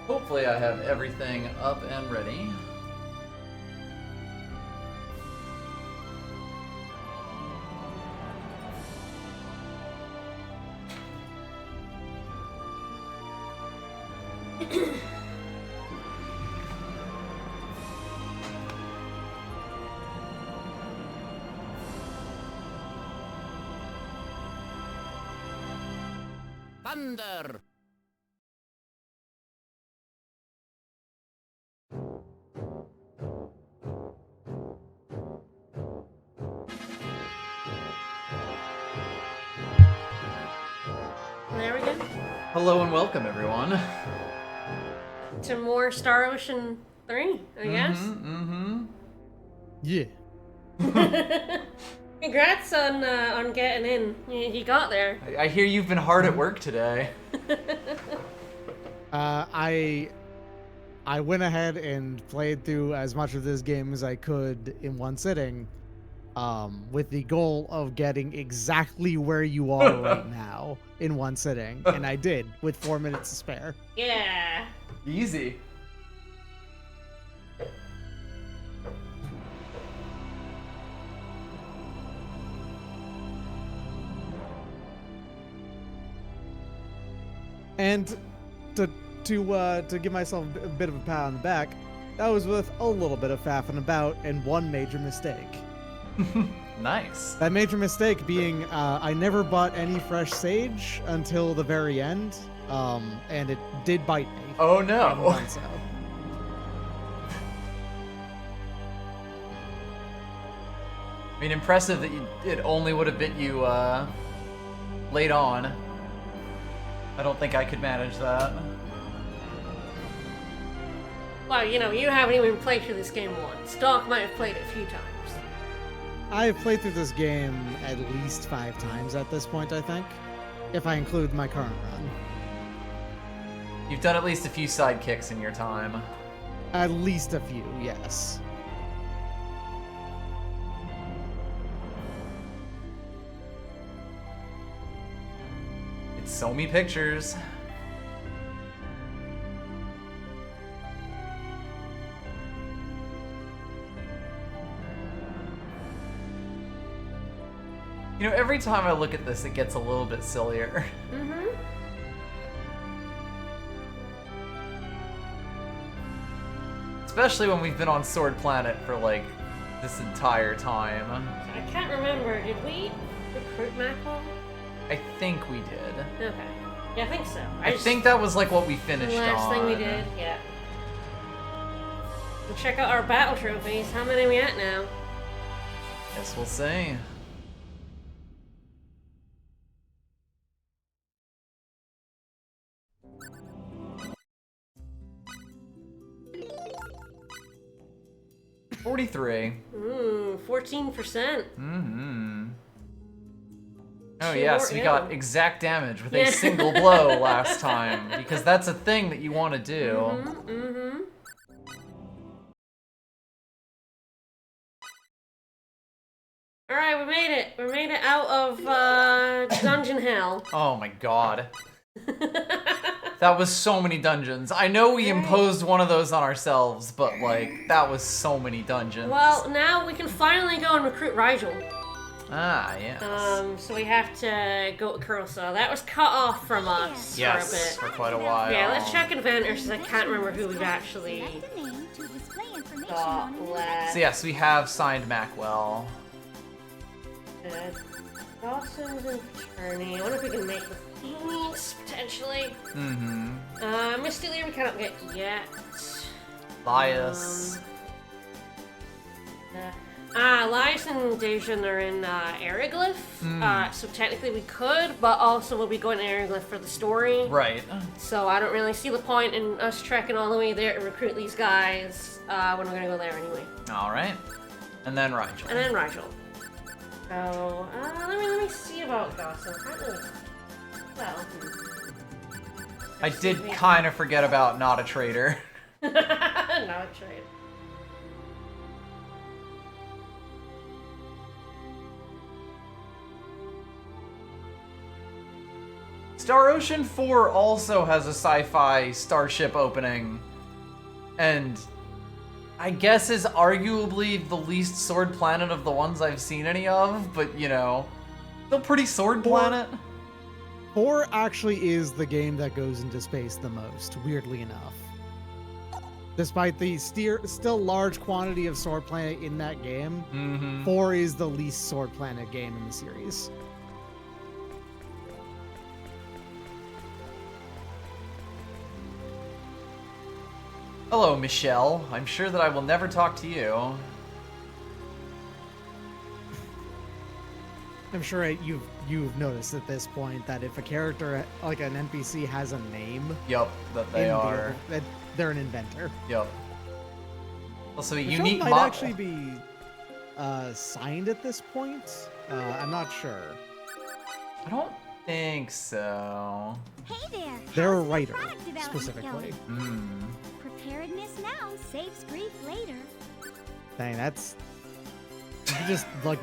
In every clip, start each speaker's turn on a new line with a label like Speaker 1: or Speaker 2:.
Speaker 1: Hopefully I have everything up and ready.
Speaker 2: Thunder!
Speaker 3: There we go.
Speaker 1: Hello and welcome, everyone.
Speaker 3: To more Star Ocean 3, I guess.
Speaker 4: Yeah.
Speaker 3: Congrats on getting in. You got there.
Speaker 1: I hear you've been hard at work today.
Speaker 4: I went ahead and played through as much of this game as I could in one sitting, with the goal of getting exactly where you are right now in one sitting, and I did with 4 minutes to spare.
Speaker 3: Yeah.
Speaker 1: Easy.
Speaker 4: And to give myself a bit of a pat on the back, that was with a little bit of faffing about and one major mistake.
Speaker 1: Nice.
Speaker 4: That major mistake being I never bought any fresh sage until the very end, and it did bite me.
Speaker 1: Oh
Speaker 4: I haven't
Speaker 1: no.
Speaker 4: done so.
Speaker 1: I mean, impressive that it only would have bit you late on. I don't think I could manage that.
Speaker 3: Well, you know, you haven't even played through this game once. Doc might have played it a few times.
Speaker 4: I've played through this game at least 5 times at this point, I think, if I include my current run.
Speaker 1: You've done at least a few sidekicks in your time.
Speaker 4: At least a few, yes.
Speaker 1: It's so many pictures. You know, every time I look at this, it gets a little bit sillier.
Speaker 3: Mm-hmm.
Speaker 1: Especially when we've been on Sword Planet for, like, this entire time.
Speaker 3: I can't remember. Did we recruit Macwell?
Speaker 1: I think we did.
Speaker 3: Okay. Yeah, I think so.
Speaker 1: I think that was, like, what we finished
Speaker 3: the last
Speaker 1: on.
Speaker 3: thing we did. Yeah. We'll check out our battle trophies. How many are we at now?
Speaker 1: Guess we'll see. $43.
Speaker 3: 14%.
Speaker 1: Mm-hmm. Oh
Speaker 3: Two
Speaker 1: yes,
Speaker 3: more-
Speaker 1: we
Speaker 3: yeah.
Speaker 1: got exact damage with a
Speaker 3: Yeah.
Speaker 1: single blow last time, because that's a thing that you want to do.
Speaker 3: Mm-hmm. Alright, we made it. We made it out of dungeon hell.
Speaker 1: Oh my god. That was so many dungeons. I know we imposed one of those on ourselves, but like, that was so many dungeons.
Speaker 3: Well, now we can finally go and recruit Rigel.
Speaker 1: Ah, yes.
Speaker 3: So we have to go to Cursa. That was cut off from us
Speaker 1: Yes,
Speaker 3: for a
Speaker 1: for quite a while.
Speaker 3: bit. Yeah, let's check inventors because I can't remember who we've actually got left.
Speaker 1: So yes, we have signed Macwell.
Speaker 3: Dawson's and Attorney. I wonder if we can make the Phoenix, potentially.
Speaker 1: Mm-hmm.
Speaker 3: Misty Lear we cannot get yet.
Speaker 1: Lias.
Speaker 3: Lias and Dejan are in Ariglyph. So technically we could, but also we'll be going to Ariglyph for the story.
Speaker 1: Right.
Speaker 3: So I don't really see the point in us trekking all the way there to recruit these guys when we're gonna go there anyway.
Speaker 1: Alright. And then Rigel.
Speaker 3: And then Rigel. So, let me see about Dawson. Well,
Speaker 1: I did kind of forget about Not a Traitor.
Speaker 3: Not a trade.
Speaker 1: Star Ocean 4 also has a sci-fi starship opening. And I guess is arguably the least Sword Planet of the ones I've seen any of, but you know, still pretty Sword Planet.
Speaker 4: 4 actually is the game that goes into space the most, weirdly enough. Despite the still large quantity of Sword Planet in that game, 4 is the least Sword Planet game in the series.
Speaker 1: Hello, Michelle. I'm sure that I will never talk to you.
Speaker 4: I'm sure you've noticed at this point that if a character, like an NPC, has a name,
Speaker 1: Yup, that they are.
Speaker 4: that they're an inventor.
Speaker 1: Yup. Also, a
Speaker 4: Michelle
Speaker 1: unique
Speaker 4: might
Speaker 1: model.
Speaker 4: actually be signed at this point. I'm not sure.
Speaker 1: I don't think so.
Speaker 2: Hey there.
Speaker 4: They're a
Speaker 2: how's the
Speaker 4: writer,
Speaker 2: product development
Speaker 4: specifically.
Speaker 2: going? Preparedness now saves grief later.
Speaker 4: Dang, that's... You just, like,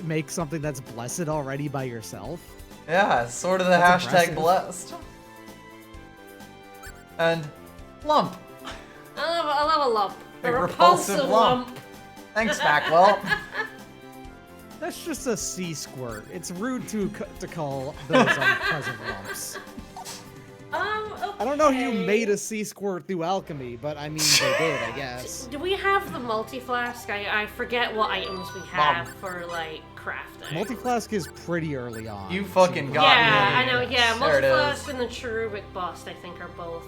Speaker 4: make something that's blessed already by yourself?
Speaker 1: Yeah, it's sort of the
Speaker 4: That's
Speaker 1: hashtag
Speaker 4: impressive.
Speaker 1: blessed. And lump.
Speaker 3: I love a lump.
Speaker 1: A repulsive lump. Thanks, Macwell.
Speaker 4: That's just a sea squirt. It's rude to call those unpleasant lumps.
Speaker 3: Okay.
Speaker 4: I don't know who made a sea squirt through alchemy, but I mean, they did, I guess.
Speaker 3: Do we have the multi-flask? I forget what items we have for, like, crafting.
Speaker 4: Multi-flask is pretty early on.
Speaker 1: You fucking got
Speaker 3: Yeah,
Speaker 1: me.
Speaker 3: I know, yeah.
Speaker 1: There it is.
Speaker 3: Multi-flask and the cherubic bust, I think, are both...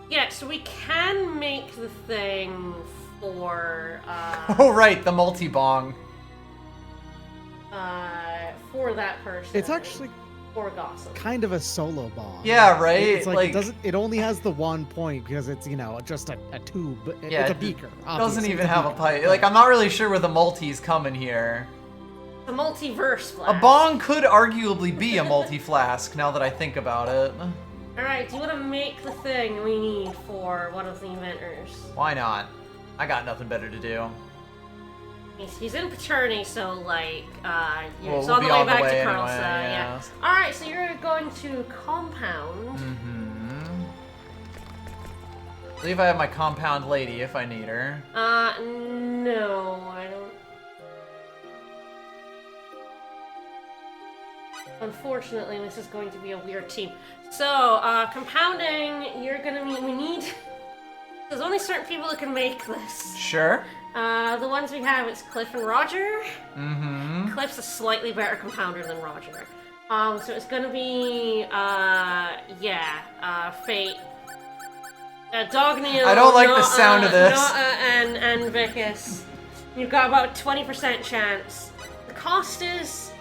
Speaker 3: yeah, so we can make the thing for,
Speaker 1: Oh, right, the multi-bong.
Speaker 3: for that person.
Speaker 4: It's actually
Speaker 3: For Gossip.
Speaker 4: kind of a solo bomb.
Speaker 1: Yeah, right?
Speaker 4: It's like,
Speaker 1: Like-
Speaker 4: it doesn't. It only has the one point because it's, you know, just a tube.
Speaker 1: Yeah,
Speaker 4: It's a
Speaker 1: it
Speaker 4: beaker.
Speaker 1: Doesn't
Speaker 4: obviously,
Speaker 1: even
Speaker 4: it's
Speaker 1: have a
Speaker 4: beaker.
Speaker 1: pipe. Like, I'm not really sure where the multi's coming here.
Speaker 3: The multiverse
Speaker 1: A
Speaker 3: flask.
Speaker 1: bong could arguably be a multi-flask, now that I think about it.
Speaker 3: Alright, do you want to make the thing we need for one of the inventors?
Speaker 1: Why not? I got nothing better to do.
Speaker 3: He's in Paterni, so, like,
Speaker 1: Well,
Speaker 3: it's
Speaker 1: we'll
Speaker 3: on
Speaker 1: be
Speaker 3: the way
Speaker 1: on the
Speaker 3: back
Speaker 1: way
Speaker 3: to
Speaker 1: anyway,
Speaker 3: Carlsa,
Speaker 1: yeah.
Speaker 3: yeah. Alright, so you're going to Compound.
Speaker 1: I believe I have my compound lady if I need her.
Speaker 3: No, I don't. Unfortunately, this is going to be a weird team. So, compounding, you're gonna need, we need... There's only certain people that can make this.
Speaker 1: Sure.
Speaker 3: The ones we have, it's Cliff and Roger.
Speaker 1: Mm-hmm.
Speaker 3: Cliff's a slightly better compounder than Roger. So it's gonna be, Fate. Dogneil.
Speaker 1: I don't like the sound of this.
Speaker 3: And Vicus. You've got about 20% chance. The cost is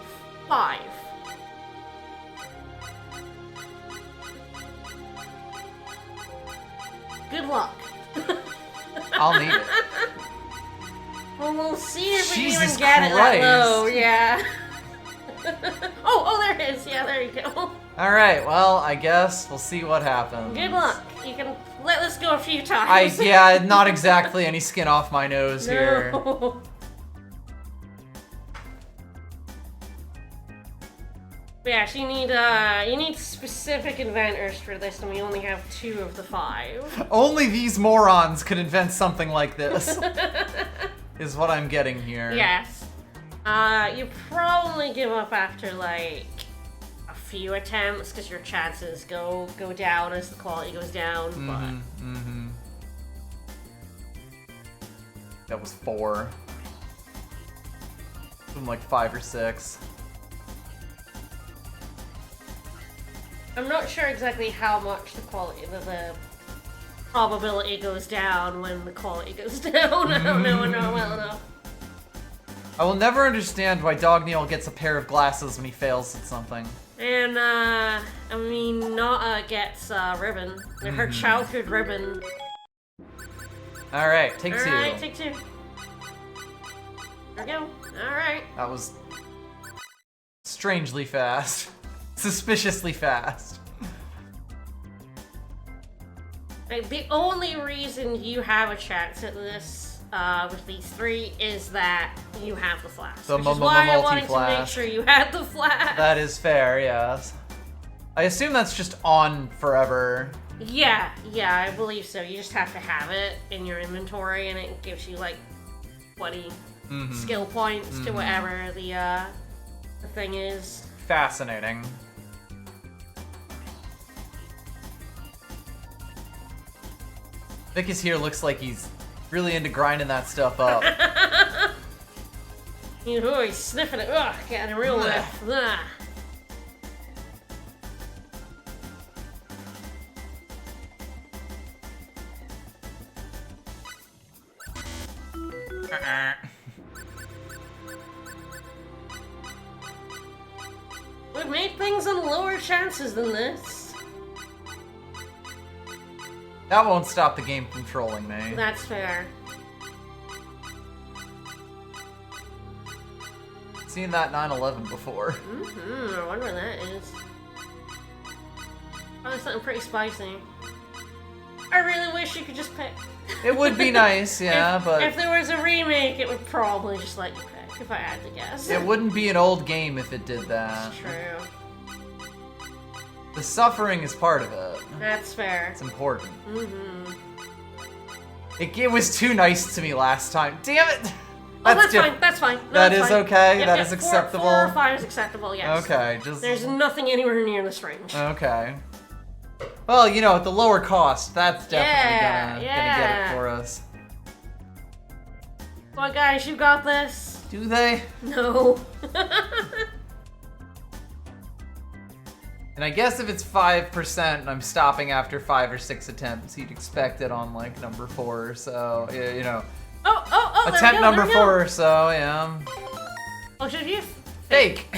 Speaker 3: 5. Good luck.
Speaker 1: I'll need it.
Speaker 3: Well, we'll see if we can
Speaker 1: Jesus
Speaker 3: even get it that low.
Speaker 1: Christ.
Speaker 3: Yeah. oh, there it is. Yeah, there you go.
Speaker 1: Alright, well, I guess we'll see what happens.
Speaker 3: Good luck. You can let this go a few times.
Speaker 1: Yeah, not exactly any skin off my nose here.
Speaker 3: No. But yeah, so you need specific inventors for this, and we only have 2 of the 5.
Speaker 1: Only these morons could invent something like this. Is what I'm getting here.
Speaker 3: Yes. You probably give up after like a few attempts because your chances go down as the quality goes down.
Speaker 1: Mm-hmm. That was 4. From like 5 or 6.
Speaker 3: I'm not sure exactly how much the quality, the probability goes down when the quality goes down. I don't know well enough.
Speaker 1: I will never understand why Dogneil gets a pair of glasses when he fails at something.
Speaker 3: And, I mean, Nata gets, ribbon. Her childhood ribbon.
Speaker 1: Alright, take 2.
Speaker 3: Alright, take 2. There we go. Alright.
Speaker 1: That was strangely fast. Suspiciously fast.
Speaker 3: Like, the only reason you have a chance at this, with these 3 is that you have the flask.
Speaker 1: The
Speaker 3: which is why I wanted to make
Speaker 1: multi-flask.
Speaker 3: sure you had the flask.
Speaker 1: That is fair, yes. I assume that's just on forever.
Speaker 3: Yeah, I believe so. You just have to have it in your inventory, and it gives you like 20 skill points to whatever the thing is.
Speaker 1: Fascinating. Vicus here looks like he's really into grinding that stuff up.
Speaker 3: He's sniffing it. Ugh, getting a real whiff. Ugh. We've made things on lower chances than this.
Speaker 1: That won't stop the game from trolling me.
Speaker 3: That's fair.
Speaker 1: Seen that 9/11 before.
Speaker 3: I wonder what that is. Probably something pretty spicy. I really wish you could just pick.
Speaker 1: It would be nice, yeah, but
Speaker 3: If there was a remake, it would probably just let you pick, if I had to guess.
Speaker 1: it wouldn't be an old game if it did that.
Speaker 3: That's true.
Speaker 1: The suffering is part of it.
Speaker 3: That's fair.
Speaker 1: It's important. It was too nice to me last time. Damn it!
Speaker 3: That's
Speaker 1: diff-
Speaker 3: fine. That's fine. No,
Speaker 1: That
Speaker 3: that's
Speaker 1: is
Speaker 3: fine.
Speaker 1: okay?
Speaker 3: Yep,
Speaker 1: That
Speaker 3: yep,
Speaker 1: is acceptable?
Speaker 3: 4 or 5 is acceptable, yes.
Speaker 1: Okay, just...
Speaker 3: There's nothing anywhere near this range.
Speaker 1: Okay. Well, you know, at the lower cost, that's definitely
Speaker 3: Yeah,
Speaker 1: gonna get
Speaker 3: yeah.
Speaker 1: it for us.
Speaker 3: Come on, guys, you got this.
Speaker 1: Do they?
Speaker 3: No.
Speaker 1: And I guess if it's 5% and I'm stopping after 5 or 6 attempts, you'd expect it on like number 4, so, yeah, you know.
Speaker 3: Oh, there
Speaker 1: Attempt
Speaker 3: we go,
Speaker 1: number
Speaker 3: there we go.
Speaker 1: 4 or so, yeah.
Speaker 3: Oh, should you?
Speaker 1: Fake!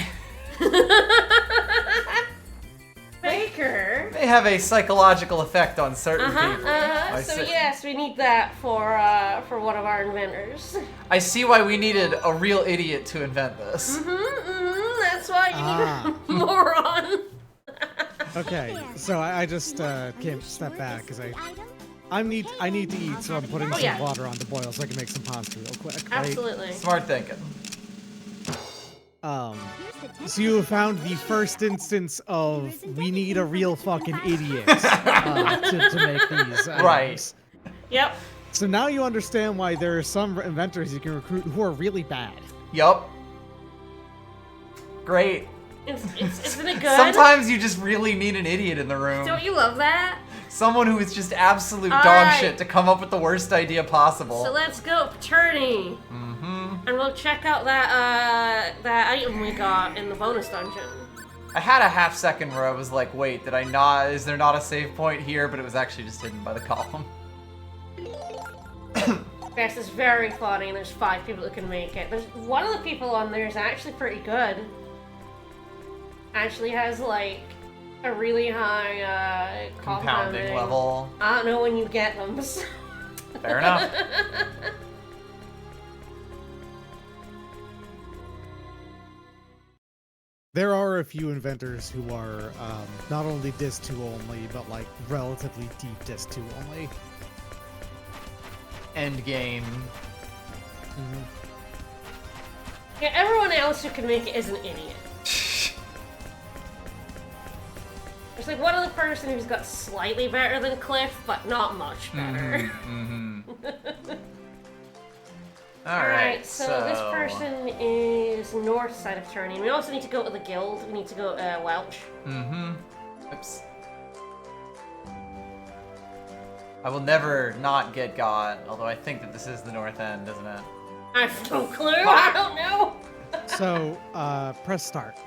Speaker 3: Faker.
Speaker 1: May have a psychological effect on certain people. I
Speaker 3: So
Speaker 1: see.
Speaker 3: yes, we need that for one of our inventors.
Speaker 1: I see why we needed a real idiot to invent this.
Speaker 3: That's why you need a moron.
Speaker 4: Okay, so I just came step back because I need to eat, so I'm putting some
Speaker 3: yeah.
Speaker 4: water on to boil so I can make some pasta real quick. Right?
Speaker 3: Absolutely.
Speaker 1: Smart thinking.
Speaker 4: So you have found the first instance of we need a real fucking idiot to make these items.
Speaker 1: Right.
Speaker 3: Yep.
Speaker 4: So now you understand why there are some inventors you can recruit who are really bad.
Speaker 1: Yup. Great.
Speaker 3: Isn't it good?
Speaker 1: Sometimes you just really need an idiot in the room.
Speaker 3: Don't you love that?
Speaker 1: Someone who is just absolute dog
Speaker 3: Alright.
Speaker 1: shit to come up with the worst idea possible.
Speaker 3: So let's go, Paternity. And we'll check out that item we got in the bonus dungeon.
Speaker 1: I had a half second where I was like, wait, did I not, is there not a save point here? But it was actually just hidden by the column.
Speaker 3: Yes, it's very funny, and there's 5 people who can make it. There's one of the people on there is actually pretty good. Actually has like a really high
Speaker 1: Compounding level.
Speaker 3: I don't know when you get them.
Speaker 1: Fair enough.
Speaker 4: There are a few inventors who are not only Dis 2 only, but like relatively deep Dis 2 only.
Speaker 1: End game.
Speaker 3: Yeah, everyone else who can make it is an idiot. There's like one other person who's got slightly better than Cliff, but not much better. Alright, so this person is north side of Turning. We also need to go to the guild. We need to go to Welch.
Speaker 1: Oops. I will never not get got, although I think that this is the north end, isn't it?
Speaker 3: I have no clue. I don't know.
Speaker 4: So press start.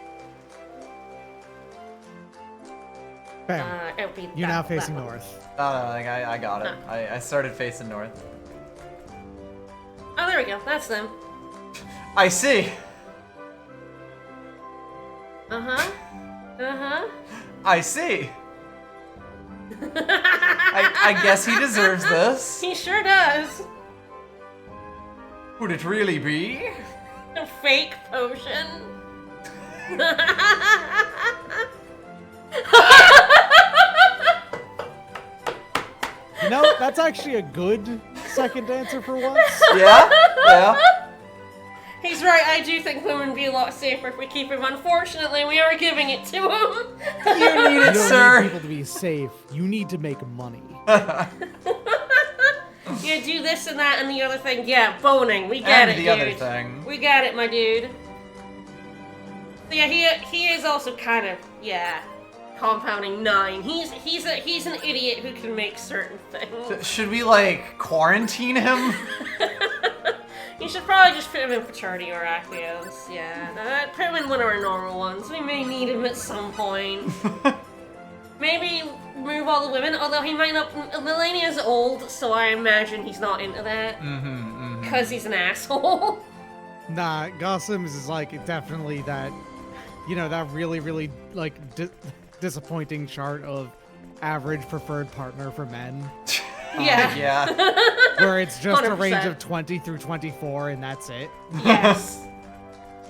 Speaker 4: Bam.
Speaker 3: It would be
Speaker 4: You're
Speaker 3: that-
Speaker 4: now
Speaker 3: that
Speaker 4: facing
Speaker 3: one.
Speaker 4: north.
Speaker 1: I got it. I started facing north.
Speaker 3: Oh, there we go. That's them.
Speaker 1: I see. I see. I guess he deserves this.
Speaker 3: He sure does.
Speaker 1: Would it really be?
Speaker 3: A fake potion.
Speaker 4: You know, that's actually a good second answer for once.
Speaker 1: Yeah? Yeah?
Speaker 3: He's right, I do think women would be a lot safer if we keep him. Unfortunately, we are giving it to him.
Speaker 1: You need
Speaker 4: You
Speaker 1: it,
Speaker 4: don't
Speaker 1: sir.
Speaker 4: need people to be safe. You need to make money.
Speaker 3: Yeah, do this and that and the other thing. Yeah, boning. We get
Speaker 1: And
Speaker 3: it,
Speaker 1: the
Speaker 3: dude.
Speaker 1: other thing.
Speaker 3: We got it, my dude. Yeah, he is also kind of, yeah, compounding 9. He's an idiot who can make certain things.
Speaker 1: Should we, like, quarantine him?
Speaker 3: You should probably just put him in fraternity or Acquios. Yeah, put him in one of our normal ones. We may need him at some point. Maybe move all the women, although he might not. Melania's old, so I imagine he's not into that. Because he's an asshole.
Speaker 4: Nah, Gossams is like definitely that, you know, that really like disappointing chart of average preferred partner for men,
Speaker 3: Yeah.
Speaker 1: Yeah.
Speaker 4: where it's just a range
Speaker 3: 100%.
Speaker 4: of 20 through 24 and that's it.
Speaker 3: Yes.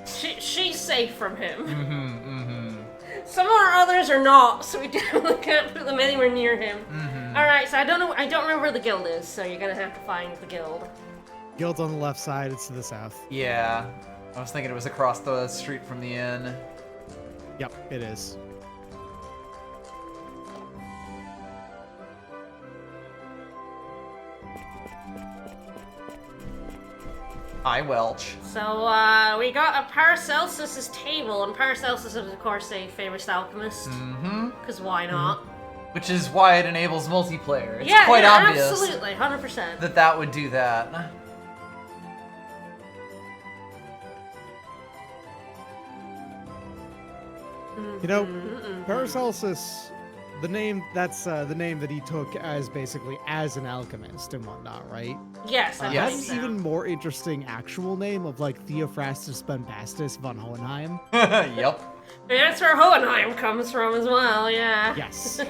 Speaker 3: She's safe from him. Some of our others are not, so we definitely can't put them anywhere near him. Alright, so I don't remember where the guild is, so you're gonna have to find the guild.
Speaker 4: Guild's on the left side, it's to the south.
Speaker 1: Yeah. I was thinking it was across the street from the inn.
Speaker 4: Yep, it is.
Speaker 1: I Welch.
Speaker 3: So, we got a Paracelsus's table, and Paracelsus is, of course, a famous alchemist. Because why not?
Speaker 1: Which is why it enables multiplayer. It's
Speaker 3: Yeah,
Speaker 1: quite
Speaker 3: yeah,
Speaker 1: obvious
Speaker 3: absolutely, 100%.
Speaker 1: that would do that.
Speaker 4: You know, Paracelsus, the name that's the name that he took as basically as an alchemist and whatnot, right?
Speaker 3: Yes, I
Speaker 1: Yes.
Speaker 3: believe
Speaker 4: That's
Speaker 3: so.
Speaker 4: an even more interesting actual name of like Theophrastus Bombastus von Hohenheim.
Speaker 1: Yep.
Speaker 3: And that's where Hohenheim comes from as well, yeah.
Speaker 4: Yes,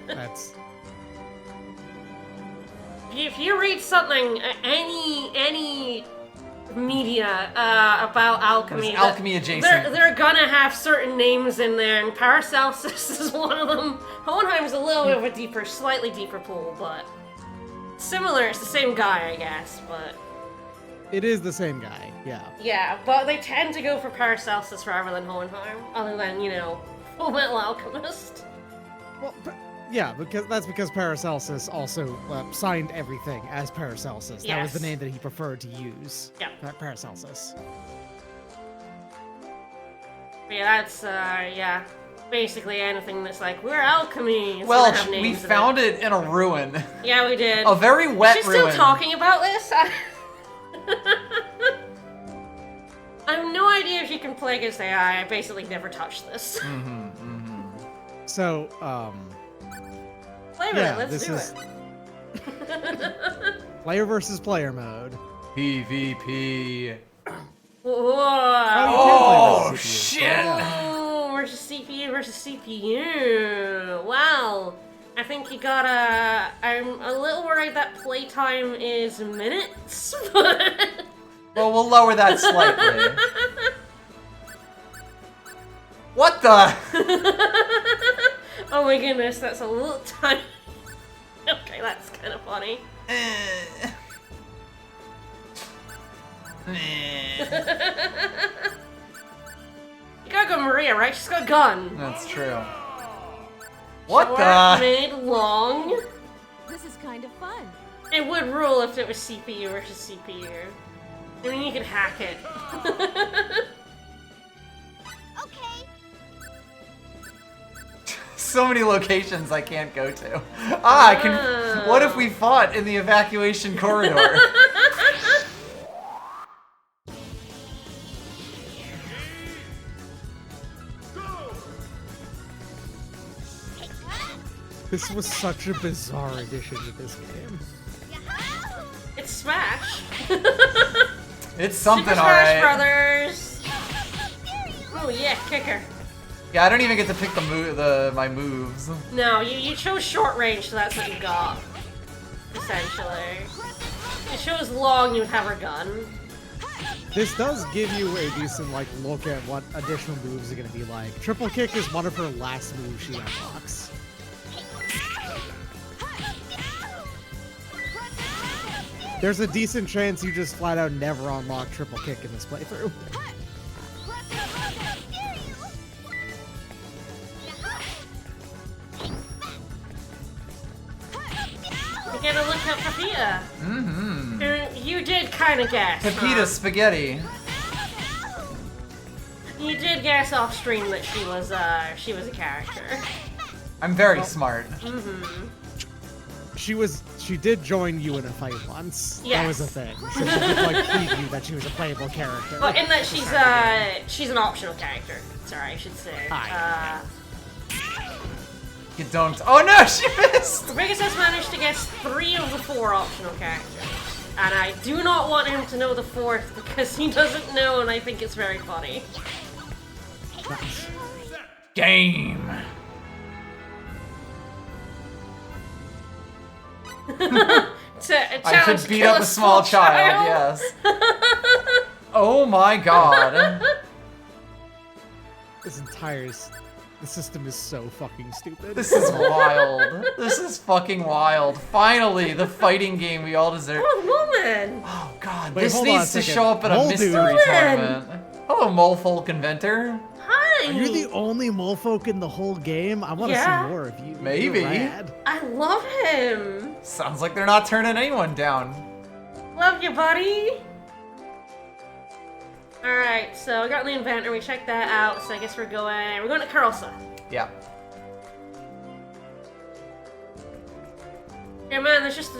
Speaker 4: that's
Speaker 3: If you read something, any media about alchemy,
Speaker 1: There's alchemy adjacent.
Speaker 3: they're gonna have certain names in there, and Paracelsus is one of them. Hohenheim's a little bit of a deeper, slightly deeper pool, but similar. It's the same guy, I guess, but
Speaker 4: it is the same guy. Yeah.
Speaker 3: yeah. But they tend to go for Paracelsus rather than Hohenheim, other than Full Metal Alchemist.
Speaker 4: Well, yeah, because Paracelsus also signed everything as Paracelsus. That was the
Speaker 3: Yes.
Speaker 4: name that he preferred to use.
Speaker 3: Yeah.
Speaker 4: Paracelsus.
Speaker 3: Yeah, that's yeah. Basically anything that's like we're alchemy. It's
Speaker 1: Welch,
Speaker 3: gonna have
Speaker 1: we
Speaker 3: names in
Speaker 1: found it in a ruin.
Speaker 3: it. Yeah, we did.
Speaker 1: A very wet
Speaker 3: She's
Speaker 1: ruin.
Speaker 3: still talking about this. I have no idea if you can play against AI. I basically never touched this.
Speaker 4: So,
Speaker 3: Play with
Speaker 4: yeah,
Speaker 3: it. Let's
Speaker 4: this
Speaker 3: do
Speaker 4: is
Speaker 3: it.
Speaker 4: player versus player mode.
Speaker 1: PvP.
Speaker 3: Whoa.
Speaker 1: Oh,
Speaker 4: play versus CPU,
Speaker 1: shit.
Speaker 4: yeah.
Speaker 3: Oh, versus CPU. Wow. I think you gotta. I'm a little worried that playtime is minutes, but.
Speaker 1: Well, we'll lower that slightly. What the?
Speaker 3: Oh my goodness, that's a little tiny. Okay, that's kind of funny. You gotta go Maria, right? She's got a gun.
Speaker 1: That's true. What
Speaker 3: Short,
Speaker 1: the?
Speaker 3: mid, long.
Speaker 2: This is kind of fun.
Speaker 3: It would rule if it was CPU versus CPU. I mean, you could hack it.
Speaker 2: Okay.
Speaker 1: So many locations I can't go to. Ah, I can. What if we fought in the evacuation corridor?
Speaker 4: This was such a bizarre addition to this game.
Speaker 3: It's Smash.
Speaker 1: It's something,
Speaker 3: Super Smash
Speaker 1: alright.
Speaker 3: Brothers. Oh yeah, kicker.
Speaker 1: Yeah, I don't even get to pick my moves.
Speaker 3: No, you chose short range, so that's what you got. Essentially. If you chose long, you would have her gun.
Speaker 4: This does give you a decent look at what additional moves are going to be like. Triple kick is one of her last moves she unlocks. There's a decent chance you just flat out never unlock triple kick in this playthrough.
Speaker 3: You gotta look up Pepita.
Speaker 1: Mm-hmm.
Speaker 3: And you did kind of guess.
Speaker 1: Pepita
Speaker 3: huh?
Speaker 1: Spaghetti.
Speaker 3: You did guess off stream that she was a character.
Speaker 1: I'm very smart.
Speaker 3: Mm-hmm.
Speaker 4: She did join you in a fight once.
Speaker 3: Yes.
Speaker 4: That was a thing. So she did like preview that she was a playable character.
Speaker 3: Well, in that she's an optional character. Sorry, I should say.
Speaker 4: Hi.
Speaker 1: You don't. Oh no, she missed!
Speaker 3: Vegas has managed to guess 3 of the 4 optional characters. And I do not want him to know the 4th because he doesn't know and I think it's very funny.
Speaker 4: Nice.
Speaker 1: Game. I could beat up a small child, yes. Oh my god.
Speaker 4: The system is so fucking stupid.
Speaker 1: This is wild. This is fucking wild. Finally, the fighting game we all deserve.
Speaker 3: Oh, woman!
Speaker 1: Oh god,
Speaker 4: Wait,
Speaker 1: this
Speaker 4: hold on a
Speaker 1: needs to
Speaker 4: second.
Speaker 1: show up at a
Speaker 4: Mole
Speaker 1: mystery
Speaker 4: dude.
Speaker 1: tournament. Hello, Molefolk Inventor.
Speaker 3: Hi!
Speaker 4: Are you the only molefolk in the whole game? I want to
Speaker 3: Yeah.
Speaker 4: see more of you.
Speaker 1: Maybe.
Speaker 4: You're rad.
Speaker 3: I love him!
Speaker 1: Sounds like they're not turning anyone down.
Speaker 3: Love you, buddy! Alright, so we got the inventor, we checked that out, so I guess we're going to Curlsa.
Speaker 1: Yeah.
Speaker 3: Yeah, man, there's just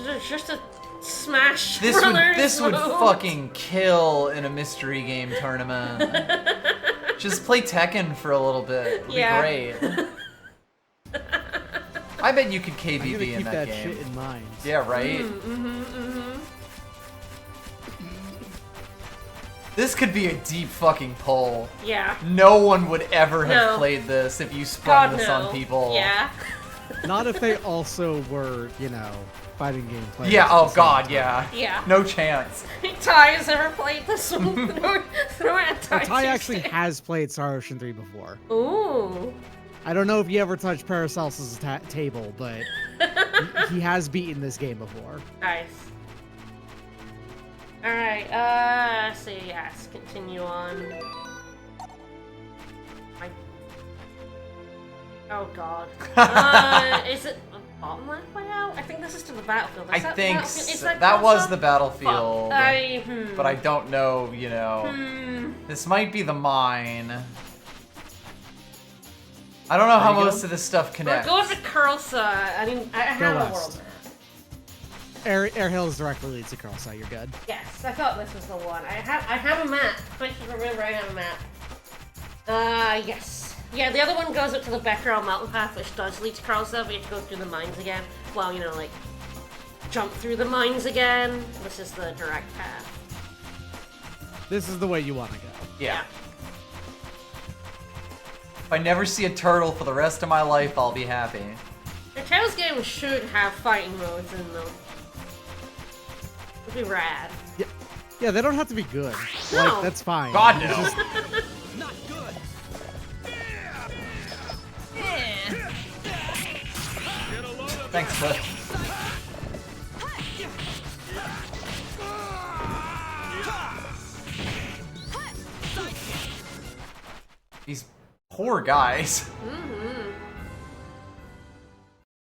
Speaker 3: a Smash
Speaker 1: This
Speaker 3: Brothers
Speaker 1: would
Speaker 3: mode.
Speaker 1: fucking kill in a mystery game tournament. Just play Tekken for a little bit. It'd
Speaker 3: Yeah.
Speaker 1: be great. I bet you could
Speaker 4: I'm gonna
Speaker 1: KBB in
Speaker 4: keep
Speaker 1: that
Speaker 4: that
Speaker 1: game.
Speaker 4: shit in mind.
Speaker 1: Yeah, right? This could be a deep fucking pull.
Speaker 3: Yeah.
Speaker 1: No one would ever have
Speaker 3: No.
Speaker 1: played this if you sprung
Speaker 3: God
Speaker 1: this
Speaker 3: no.
Speaker 1: on people.
Speaker 3: Yeah.
Speaker 4: Not if they also were, fighting game players.
Speaker 1: Yeah,
Speaker 4: at
Speaker 1: oh
Speaker 4: the same
Speaker 1: god,
Speaker 4: time.
Speaker 1: yeah.
Speaker 3: Yeah.
Speaker 1: No chance.
Speaker 3: Ty has ever played this one. Throw it at
Speaker 4: Well,
Speaker 3: Ty.
Speaker 4: Ty actually
Speaker 3: Tuesday.
Speaker 4: has played Star Ocean 3 before.
Speaker 3: Ooh.
Speaker 4: I don't know if you ever touched Paracelsus' table, but he has beaten this game before.
Speaker 3: Nice. Alright, let's see, yes, continue on. Oh god. Is it the bottom left way out? I think this is to the battlefield.
Speaker 1: I
Speaker 3: Is that the
Speaker 1: think
Speaker 3: battlefield? Is
Speaker 1: that was
Speaker 3: Curlsa?
Speaker 1: the battlefield.
Speaker 3: Fuck.
Speaker 1: But I don't know, This might be the mine. I don't know how
Speaker 4: you
Speaker 1: most
Speaker 4: go?
Speaker 1: of this stuff
Speaker 3: We're
Speaker 1: connects.
Speaker 3: going to Curlsa. I mean, I have a world
Speaker 4: west.
Speaker 3: map.
Speaker 4: Air Hills directly leads to Curlsa, you're good.
Speaker 3: Yes, I thought this was the one. I have a map. I should remember I have a map. Yes. Yeah, the other one goes up to the Becquerel mountain path, which does lead to Curlsa, but you have to go through the mines again. Well, like, jump through the mines again. This is the direct path.
Speaker 4: This is the way you want to go.
Speaker 1: Yeah. If I never see a turtle for the rest of my life, I'll be happy.
Speaker 3: The Tales game should have fighting modes in them. Would be rad.
Speaker 4: Yeah, they don't have to be good.
Speaker 3: No.
Speaker 4: Like, that's fine.
Speaker 1: God,
Speaker 4: It's
Speaker 1: no.
Speaker 4: just-
Speaker 1: Thanks, Cliff. These poor guys.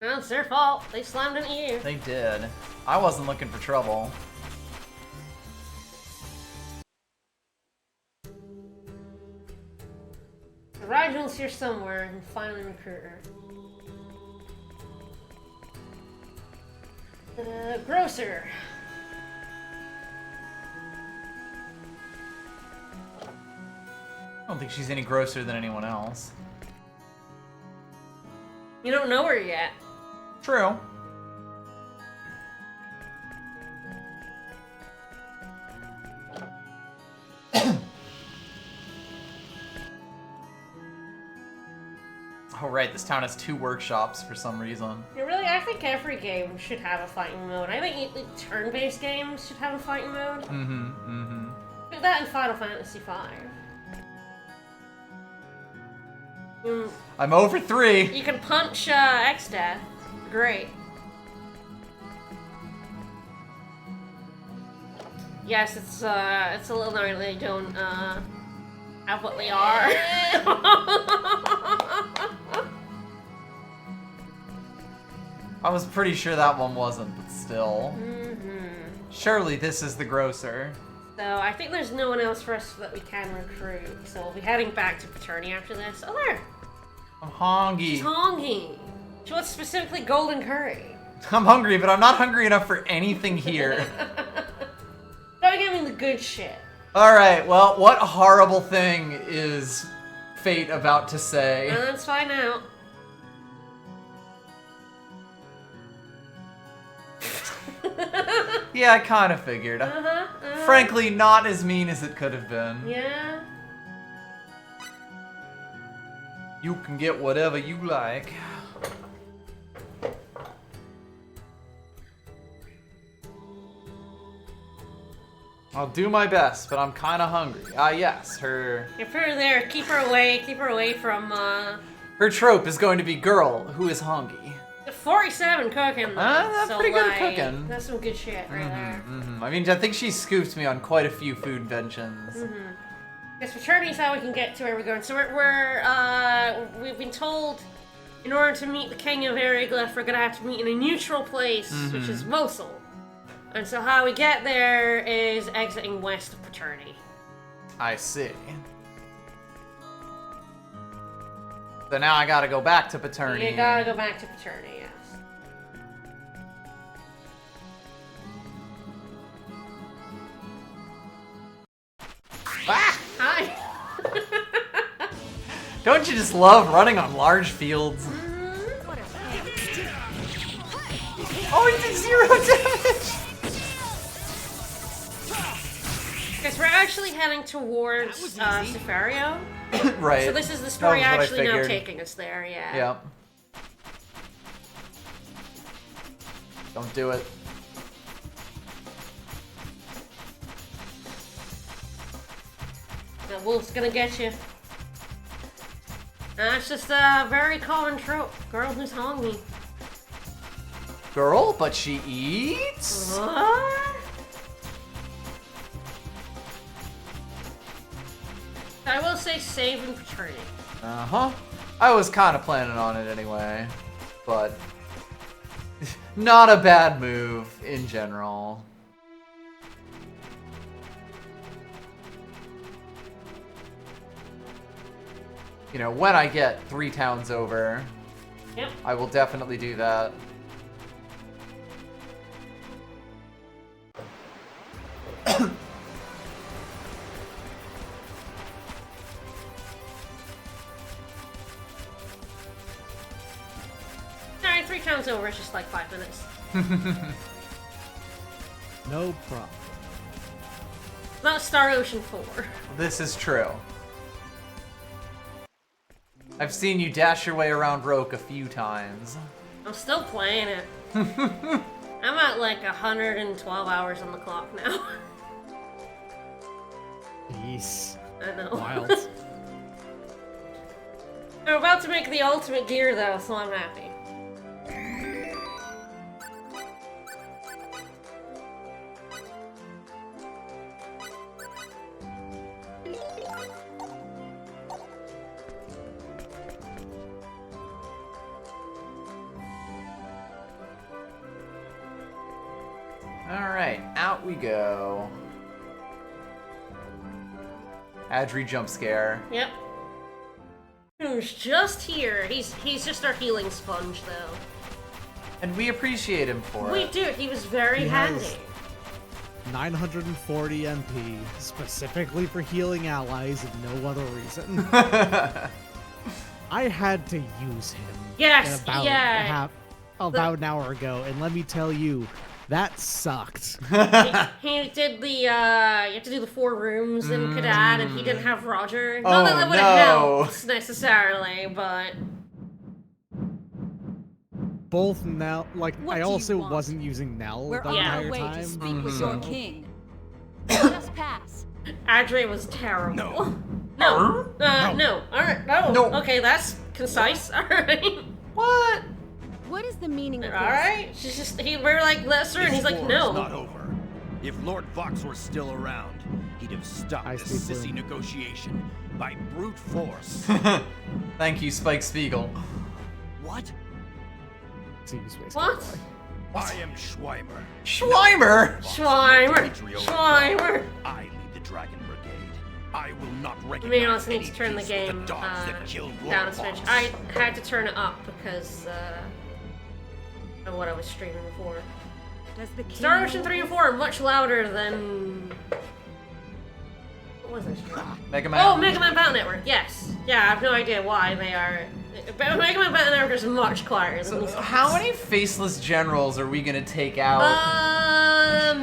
Speaker 3: No, it's their fault. They slammed into you.
Speaker 1: They did. I wasn't looking for trouble.
Speaker 3: Rigel's here somewhere and finally recruit her. The grocer.
Speaker 1: I don't think she's any grosser than anyone else.
Speaker 3: You don't know her yet.
Speaker 1: True. Oh right, this town has 2 workshops for some reason.
Speaker 3: Yeah, really, I think every game should have a fighting mode. I think turn-based games should have a fighting mode. Do that in Final Fantasy V.
Speaker 1: I'm over 3.
Speaker 3: You can punch X-Death. Great. yes, it's a little gnarly they don't have what they are.
Speaker 1: I was pretty sure that one wasn't, but still.
Speaker 3: Mm-hmm.
Speaker 1: Surely this is the grocer.
Speaker 3: So I think there's no one else for us that we can recruit. So we'll be heading back to Paterni after this. Oh, there.
Speaker 1: I'm hungry.
Speaker 3: She's hungry. She wants specifically golden curry.
Speaker 1: I'm hungry, but I'm not hungry enough for anything here.
Speaker 3: Don't give me the good shit.
Speaker 1: Alright, well, what horrible thing is fate about to say?
Speaker 3: Let's find out.
Speaker 1: Yeah, I kind of figured. Frankly, not as mean as it could have been.
Speaker 3: Yeah.
Speaker 1: You can get whatever you like. I'll do my best, but I'm kind of hungry. Ah, yes, her
Speaker 3: If her there, keep her away from,
Speaker 1: trope is going to be girl who is hungry.
Speaker 3: 47 cooking.
Speaker 1: That's pretty good at cooking.
Speaker 3: That's some good shit right there.
Speaker 1: I mean, I think she scooped me on quite a few food inventions.
Speaker 3: Because Paterni's how we can get to where we're going. So we've been told in order to meet the King of Ariglyph, we're gonna have to meet in a neutral place, which is Mosul. And so how we get there is exiting west of Paterni.
Speaker 1: I see. So now I gotta go back to Paterni.
Speaker 3: You gotta go back to Paterni, yes.
Speaker 1: Ah!
Speaker 3: Hi!
Speaker 1: Don't you just love running on large fields? Oh, he did 0 damage!
Speaker 3: Because we're actually heading towards Sefario.
Speaker 1: Right.
Speaker 3: So this is the story
Speaker 1: That was what I
Speaker 3: actually now
Speaker 1: figured.
Speaker 3: taking us there, yeah.
Speaker 1: Yep. Don't do it.
Speaker 3: The wolf's gonna get you. That's just a very common trope. Girl who's hungry.
Speaker 1: Girl, but she eats?
Speaker 3: What? I will say save and Paterni.
Speaker 1: Uh-huh. I was kind of planning on it anyway, but not a bad move in general. You know, when I get 3 towns over,
Speaker 3: Yep.
Speaker 1: I will definitely do that.
Speaker 3: Alright, 3 towns over, it's just like 5 minutes.
Speaker 4: No problem.
Speaker 3: Not Star Ocean 4.
Speaker 1: This is true. I've seen you dash your way around Roke a few times.
Speaker 3: I'm still playing it. I'm at like 112 hours on the clock now.
Speaker 4: Jeez.
Speaker 3: I know.
Speaker 4: Wild.
Speaker 3: I'm about to make the ultimate gear though, so I'm happy.
Speaker 1: Alright, out we go. Adri jump scare.
Speaker 3: Yep. Who's just here? He's just our healing sponge though.
Speaker 1: And we appreciate him for
Speaker 3: We
Speaker 1: it.
Speaker 3: do. He was very
Speaker 4: He
Speaker 3: handy.
Speaker 4: has 940 MP, specifically for healing allies and no other reason. I had to use him.
Speaker 3: Yes,
Speaker 4: about
Speaker 3: yeah.
Speaker 4: about an hour ago, and let me tell you, that sucked.
Speaker 3: He did the you have to do the 4 rooms in Kadad, and he didn't have Roger. Not that
Speaker 1: Oh,
Speaker 3: that would have
Speaker 1: no.
Speaker 3: helped necessarily, but
Speaker 4: Both Nell, like,
Speaker 5: What
Speaker 4: I
Speaker 5: do you
Speaker 4: also
Speaker 5: want?
Speaker 4: wasn't using Nell
Speaker 5: We're
Speaker 4: the
Speaker 5: on
Speaker 3: Yeah.
Speaker 5: our
Speaker 4: entire
Speaker 5: way
Speaker 4: time.
Speaker 5: to speak with
Speaker 4: so-
Speaker 5: your king. Just pass.
Speaker 3: Adre was terrible. No. No. All right. No.
Speaker 1: No.
Speaker 3: Okay, that's concise. All right.
Speaker 1: What?
Speaker 2: What is the meaning of
Speaker 3: All
Speaker 2: this?
Speaker 3: right. She's just we're like lesser, and he's like no.
Speaker 6: Not over. If Lord Vox were still around, he'd have stopped
Speaker 4: Ice
Speaker 6: this
Speaker 4: Speed
Speaker 6: sissy
Speaker 4: Bloom.
Speaker 6: negotiation by brute force.
Speaker 1: Thank you, Spike Spiegel.
Speaker 6: What?
Speaker 4: See you, Space
Speaker 3: What?
Speaker 4: Cowboy.
Speaker 6: I am Schweimer.
Speaker 1: Schweimer!
Speaker 3: Schweimer! Schweimer!
Speaker 6: I lead the Dragon Brigade. I will not
Speaker 3: I
Speaker 6: recognize
Speaker 3: mean, I also need
Speaker 6: any
Speaker 3: to turn the
Speaker 6: peace with
Speaker 3: game
Speaker 6: dogs that killed
Speaker 3: down
Speaker 6: Lord
Speaker 3: a switch.
Speaker 6: Vox.
Speaker 3: I had to turn it up because of what I was streaming before.
Speaker 2: Does the king
Speaker 3: Star Ocean
Speaker 2: know
Speaker 3: 3 and
Speaker 2: this?
Speaker 3: 4 are much louder than... What was I streaming?
Speaker 1: Mega Man.
Speaker 3: Oh, Mega Man Battle Network, yes. Yeah, I have no idea why they are... But Mega Man Battle Network is much quieter than these
Speaker 1: So,
Speaker 3: ones.
Speaker 1: how many faceless generals are we gonna take out?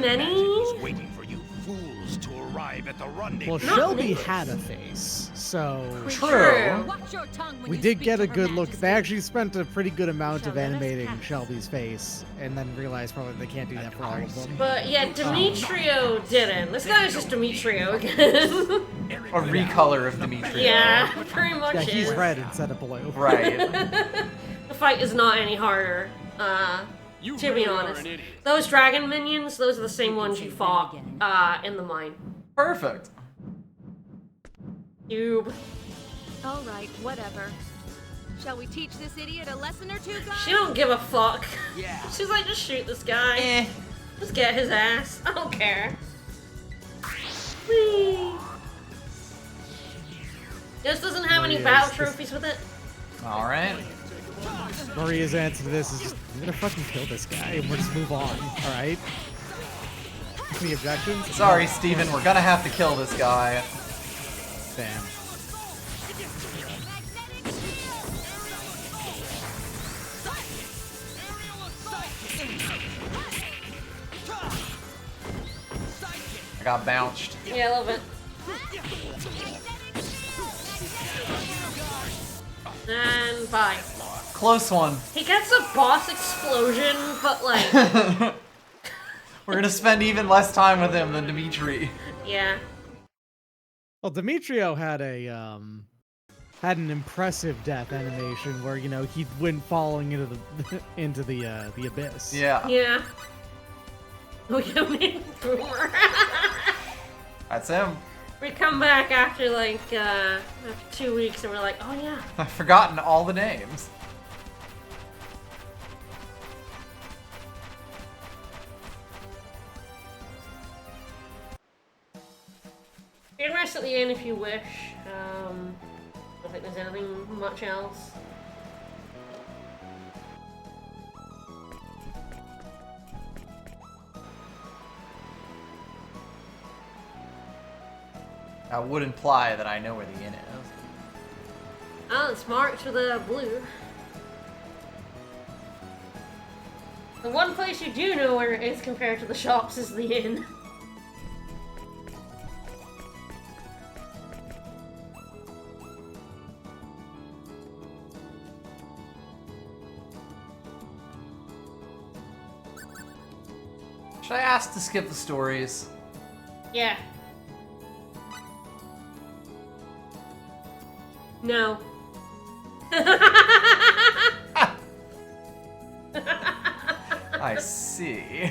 Speaker 6: Magic
Speaker 3: Many?
Speaker 6: is waiting for you fools to arrive at the rendezvous.
Speaker 4: Well,
Speaker 3: Not
Speaker 4: Shelby
Speaker 3: Nicholas.
Speaker 4: had a face, so
Speaker 1: True.
Speaker 5: Watch your tongue when
Speaker 4: we
Speaker 5: you
Speaker 4: did
Speaker 5: speak
Speaker 4: get
Speaker 5: to
Speaker 4: a
Speaker 5: Her
Speaker 4: good look.
Speaker 5: Majesty.
Speaker 4: They actually spent a pretty good amount
Speaker 2: Shall
Speaker 4: of
Speaker 2: let us
Speaker 4: animating
Speaker 2: pass.
Speaker 4: Shelby's face, and then realized probably they can't do that for all of them.
Speaker 3: But yeah, Demetrio didn't. This guy is just Demetrio again.
Speaker 1: A recolor of Demetrio.
Speaker 3: Yeah, pretty much
Speaker 4: Yeah, he's
Speaker 3: is.
Speaker 4: red instead of blue.
Speaker 1: Right.
Speaker 3: The fight is not any harder, to be honest. Those dragon minions, those are the same ones you fought in the mine.
Speaker 1: Perfect.
Speaker 3: Cube.
Speaker 5: All right, whatever. Shall we teach this idiot a lesson or two, guys?
Speaker 3: She don't give a fuck.
Speaker 6: Yeah.
Speaker 3: She's like, just shoot this guy.
Speaker 1: Eh.
Speaker 3: Just get his ass. I don't care. Whee! This doesn't have any
Speaker 4: Maria's
Speaker 3: battle
Speaker 4: just-
Speaker 3: trophies with it.
Speaker 1: Alright.
Speaker 4: Maria's answer to this is just, I'm gonna fucking kill this guy, and we'll just move on, alright? Any objections?
Speaker 1: Sorry, Steven, we're gonna have to kill this guy.
Speaker 4: Damn.
Speaker 1: I got bounced.
Speaker 3: Yeah, a little bit. And bye.
Speaker 1: Close one.
Speaker 3: He gets a boss explosion, but like,
Speaker 1: We're gonna spend even less time with him than Dimitri.
Speaker 3: yeah.
Speaker 4: Well, Demetrio had had an impressive death animation where he went falling into the into the abyss.
Speaker 1: Yeah.
Speaker 3: Yeah. We don't need Boomer.
Speaker 1: That's him.
Speaker 3: We come back after like after 2 weeks and we're like, oh yeah.
Speaker 1: I've forgotten all the names.
Speaker 3: You can rest at the end if you wish. I don't think there's anything much else.
Speaker 1: That would imply that I know where the inn is.
Speaker 3: Oh, it's marked with a blue. The one place you do know where it is compared to the shops is the inn.
Speaker 1: Should I ask to skip the stories?
Speaker 3: Yeah. No.
Speaker 1: I see.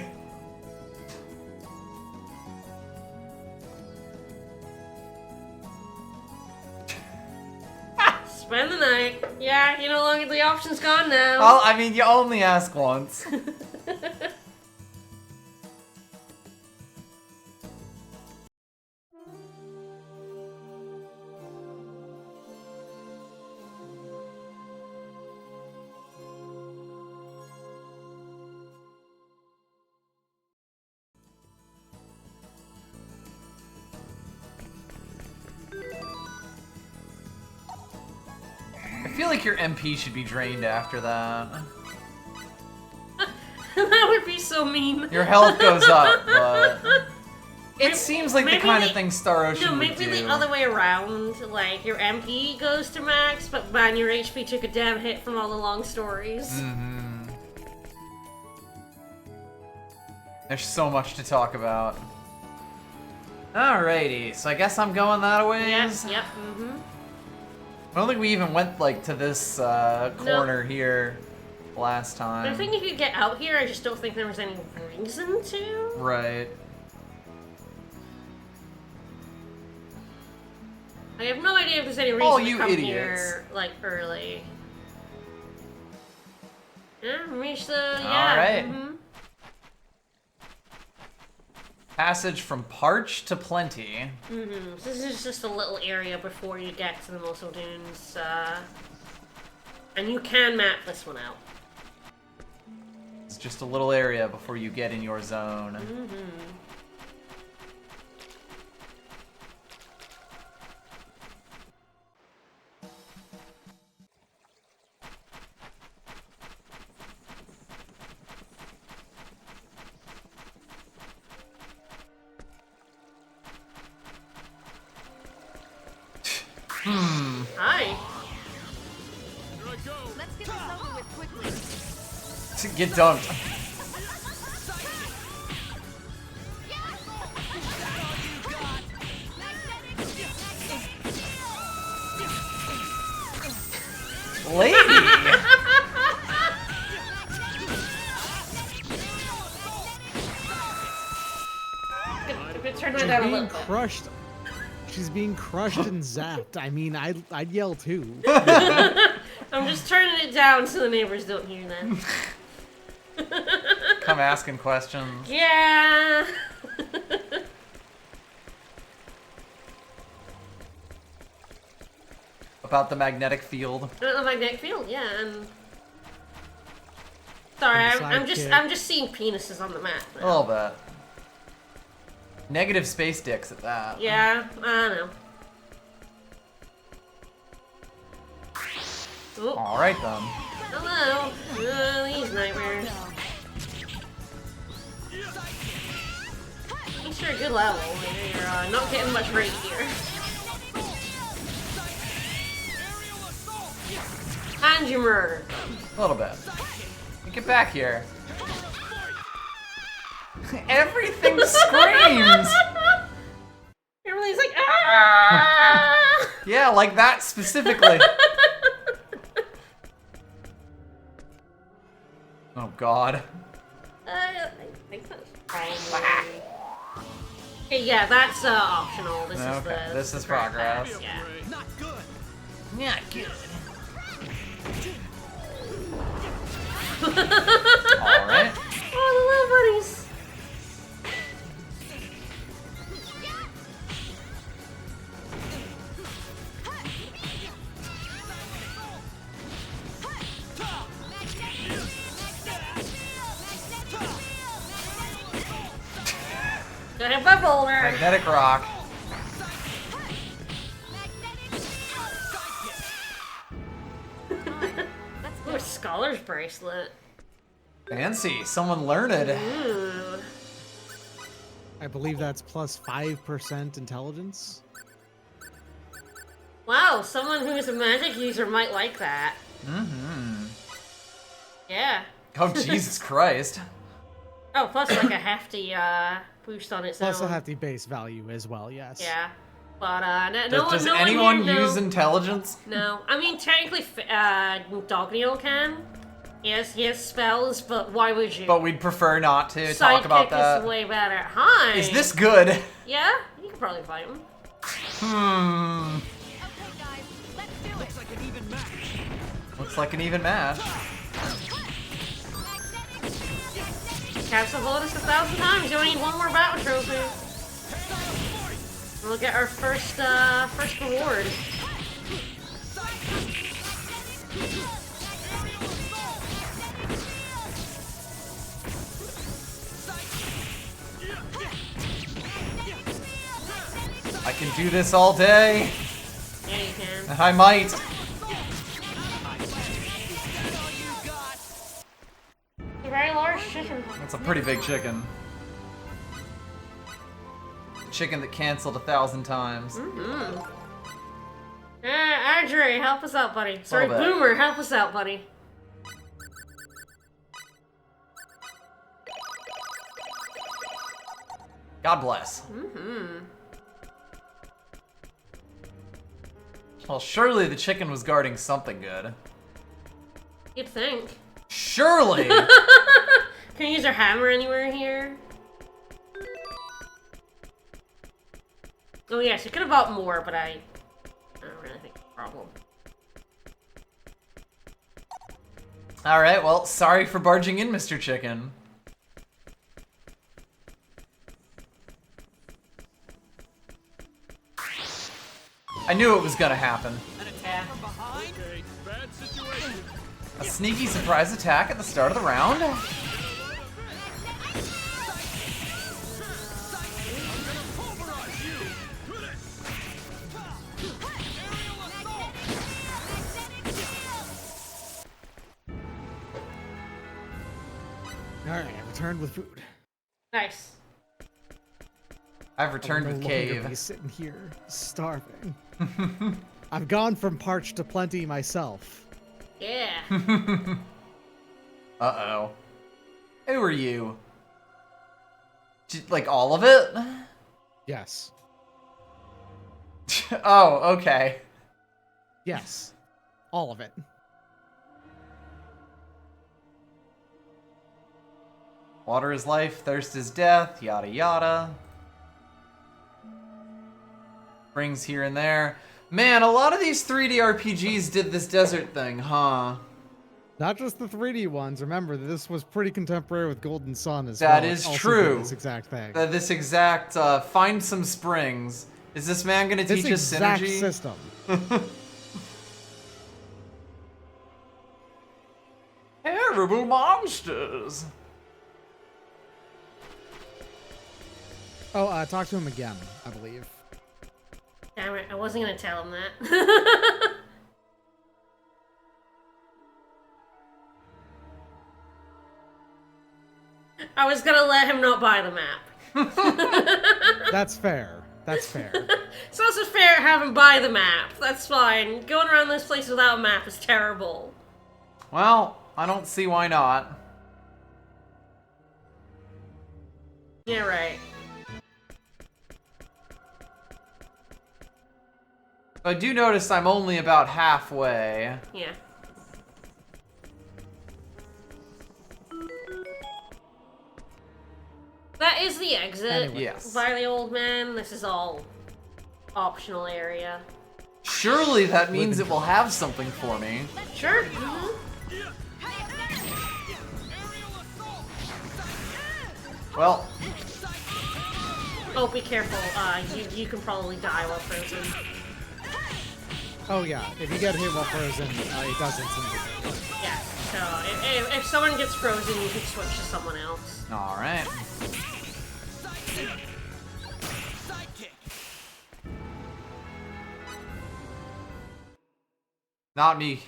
Speaker 3: Spend the night. Yeah, you no longer the option's gone now.
Speaker 1: Well, I mean, you only ask once. I feel like your MP should be drained after that.
Speaker 3: That would be so mean.
Speaker 1: Your health goes up, but it seems like the
Speaker 3: maybe
Speaker 1: kind of
Speaker 3: the-
Speaker 1: thing Star Ocean
Speaker 3: No,
Speaker 1: would
Speaker 3: maybe
Speaker 1: do.
Speaker 3: the other way around. Like, your MP goes to max, but man, your HP took a damn hit from all the long stories.
Speaker 1: Mm-hmm. There's so much to talk about. Alrighty, so I guess I'm going that way.
Speaker 3: Yep, mm-hmm.
Speaker 1: I don't think we even went like to this corner here last time.
Speaker 3: But I think you could get out here, I just don't think there was any reason to.
Speaker 1: Right.
Speaker 3: I have no idea if there's any reason
Speaker 1: Oh,
Speaker 3: to
Speaker 1: you
Speaker 3: come
Speaker 1: idiots.
Speaker 3: here, like, early. Yeah, reach the...
Speaker 1: All
Speaker 3: Yeah.
Speaker 1: right.
Speaker 3: mhm.
Speaker 1: Passage from Parch to Plenty.
Speaker 3: Mm-hmm. This is just a little area before you get to the Muscle Dunes, and you can map this one out.
Speaker 1: It's just a little area before you get in your zone.
Speaker 3: Mm-hmm. Hi.
Speaker 5: Let's get this over with quickly.
Speaker 1: Get dunked. Lady!
Speaker 3: Could turn that
Speaker 4: She's
Speaker 3: down a
Speaker 4: being
Speaker 3: little bit.
Speaker 4: crushed. She's being crushed and zapped. I mean, I'd yell too.
Speaker 3: I'm just turning it down so the neighbors don't hear that.
Speaker 1: Come asking questions.
Speaker 3: Yeah.
Speaker 1: About the magnetic field.
Speaker 3: The magnetic field, yeah, and sorry,
Speaker 4: And
Speaker 3: I'm
Speaker 4: sidekick.
Speaker 3: just seeing penises on the map.
Speaker 1: A
Speaker 3: now.
Speaker 1: little bit. Negative space dicks at that.
Speaker 3: Yeah, I know. Oh,
Speaker 1: Alright then.
Speaker 3: hello. These nightmares. At least you're a good level. You're not getting much rate here. And you murdered.
Speaker 1: A little bit. Get back here. Everything screams!
Speaker 3: Everybody's like, ah!
Speaker 1: Yeah, like that specifically. Oh god.
Speaker 3: I think that's probably... Okay, yeah, that's optional. This is
Speaker 1: Okay,
Speaker 3: the
Speaker 1: this is
Speaker 3: track
Speaker 1: progress.
Speaker 3: pass, Yeah.
Speaker 6: Not good.
Speaker 1: Not good. Alright.
Speaker 3: Oh, the little buddies. Got hit by boulder.
Speaker 1: Magnetic rock.
Speaker 3: Ooh, a scholar's bracelet.
Speaker 1: Fancy. Someone learned.
Speaker 3: Ooh.
Speaker 4: I believe that's plus 5% intelligence.
Speaker 3: Wow, someone who is a magic user might like that.
Speaker 1: Mm-hmm.
Speaker 3: Yeah.
Speaker 1: Oh, Jesus Christ.
Speaker 3: Oh, plus like a hefty boost on its
Speaker 4: Plus a
Speaker 3: own.
Speaker 4: hefty base value as well, yes.
Speaker 3: Yeah. But no,
Speaker 1: Does
Speaker 3: no
Speaker 1: anyone
Speaker 3: one here,
Speaker 1: use
Speaker 3: no.
Speaker 1: intelligence?
Speaker 3: No, I mean technically, Dogneil can. Yes, he has spells, but why would you?
Speaker 1: But we'd prefer not to talk about
Speaker 3: Sidekick
Speaker 1: that.
Speaker 3: is way better. Hi.
Speaker 1: Is this good?
Speaker 3: Yeah, you can probably fight him.
Speaker 1: Hmm.
Speaker 5: Okay, guys, let's do it.
Speaker 6: Looks like an even match.
Speaker 1: Looks like an even match.
Speaker 3: Capsule vote us 1,000 times. You only need one more battle trophy. We'll get our first reward.
Speaker 1: I can do this all day.
Speaker 3: Yeah, you can.
Speaker 1: I might.
Speaker 3: A very large chicken.
Speaker 1: That's a pretty big chicken. Chicken that canceled 1,000 times.
Speaker 3: Mm-hmm. Andre, help us out, buddy. Sorry,
Speaker 1: Little bit.
Speaker 3: Boomer, help us out, buddy.
Speaker 1: God bless.
Speaker 3: Mm-hmm.
Speaker 1: Well, surely the chicken was guarding something good.
Speaker 3: You'd think.
Speaker 1: Surely!
Speaker 3: Can you use our hammer anywhere here? Oh yes, you could have bought more, but I really think it's a problem.
Speaker 1: Alright, well, sorry for barging in, Mr. Chicken. I knew it was gonna happen. A sneaky surprise attack at the start of the round?
Speaker 4: Alright, I returned with food.
Speaker 3: Nice.
Speaker 1: I've returned with
Speaker 4: No longer
Speaker 1: cave.
Speaker 4: be sitting here, starving. I've gone from parched to plenty myself.
Speaker 3: Yeah.
Speaker 1: Uh-oh. Who are you? Like, all of it?
Speaker 4: Yes.
Speaker 1: Oh, okay.
Speaker 4: Yes. All of it.
Speaker 1: Water is life, thirst is death, yada yada. Springs here and there. Man, a lot of these 3D RPGs did this desert thing, huh?
Speaker 4: Not just the 3D ones. Remember, this was pretty contemporary with Golden Sun as
Speaker 1: That
Speaker 4: well.
Speaker 1: is
Speaker 4: It also
Speaker 1: true.
Speaker 4: did this exact thing.
Speaker 1: This exact, find some springs. Is this man gonna
Speaker 4: This
Speaker 1: teach us
Speaker 4: exact
Speaker 1: synergy?
Speaker 4: system.
Speaker 1: Terrible monsters!
Speaker 4: Oh, talk to him again, I believe.
Speaker 3: Damn it, I wasn't gonna tell him that. I was gonna let him not buy the map.
Speaker 4: That's fair. That's fair.
Speaker 3: It's also fair to have him buy the map. That's fine. Going around this place without a map is terrible.
Speaker 1: Well, I don't see why not.
Speaker 3: Yeah, right.
Speaker 1: I do notice I'm only about halfway.
Speaker 3: Yeah. That is the exit.
Speaker 4: Anyway.
Speaker 1: Yes.
Speaker 3: By the old man. This is all optional area.
Speaker 1: Surely that means it will have something for me.
Speaker 3: Sure. Mm-hmm.
Speaker 1: Well,
Speaker 3: Oh, be careful. You can probably die while frozen.
Speaker 4: Oh yeah, if you get hit while frozen, it does instantly.
Speaker 3: Yeah. So if someone gets frozen, you can switch to someone else.
Speaker 1: alright. Not me.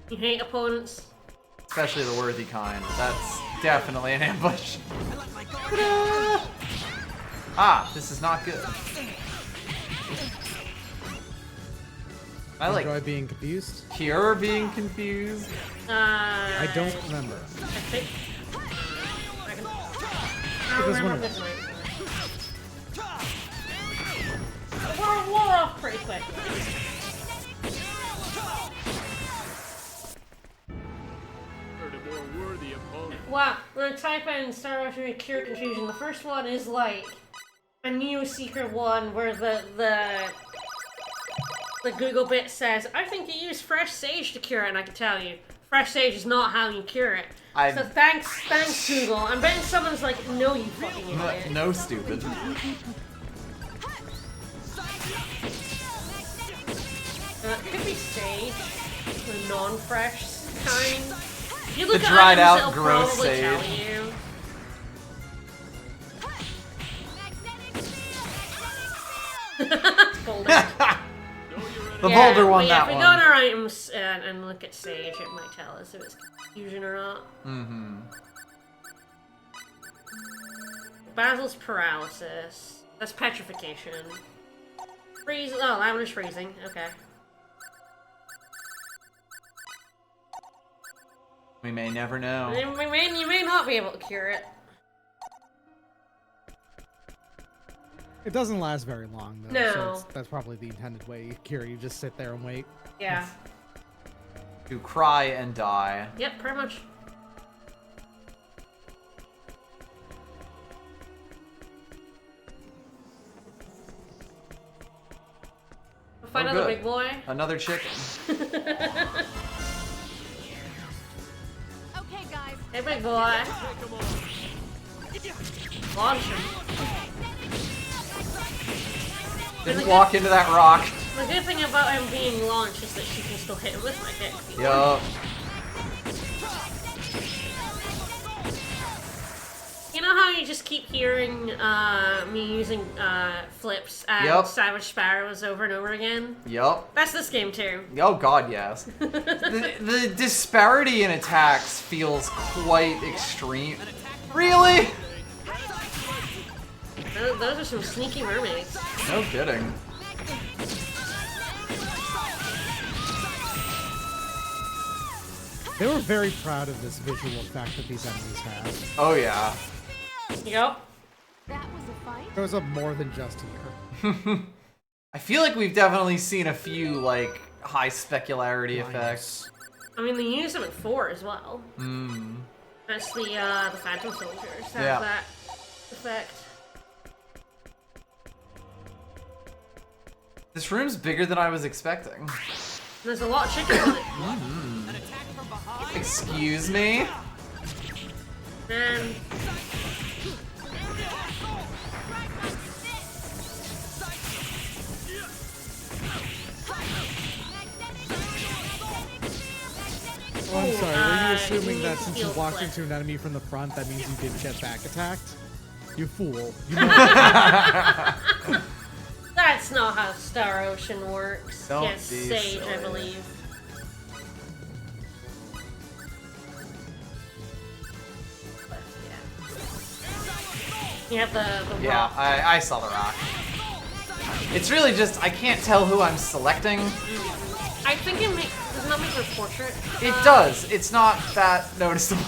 Speaker 3: You hate opponents.
Speaker 1: Especially the worthy kind. That's definitely an ambush. Ah, this is not good. I like
Speaker 4: Enjoy being confused.
Speaker 1: cure being confused.
Speaker 4: I don't remember.
Speaker 3: I think. I can. I
Speaker 4: It
Speaker 3: don't
Speaker 4: was one
Speaker 3: remember
Speaker 4: of
Speaker 3: this one. We're off pretty quick. Wow, we're gonna type in Star Wars to cure confusion. The first one is like a new secret one where the Google bit says, I think you use fresh sage to cure it, and I can tell you, fresh sage is not how you cure it. So thanks Google. I'm betting someone's like, no you fucking idiot.
Speaker 1: No, stupid.
Speaker 3: It could be sage, the non-fresh kind. If you look
Speaker 1: The
Speaker 3: at
Speaker 1: dried
Speaker 3: items,
Speaker 1: out,
Speaker 3: it'll
Speaker 1: gross
Speaker 3: probably
Speaker 1: sage.
Speaker 3: tell you. Boulder.
Speaker 1: The Boulder won
Speaker 3: but yeah,
Speaker 1: that
Speaker 3: if we
Speaker 1: one.
Speaker 3: go on our items and look at sage, it might tell us if it's confusion or not.
Speaker 1: Mm-hmm.
Speaker 3: Basil's paralysis. That's petrification. Freeze. Oh, Lavender's freezing. Okay.
Speaker 1: We may never know.
Speaker 3: You may not be able to cure it.
Speaker 4: It doesn't last very long though.
Speaker 3: No.
Speaker 4: So that's probably the intended way you cure. You just sit there and wait.
Speaker 3: Yeah.
Speaker 1: To cry and die.
Speaker 3: Yep, pretty much. find
Speaker 1: Oh,
Speaker 3: another
Speaker 1: good.
Speaker 3: big boy.
Speaker 1: Another chicken.
Speaker 2: Okay, guys.
Speaker 3: Hey, big boy. Launch him.
Speaker 1: Didn't walk into that rock.
Speaker 3: The good thing about him being launched is that she can still hit him with my kick.
Speaker 1: Yup.
Speaker 3: You know how you just keep hearing me using flips and
Speaker 1: Yep.
Speaker 3: Savage Sparrows over and over again?
Speaker 1: Yup.
Speaker 3: That's this game too.
Speaker 1: Oh god, yes. The disparity in attacks feels quite extreme. Really?
Speaker 3: Those are some sneaky mermaids.
Speaker 1: No kidding.
Speaker 4: They were very proud of this visual effect that these enemies have.
Speaker 1: Oh yeah.
Speaker 3: Yep.
Speaker 2: That was a fight.
Speaker 4: There was a more than just here.
Speaker 1: I feel like we've definitely seen a few, like, high specularity effects.
Speaker 3: I mean, they use them at 4 as well.
Speaker 1: Hmm.
Speaker 3: That's the Phantom Soldiers have
Speaker 1: Yeah.
Speaker 3: that effect.
Speaker 1: This room's bigger than I was expecting.
Speaker 3: There's a lot of chickens on it.
Speaker 1: Excuse me?
Speaker 3: And
Speaker 4: Oh, I'm sorry. Were you assuming
Speaker 3: you
Speaker 4: that since you
Speaker 3: field
Speaker 4: walked
Speaker 3: flip.
Speaker 4: into an enemy from the front, that means you didn't get back attacked? You fool. You know
Speaker 3: that's not how Star Ocean works.
Speaker 1: Don't
Speaker 3: Yes,
Speaker 1: be
Speaker 3: Sage, I
Speaker 1: silly.
Speaker 3: believe. But, yeah. You have the
Speaker 1: Yeah,
Speaker 3: rock.
Speaker 1: I saw the rock. It's really just, I can't tell who I'm selecting.
Speaker 3: I think it makes doesn't that make her portrait?
Speaker 1: It does. It's not that noticeable.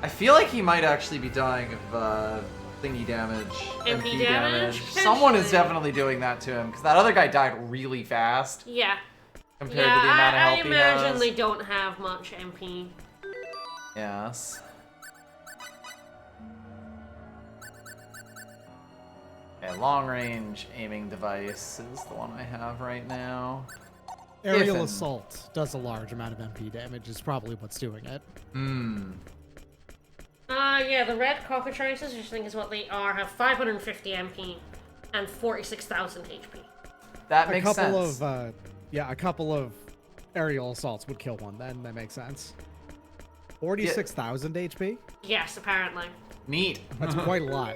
Speaker 1: I feel like he might actually be dying of thingy damage.
Speaker 3: MP damage?
Speaker 1: Someone is
Speaker 3: Potentially.
Speaker 1: definitely doing that to him, because that other guy died really fast
Speaker 3: Yeah.
Speaker 1: compared to the amount of
Speaker 3: I
Speaker 1: health he
Speaker 3: imagine
Speaker 1: has.
Speaker 3: they don't have much MP.
Speaker 1: Yes. Okay, long range aiming device is the one I have right now.
Speaker 4: Aerial
Speaker 1: If-
Speaker 4: assault does a large amount of MP damage. Is probably what's doing it.
Speaker 1: Hmm.
Speaker 3: Yeah, the red cockatrices, which I think is what they are, have 550 MP and 46,000 HP.
Speaker 1: That
Speaker 4: A
Speaker 1: makes
Speaker 4: couple
Speaker 1: sense.
Speaker 4: of a couple of aerial assaults would kill one. Then that makes sense. 46,000 HP.
Speaker 3: Yes, apparently.
Speaker 1: Neat.
Speaker 4: That's quite a lot.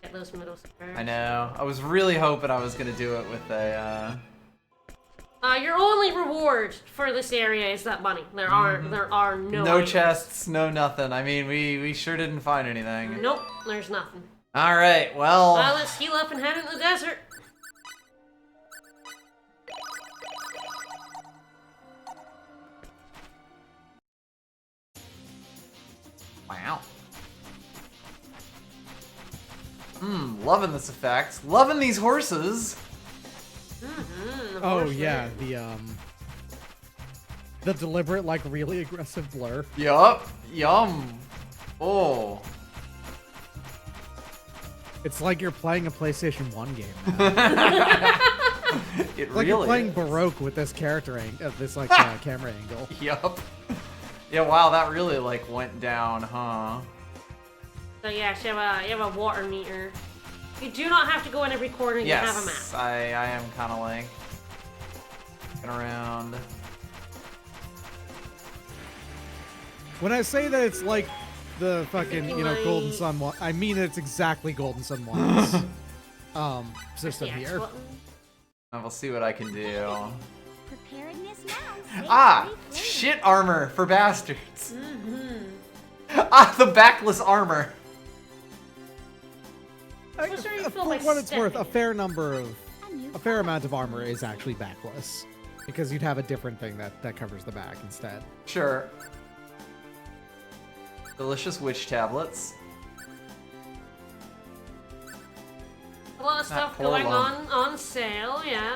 Speaker 3: Get those middle squares.
Speaker 1: I know. I was really hoping I was gonna do it with a.
Speaker 3: Your only reward for this area is that money. There are no
Speaker 1: No
Speaker 3: items.
Speaker 1: chests, no nothing. I mean, we sure didn't find anything.
Speaker 3: Nope, there's nothing.
Speaker 1: All right, well.
Speaker 3: Let's heal up and head into the desert.
Speaker 1: Wow. Loving this effect. Loving these horses.
Speaker 4: Oh yeah, the deliberate, like, really aggressive blur.
Speaker 1: Yup. Yum. Oh.
Speaker 4: It's like you're playing a PlayStation 1 game now.
Speaker 1: It
Speaker 4: Like you're
Speaker 1: really
Speaker 4: playing
Speaker 1: is.
Speaker 4: Baroque with this camera camera angle.
Speaker 1: Yup. Yeah, wow, that really, like, went down, huh?
Speaker 3: So yeah, you have a water meter. You do not have to go in every corner. You have a map.
Speaker 1: Yes, I am kind of like looking around.
Speaker 4: When I say that it's like the fucking,
Speaker 3: Thinking
Speaker 4: Golden
Speaker 3: like-
Speaker 4: Sun one, I mean it's exactly Golden Sun 1's system
Speaker 3: The X
Speaker 1: And
Speaker 4: here.
Speaker 3: button.
Speaker 1: we'll see what I can do.
Speaker 2: Preparedness now.
Speaker 1: Ah,
Speaker 2: Safe
Speaker 1: shit armor for bastards. Ah, the backless armor.
Speaker 3: What's your
Speaker 4: For
Speaker 3: feel by
Speaker 4: what it's worth, a
Speaker 3: stepping?
Speaker 4: fair amount of armor is actually backless, because you'd have a different thing that covers the back instead.
Speaker 1: Sure. Delicious witch tablets.
Speaker 3: A lot of stuff
Speaker 1: poor
Speaker 3: going
Speaker 1: lump.
Speaker 3: on sale. Yeah.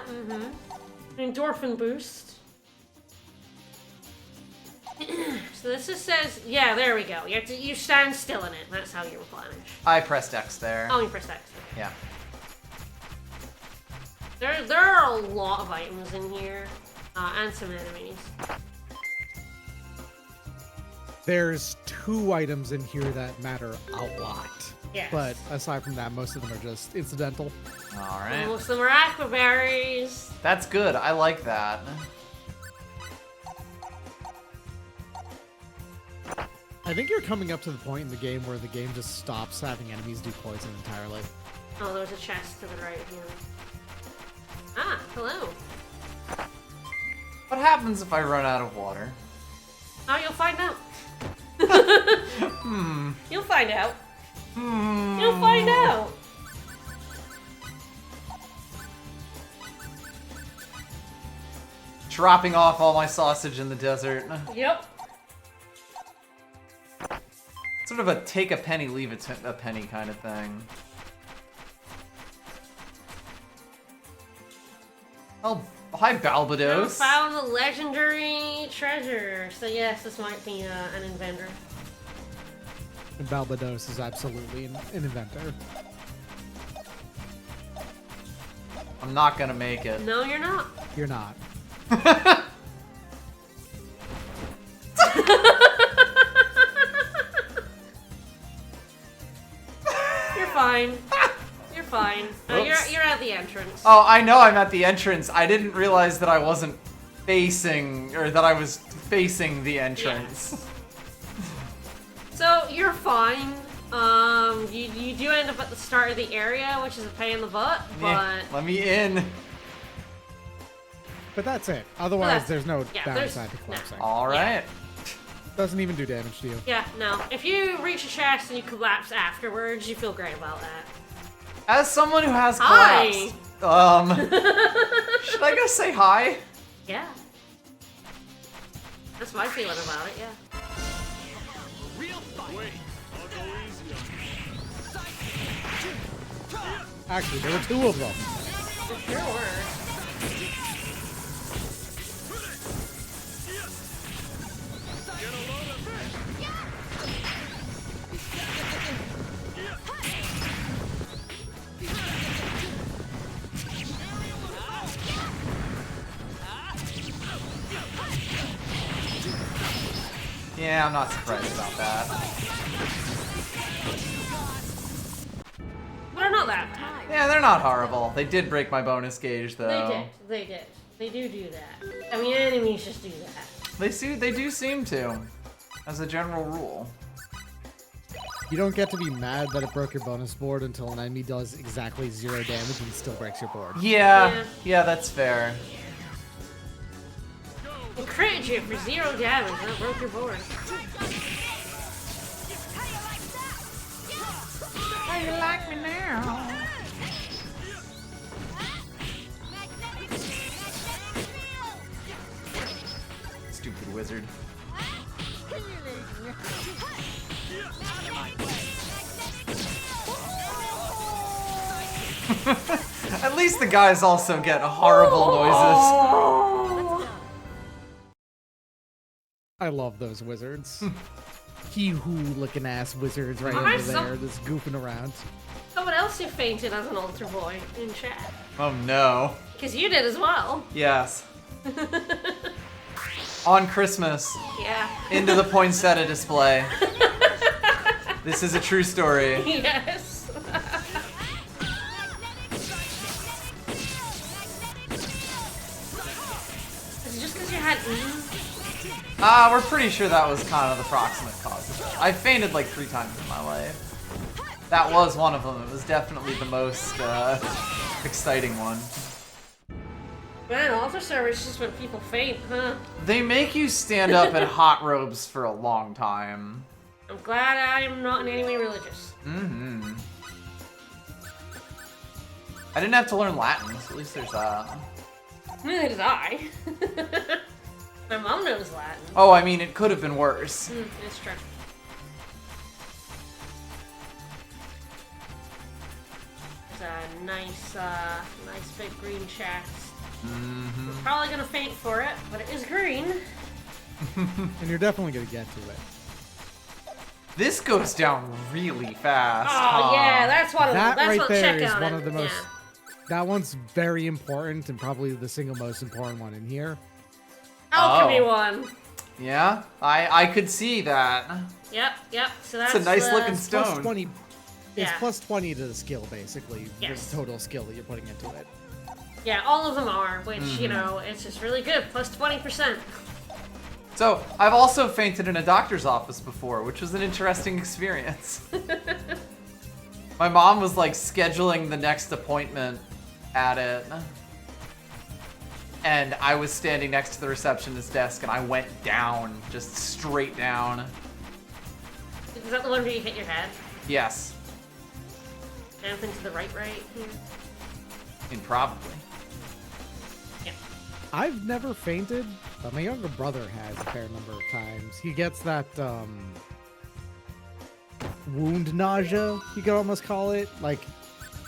Speaker 3: Endorphin boost. So this just says, yeah, there we go. You stand still in it. That's how you replenish.
Speaker 1: I pressed X there.
Speaker 3: Oh, you press X.
Speaker 1: Yeah.
Speaker 3: There are a lot of items in here, and some enemies.
Speaker 4: There's 2 items in here that matter a lot.
Speaker 3: Yes.
Speaker 4: But aside from that, most of them are just incidental.
Speaker 1: All right.
Speaker 3: Most of them are aqua berries.
Speaker 1: That's good. I like that.
Speaker 4: I think you're coming up to the point in the game where the game just stops having enemies do poison entirely.
Speaker 3: Oh, there's a chest to the right here. Ah, hello.
Speaker 1: What happens if I run out of water?
Speaker 3: Oh, you'll find out. You'll find out. You'll find out.
Speaker 1: Dropping off all my sausage in the desert.
Speaker 3: Yep.
Speaker 1: Sort of a take a penny, leave a penny kind of thing. Oh, hi,
Speaker 3: You
Speaker 1: Balbados.
Speaker 3: found the legendary treasure. So yes, this might be an inventor.
Speaker 4: And Balbados is absolutely an inventor.
Speaker 1: I'm not gonna make it.
Speaker 3: No, you're not.
Speaker 4: You're not.
Speaker 3: You're fine. You're fine. You're
Speaker 1: Whoops.
Speaker 3: at the entrance.
Speaker 1: Oh, I know I'm at the entrance. I didn't realize that I wasn't facing, or that I was facing the entrance.
Speaker 3: So you're fine. You do end up at the start of the area, which is a pain in the butt,
Speaker 1: Yeah,
Speaker 3: but
Speaker 1: let me in.
Speaker 4: But that's it. Otherwise,
Speaker 3: that's-
Speaker 4: there's no
Speaker 3: yeah, there's-
Speaker 4: downside to
Speaker 3: no.
Speaker 4: collapsing.
Speaker 1: All right.
Speaker 4: Doesn't even do damage to you.
Speaker 3: yeah, no. If you reach a chest and you collapse afterwards, you feel great about that.
Speaker 1: As someone who has
Speaker 3: Hi.
Speaker 1: collapsed, should I go say hi?
Speaker 3: Yeah. That's my feeling about it, yeah.
Speaker 4: Actually, there were 2 of them.
Speaker 3: It sure were.
Speaker 1: Yeah, I'm not surprised about that.
Speaker 3: But they're not that bad.
Speaker 1: Yeah, they're not horrible. They did break my bonus gauge, though.
Speaker 3: They did. They did. They do that. I mean, enemies just do that.
Speaker 1: They do seem to, as a general rule.
Speaker 4: You don't get to be mad that it broke your bonus board until an enemy does exactly 0 damage and still breaks your board.
Speaker 1: Yeah, yeah, that's fair.
Speaker 3: It critted you for 0 damage and it broke your board.
Speaker 1: How you like me now? Stupid wizard. At least the guys also get horrible noises.
Speaker 4: I love those wizards. Hee-hoo looking ass wizards right
Speaker 3: Alright,
Speaker 4: over
Speaker 3: so-
Speaker 4: there, just goofing around.
Speaker 3: Someone else who fainted as an altar boy in chat.
Speaker 1: Oh no.
Speaker 3: Because you did as well.
Speaker 1: Yes. On Christmas,
Speaker 3: Yeah.
Speaker 1: into the poinsettia display. This is a true story.
Speaker 3: Yes. Is it just because you had
Speaker 1: We're pretty sure that was kind of the proximate cause of it. I fainted like 3 times in my life. That was one of them. It was definitely the most exciting one.
Speaker 3: Man, altar service is just when people faint, huh?
Speaker 1: They make you stand up in hot robes for a long time.
Speaker 3: I'm glad I am not in any way religious.
Speaker 1: Mm-hmm. I didn't have to learn Latin, so at least there's that.
Speaker 3: Neither did I. My mom knows Latin.
Speaker 1: Oh, I mean, it could have been worse.
Speaker 3: It's true. It's a nice big green chest.
Speaker 1: Mm-hmm.
Speaker 3: Probably gonna faint for it, but it is green.
Speaker 4: And you're definitely gonna get to it.
Speaker 1: This goes down really fast.
Speaker 3: Oh
Speaker 1: huh?
Speaker 3: yeah, that's one of
Speaker 4: That
Speaker 3: that's
Speaker 4: right
Speaker 3: what
Speaker 4: there
Speaker 3: check
Speaker 4: is
Speaker 3: out
Speaker 4: one
Speaker 3: it,
Speaker 4: of the most.
Speaker 3: yeah.
Speaker 4: That one's very important and probably the single most important one in here.
Speaker 3: Alchemy
Speaker 1: Oh.
Speaker 3: one.
Speaker 1: Yeah, I could see that.
Speaker 3: Yep. So
Speaker 1: It's
Speaker 3: that's
Speaker 1: a nice looking
Speaker 4: Plus
Speaker 1: stone.
Speaker 4: 20. It's
Speaker 3: Yeah.
Speaker 4: plus 20 to the skill, basically.
Speaker 3: Yes.
Speaker 4: The total skill that you're putting into it.
Speaker 3: Yeah, all of them are, which
Speaker 1: Mm-hmm.
Speaker 3: you know, it's just really good. Plus 20%.
Speaker 1: So, I've also fainted in a doctor's office before, which was an interesting experience. My mom was like scheduling the next appointment at it. And I was standing next to the receptionist's desk and I went down, just straight down.
Speaker 3: Is that the one where you hit your head?
Speaker 1: Yes,
Speaker 3: Anything to the right here?
Speaker 1: and probably.
Speaker 3: Yeah.
Speaker 4: I've never fainted, but my younger brother has a fair number of times. He gets that wound nausea, you could almost call it, like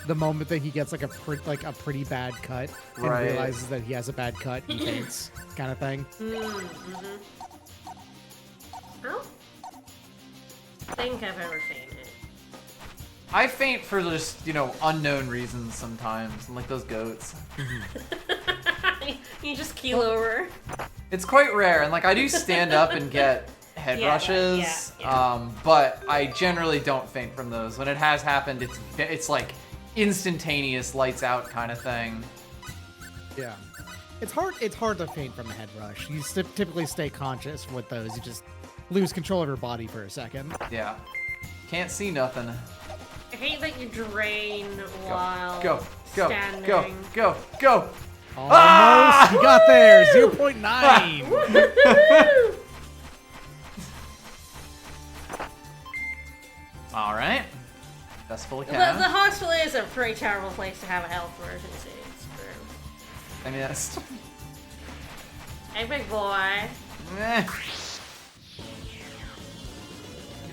Speaker 4: the moment that he gets like a pretty bad cut and
Speaker 1: Right.
Speaker 4: realizes that he has a bad cut, he faints, kind of thing.
Speaker 3: Mm-hmm. I don't think I've ever fainted.
Speaker 1: I faint for just, unknown reasons sometimes, like those goats.
Speaker 3: You just keel over.
Speaker 1: It's quite rare, and like I do stand up and get head
Speaker 3: Yeah, right,
Speaker 1: rushes,
Speaker 3: yeah.
Speaker 1: but I generally don't faint from those. When it has happened, it's like instantaneous, lights out kind of thing.
Speaker 4: Yeah. It's hard to faint from a head rush. You typically stay conscious with those. You just lose control of your body for a second.
Speaker 1: Yeah, can't see nothing.
Speaker 3: I hate that you drain while
Speaker 1: Go,
Speaker 3: standing.
Speaker 1: go.
Speaker 4: Almost.
Speaker 1: Ah!
Speaker 4: You got there. 0.9.
Speaker 3: Woo-hoo-hoo!
Speaker 1: All right, that's fully
Speaker 3: The
Speaker 1: cast.
Speaker 3: hospital is a pretty terrible place to have a health emergency. It's true.
Speaker 1: I mean, that's.
Speaker 3: Hey, big boy.
Speaker 1: Eh.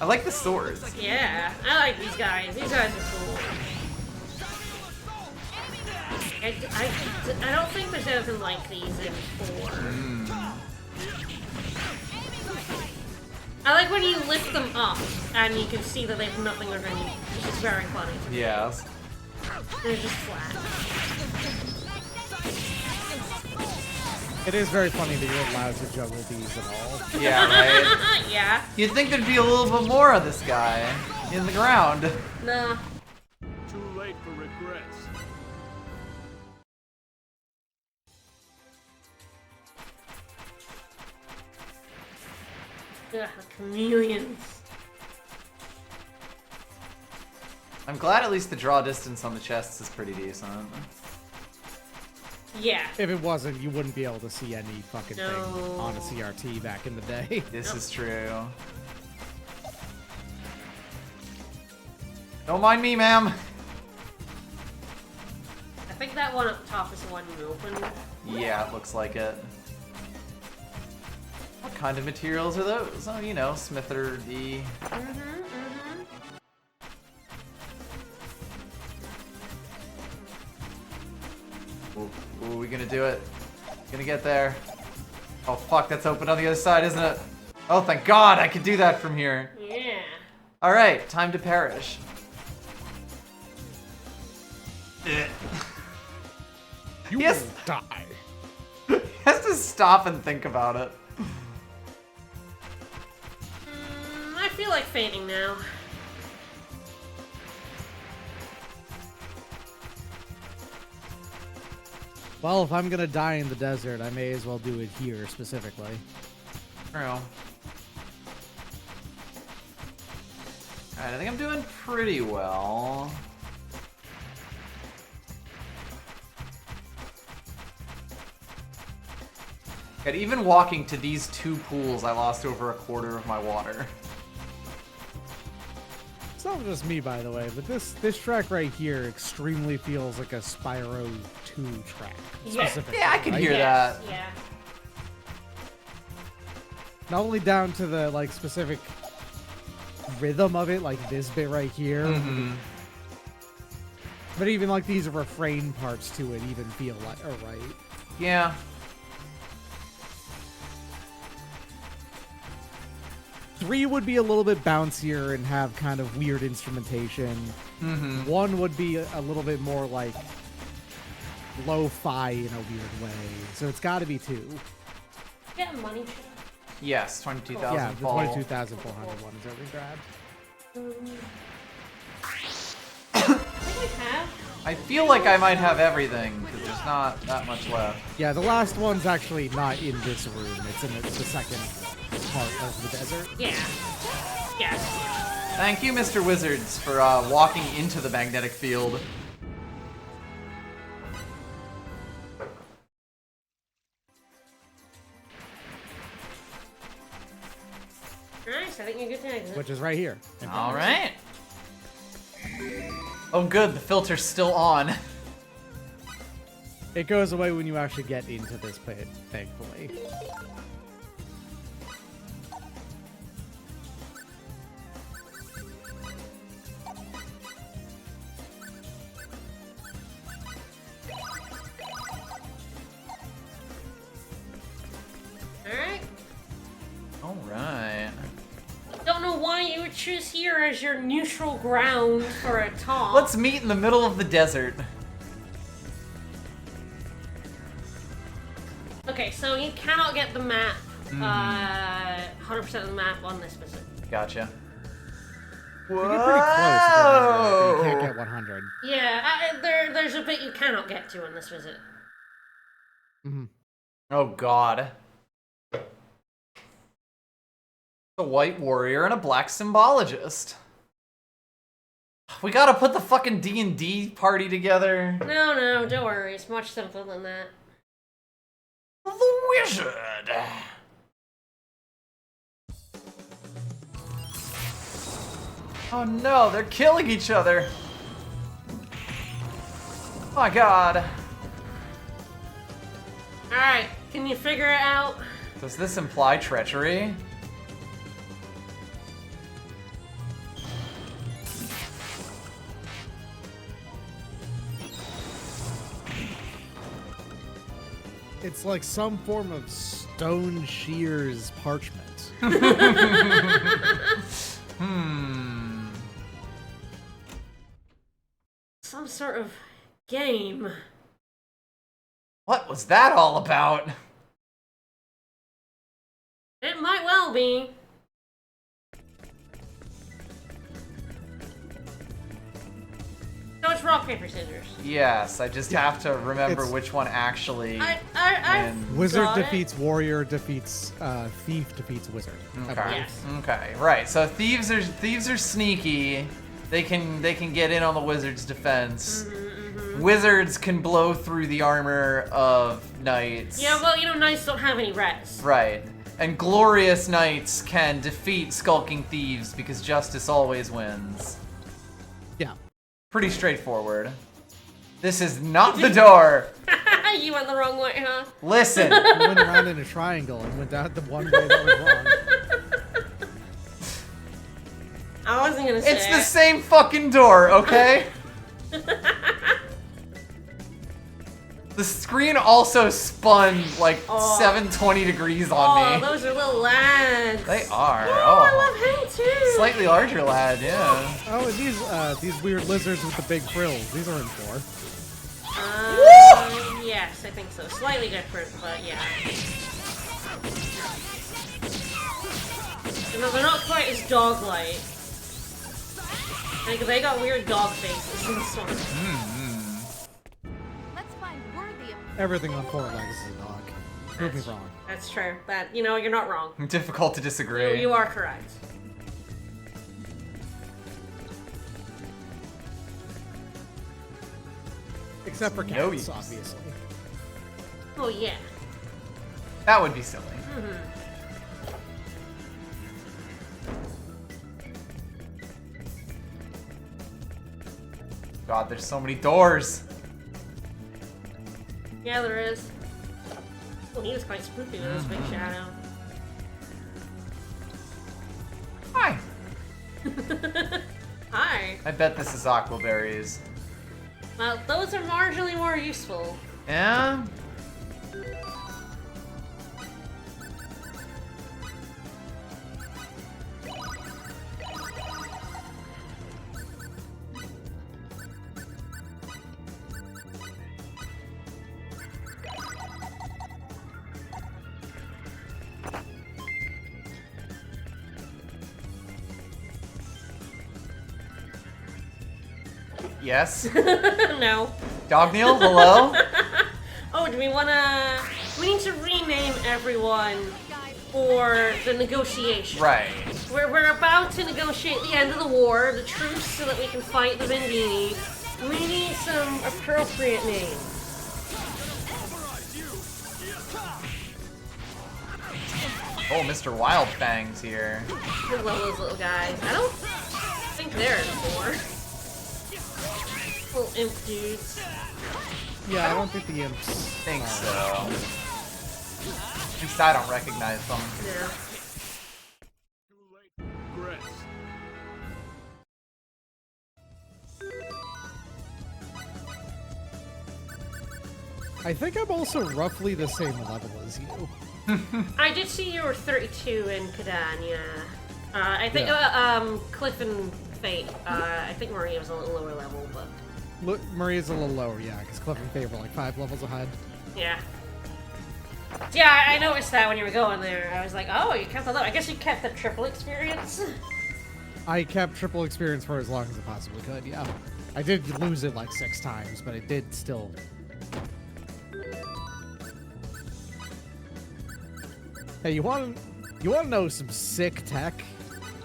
Speaker 1: I like the swords.
Speaker 3: Yeah, I like these guys. These guys are cool. I don't think there's anything like these in 4. I like when you lift them up and you can see that they have nothing underneath, which is very funny.
Speaker 1: Yes.
Speaker 3: They're just flat.
Speaker 4: It is very funny that you're allowed to juggle these at all.
Speaker 1: Yeah, right.
Speaker 3: Yeah.
Speaker 1: You'd think there'd be a little bit more of this guy in the ground.
Speaker 3: Nah.
Speaker 6: Too late for regrets.
Speaker 3: Ugh, chameleons.
Speaker 1: I'm glad at least the draw distance on the chests is pretty decent.
Speaker 3: Yeah.
Speaker 4: If it wasn't, you wouldn't be able to see any fucking thing
Speaker 3: No.
Speaker 4: on a CRT back in the day.
Speaker 1: This is true. Don't mind me, ma'am.
Speaker 3: I think that one up top is the one you opened.
Speaker 1: Yeah, it looks like it. What kind of materials are those? Oh, Smither D. Ooh, we gonna do it. Gonna get there. Oh fuck, that's open on the other side, isn't it? Oh, thank God, I could do that from here.
Speaker 3: Yeah.
Speaker 1: All right, time to perish.
Speaker 4: You
Speaker 1: Yes.
Speaker 4: will die.
Speaker 1: He has to stop and think about it.
Speaker 3: I feel like fainting now.
Speaker 4: Well, if I'm gonna die in the desert, I may as well do it here specifically.
Speaker 1: True. Alright, I think I'm doing pretty well. God, even walking to these 2 pools, I lost over 1/4 of my water.
Speaker 4: It's not just me, by the way, but this track right here extremely feels like a Spyro 2 track.
Speaker 3: Yeah.
Speaker 4: Specifically,
Speaker 1: Yeah, I can
Speaker 4: right?
Speaker 1: hear
Speaker 3: Yes,
Speaker 1: that.
Speaker 3: yeah.
Speaker 4: Not only down to the like specific rhythm of it, like this bit right here, but even like these refrain parts to it even feel like right.
Speaker 1: Yeah.
Speaker 4: 3 would be a little bit bouncier and have kind of weird instrumentation. 1 would be a little bit more like lo-fi in a weird way. So it's got to be 2.
Speaker 3: Get money.
Speaker 1: Yes, 22,000.
Speaker 4: Yeah, the 22,400 one is over grabbed.
Speaker 3: I think we have.
Speaker 1: I feel like I might have everything, because there's not that much left.
Speaker 4: Yeah, the last one's actually not in this room. It's in the second part of the desert.
Speaker 3: Yeah. Yes.
Speaker 1: Thank you, Mr. Wizards, for walking into the magnetic field.
Speaker 3: Nice, I think you're good to exit.
Speaker 4: Which is right here.
Speaker 1: All right. Oh, good. The filter's still on.
Speaker 4: It goes away when you actually get into this pit, thankfully.
Speaker 3: Alright.
Speaker 1: All right.
Speaker 3: Don't know why you would choose here as your neutral ground for a talk.
Speaker 1: Let's meet in the middle of the desert.
Speaker 3: Okay, so you cannot get the map, 100% of the map on this visit.
Speaker 1: Gotcha.
Speaker 4: You get pretty close to 100, but you can't get 100.
Speaker 3: Yeah, there's a bit you cannot get to on this visit.
Speaker 1: Oh, God. A white warrior and a black symbologist. We gotta put the fucking D&D party together.
Speaker 3: No, don't worry. It's much simpler than that.
Speaker 1: The wizard. Oh no, they're killing each other. Oh my God.
Speaker 3: Alright, can you figure it out?
Speaker 1: Does this imply treachery?
Speaker 4: It's like some form of stone shears parchment.
Speaker 3: Some sort of game.
Speaker 1: What was that all about?
Speaker 3: It might well be. So it's rock, paper, scissors.
Speaker 1: Yes, I just have to remember
Speaker 4: It's-
Speaker 1: which one actually.
Speaker 3: I
Speaker 4: Wizard
Speaker 3: got it.
Speaker 4: defeats warrior, defeats thief, defeats wizard. I
Speaker 1: Okay.
Speaker 4: believe.
Speaker 3: Yes.
Speaker 1: Okay. Right. So thieves are sneaky. They can get in on the wizard's defense. Wizards can blow through the armor of knights.
Speaker 3: Yeah, well, knights don't have any res.
Speaker 1: Right. And glorious knights can defeat skulking thieves because justice always wins.
Speaker 4: Yeah.
Speaker 1: Pretty straightforward. This is not the door.
Speaker 3: You went the wrong way, huh?
Speaker 1: Listen.
Speaker 4: We went around in a triangle and went down the one way that was wrong.
Speaker 3: I wasn't gonna say
Speaker 1: It's the
Speaker 3: it.
Speaker 1: same fucking door, okay? The screen also spun like 720 degrees on me.
Speaker 3: Those are little lads.
Speaker 1: They are.
Speaker 3: Oh, I love him too.
Speaker 1: Slightly larger lad, yeah.
Speaker 4: Oh, and these weird lizards with the big frills. These are in 4.
Speaker 3: Yes, I think so. Slightly different, but yeah. They're not quite as dog-like. Like, they got weird dog faces in this one.
Speaker 5: Let's find worthy of
Speaker 4: Everything on 4 legs is a dog. Prove me wrong.
Speaker 3: That's true. You're not wrong.
Speaker 1: Difficult to disagree.
Speaker 3: You are correct.
Speaker 4: Except for
Speaker 1: No
Speaker 4: cats,
Speaker 1: use.
Speaker 4: obviously.
Speaker 3: Oh, yeah.
Speaker 1: That would be silly. God, there's so many doors.
Speaker 3: Yeah, there is. Oh, he was quite spooky with his big shadow.
Speaker 1: Hi.
Speaker 3: Hi.
Speaker 1: I bet this is aquaberries.
Speaker 3: Well, those are marginally more useful.
Speaker 1: Yeah? Yes?
Speaker 3: No.
Speaker 1: Dogneil, hello?
Speaker 3: Oh, do we wanna... We need to rename everyone for the negotiation.
Speaker 1: Right.
Speaker 3: We're about to negotiate the end of the war, the truce, so that we can fight the Vendini. We need some appropriate names.
Speaker 1: Oh, Mr. Wildfang's here.
Speaker 3: I love those little guys. I don't think they're anymore. Little imp dudes.
Speaker 4: Yeah, I don't think the imps.
Speaker 1: Think so. At least I don't recognize them.
Speaker 3: Yeah.
Speaker 4: I think I'm also roughly the same level as you.
Speaker 3: I did see you were 32 in Kadan, yeah. I think,
Speaker 4: Yeah.
Speaker 3: Cliff and Fate, I think Maria was a little lower level, but...
Speaker 4: Look, Maria's a little lower, yeah, because Cliff and Faye were like 5 levels ahead.
Speaker 3: Yeah. Yeah, I noticed that when you were going there. I was like, oh, you kept that up. I guess you kept the triple experience.
Speaker 4: I kept triple experience for as long as I possibly could, yeah. I did lose it like 6 times, but it did still... Hey, you want to know some sick tech?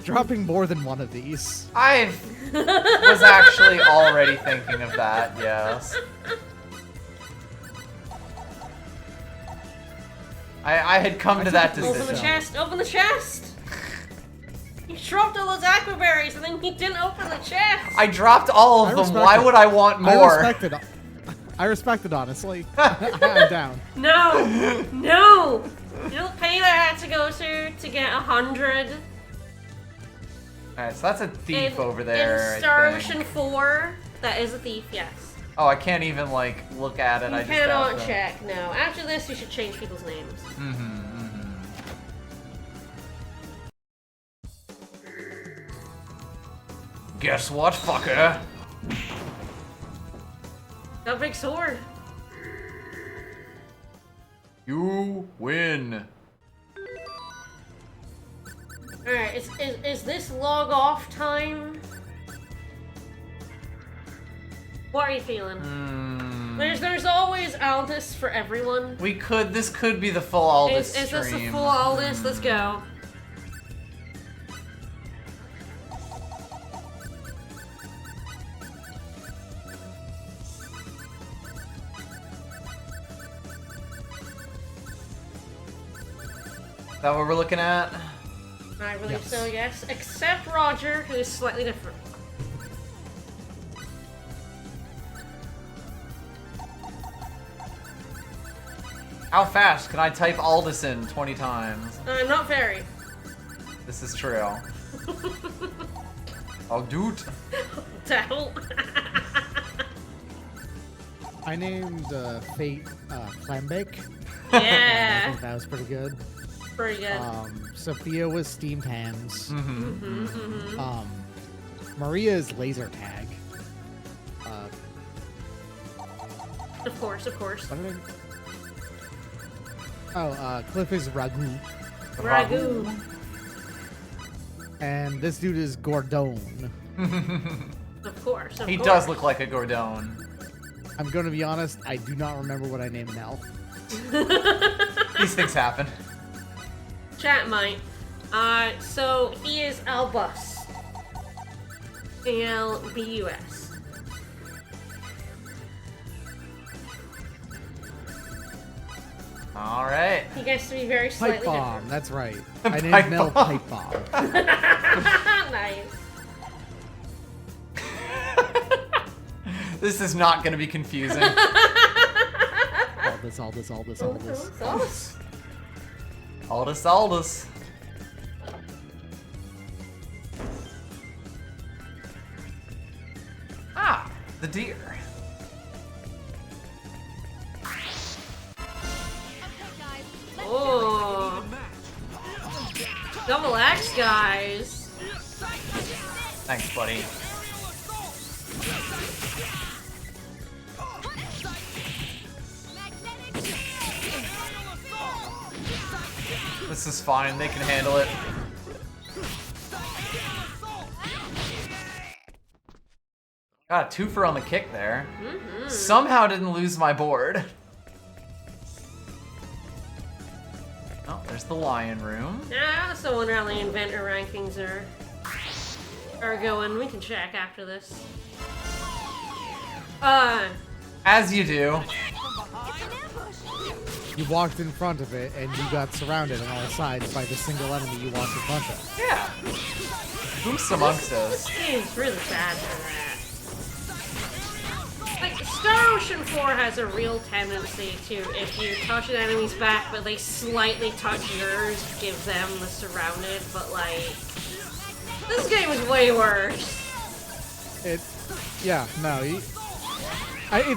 Speaker 4: Dropping more than one of these.
Speaker 1: I was actually already thinking of that, yes. I had come to that decision.
Speaker 3: Open the chest! Open the chest! You dropped all those aquaberries and then you didn't open the chest!
Speaker 1: I dropped all of them. Why would I want more?
Speaker 4: I respect it, honestly. I'm down.
Speaker 3: No! No! You know the pain I had to go to get 100?
Speaker 1: Alright, so that's a thief over there.
Speaker 3: In Star
Speaker 1: I think.
Speaker 3: Ocean 4, that is a thief, yes.
Speaker 1: Oh, I can't even like look at it.
Speaker 3: You
Speaker 1: I just
Speaker 3: cannot
Speaker 1: have to...
Speaker 3: check, no. After this, you should change people's names.
Speaker 1: Guess what, fucker?
Speaker 3: Got a big sword.
Speaker 1: You win.
Speaker 3: Alright, is this log off time? What are you feeling? There's always Aldous for everyone.
Speaker 1: This could be the full Aldous
Speaker 3: Is this a
Speaker 1: stream.
Speaker 3: full Aldous? Let's go.
Speaker 1: Is that what we're looking at?
Speaker 3: I believe
Speaker 4: Yes.
Speaker 3: so, yes. Except Roger, who is slightly different.
Speaker 1: How fast can I type Aldous in 20 times?
Speaker 3: Not very.
Speaker 1: This is true. I'll do it.
Speaker 3: Devil.
Speaker 4: I named Fate Clambake. I
Speaker 3: Yeah.
Speaker 4: think that was pretty good.
Speaker 3: Pretty good.
Speaker 4: Sophia was Steamed Hams. Maria is Laser Tag.
Speaker 3: Of course, of course.
Speaker 4: What did Cliff is Ragu.
Speaker 3: Ragu.
Speaker 4: And this dude is Gordon.
Speaker 3: Of course, of
Speaker 1: He
Speaker 3: course.
Speaker 1: does look like a Gordon.
Speaker 4: I'm gonna be honest, I do not remember what I named Nell.
Speaker 1: These things happen.
Speaker 3: Chat might. So he is Albus. ALBUS.
Speaker 1: Alright.
Speaker 3: He gets to be very
Speaker 4: Pipe
Speaker 3: slightly
Speaker 4: Bomb, that's right. I
Speaker 1: Pipe
Speaker 4: named Nell
Speaker 1: Bomb.
Speaker 4: Pipe Bomb.
Speaker 3: different. Nice.
Speaker 1: This is not going to be confusing.
Speaker 4: All this.
Speaker 3: Sauce.
Speaker 1: Aldous. Ah, the deer.
Speaker 3: Oh. Double X, guys.
Speaker 1: Thanks, buddy. This is fine, they can handle it. Got a twofer on the kick there. Somehow didn't lose my board. Oh, there's the lion room.
Speaker 3: Yeah, I also wonder how the inventor rankings are going. We can check after this.
Speaker 1: As you do.
Speaker 4: You walked in front of it, and you got surrounded on all sides by the single enemy you walked in front of.
Speaker 1: Yeah. Who's amongst us?
Speaker 3: It's really bad for that. Like, Star Ocean 4 has a real tendency to, if you touch an enemy's back, but they slightly touch yours, give them the surrounded, but like, this game is way worse.
Speaker 4: It's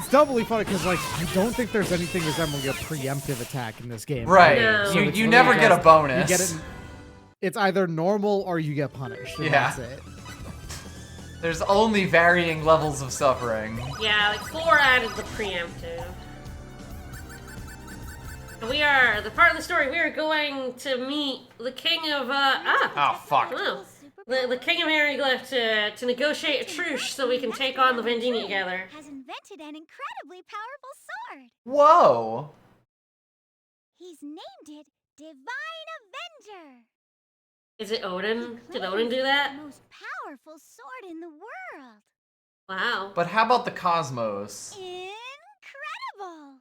Speaker 4: doubly funny because, like, I don't think there's anything resembling a preemptive attack in this game.
Speaker 1: Right.
Speaker 3: No.
Speaker 4: So
Speaker 1: You
Speaker 4: it's
Speaker 1: never
Speaker 4: really
Speaker 1: get a
Speaker 4: just-
Speaker 1: bonus.
Speaker 4: You get it. It's either normal or you get punished. And
Speaker 1: Yeah.
Speaker 4: That's it.
Speaker 1: There's only varying levels of suffering.
Speaker 3: Yeah, like 4 added the preemptive. We are, the part of the story, we are going to meet the king of,
Speaker 1: Oh, fuck.
Speaker 3: oh. The king of Hieroglyph to negotiate a truce so we can take on the Vendini together.
Speaker 2: Has invented an incredibly powerful sword.
Speaker 1: Whoa.
Speaker 2: He's named it Divine Avenger.
Speaker 3: Is it Odin? Did Odin do that?
Speaker 2: The most powerful sword in the world.
Speaker 3: Wow.
Speaker 1: But how about the cosmos?
Speaker 2: Incredible.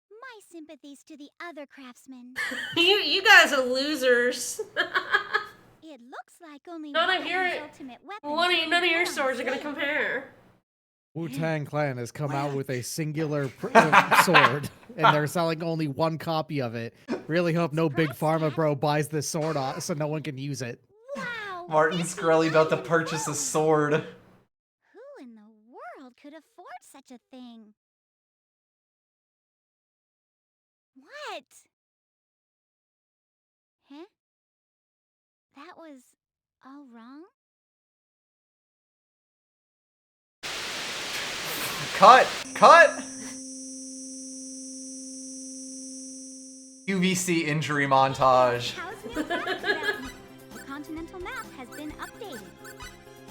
Speaker 2: My sympathies to the other craftsmen.
Speaker 3: You guys are losers.
Speaker 2: It looks like only
Speaker 3: None
Speaker 2: one
Speaker 3: of your-
Speaker 2: his ultimate weapon.
Speaker 3: None of your swords are gonna compare.
Speaker 4: Wu-Tang Clan has come out with a singular sword, and they're selling only one copy of it. Really hope no big pharma bro buys this sword off so no one can use it.
Speaker 2: Wow.
Speaker 1: Martin
Speaker 2: this
Speaker 1: Scully
Speaker 2: is
Speaker 1: about to
Speaker 2: amazing.
Speaker 1: purchase a sword.
Speaker 2: Who in the world could afford such a thing? What? Huh? That was all wrong?
Speaker 1: Cut! Cut! UVC injury montage.
Speaker 2: How's new countdown? The continental map has been updated.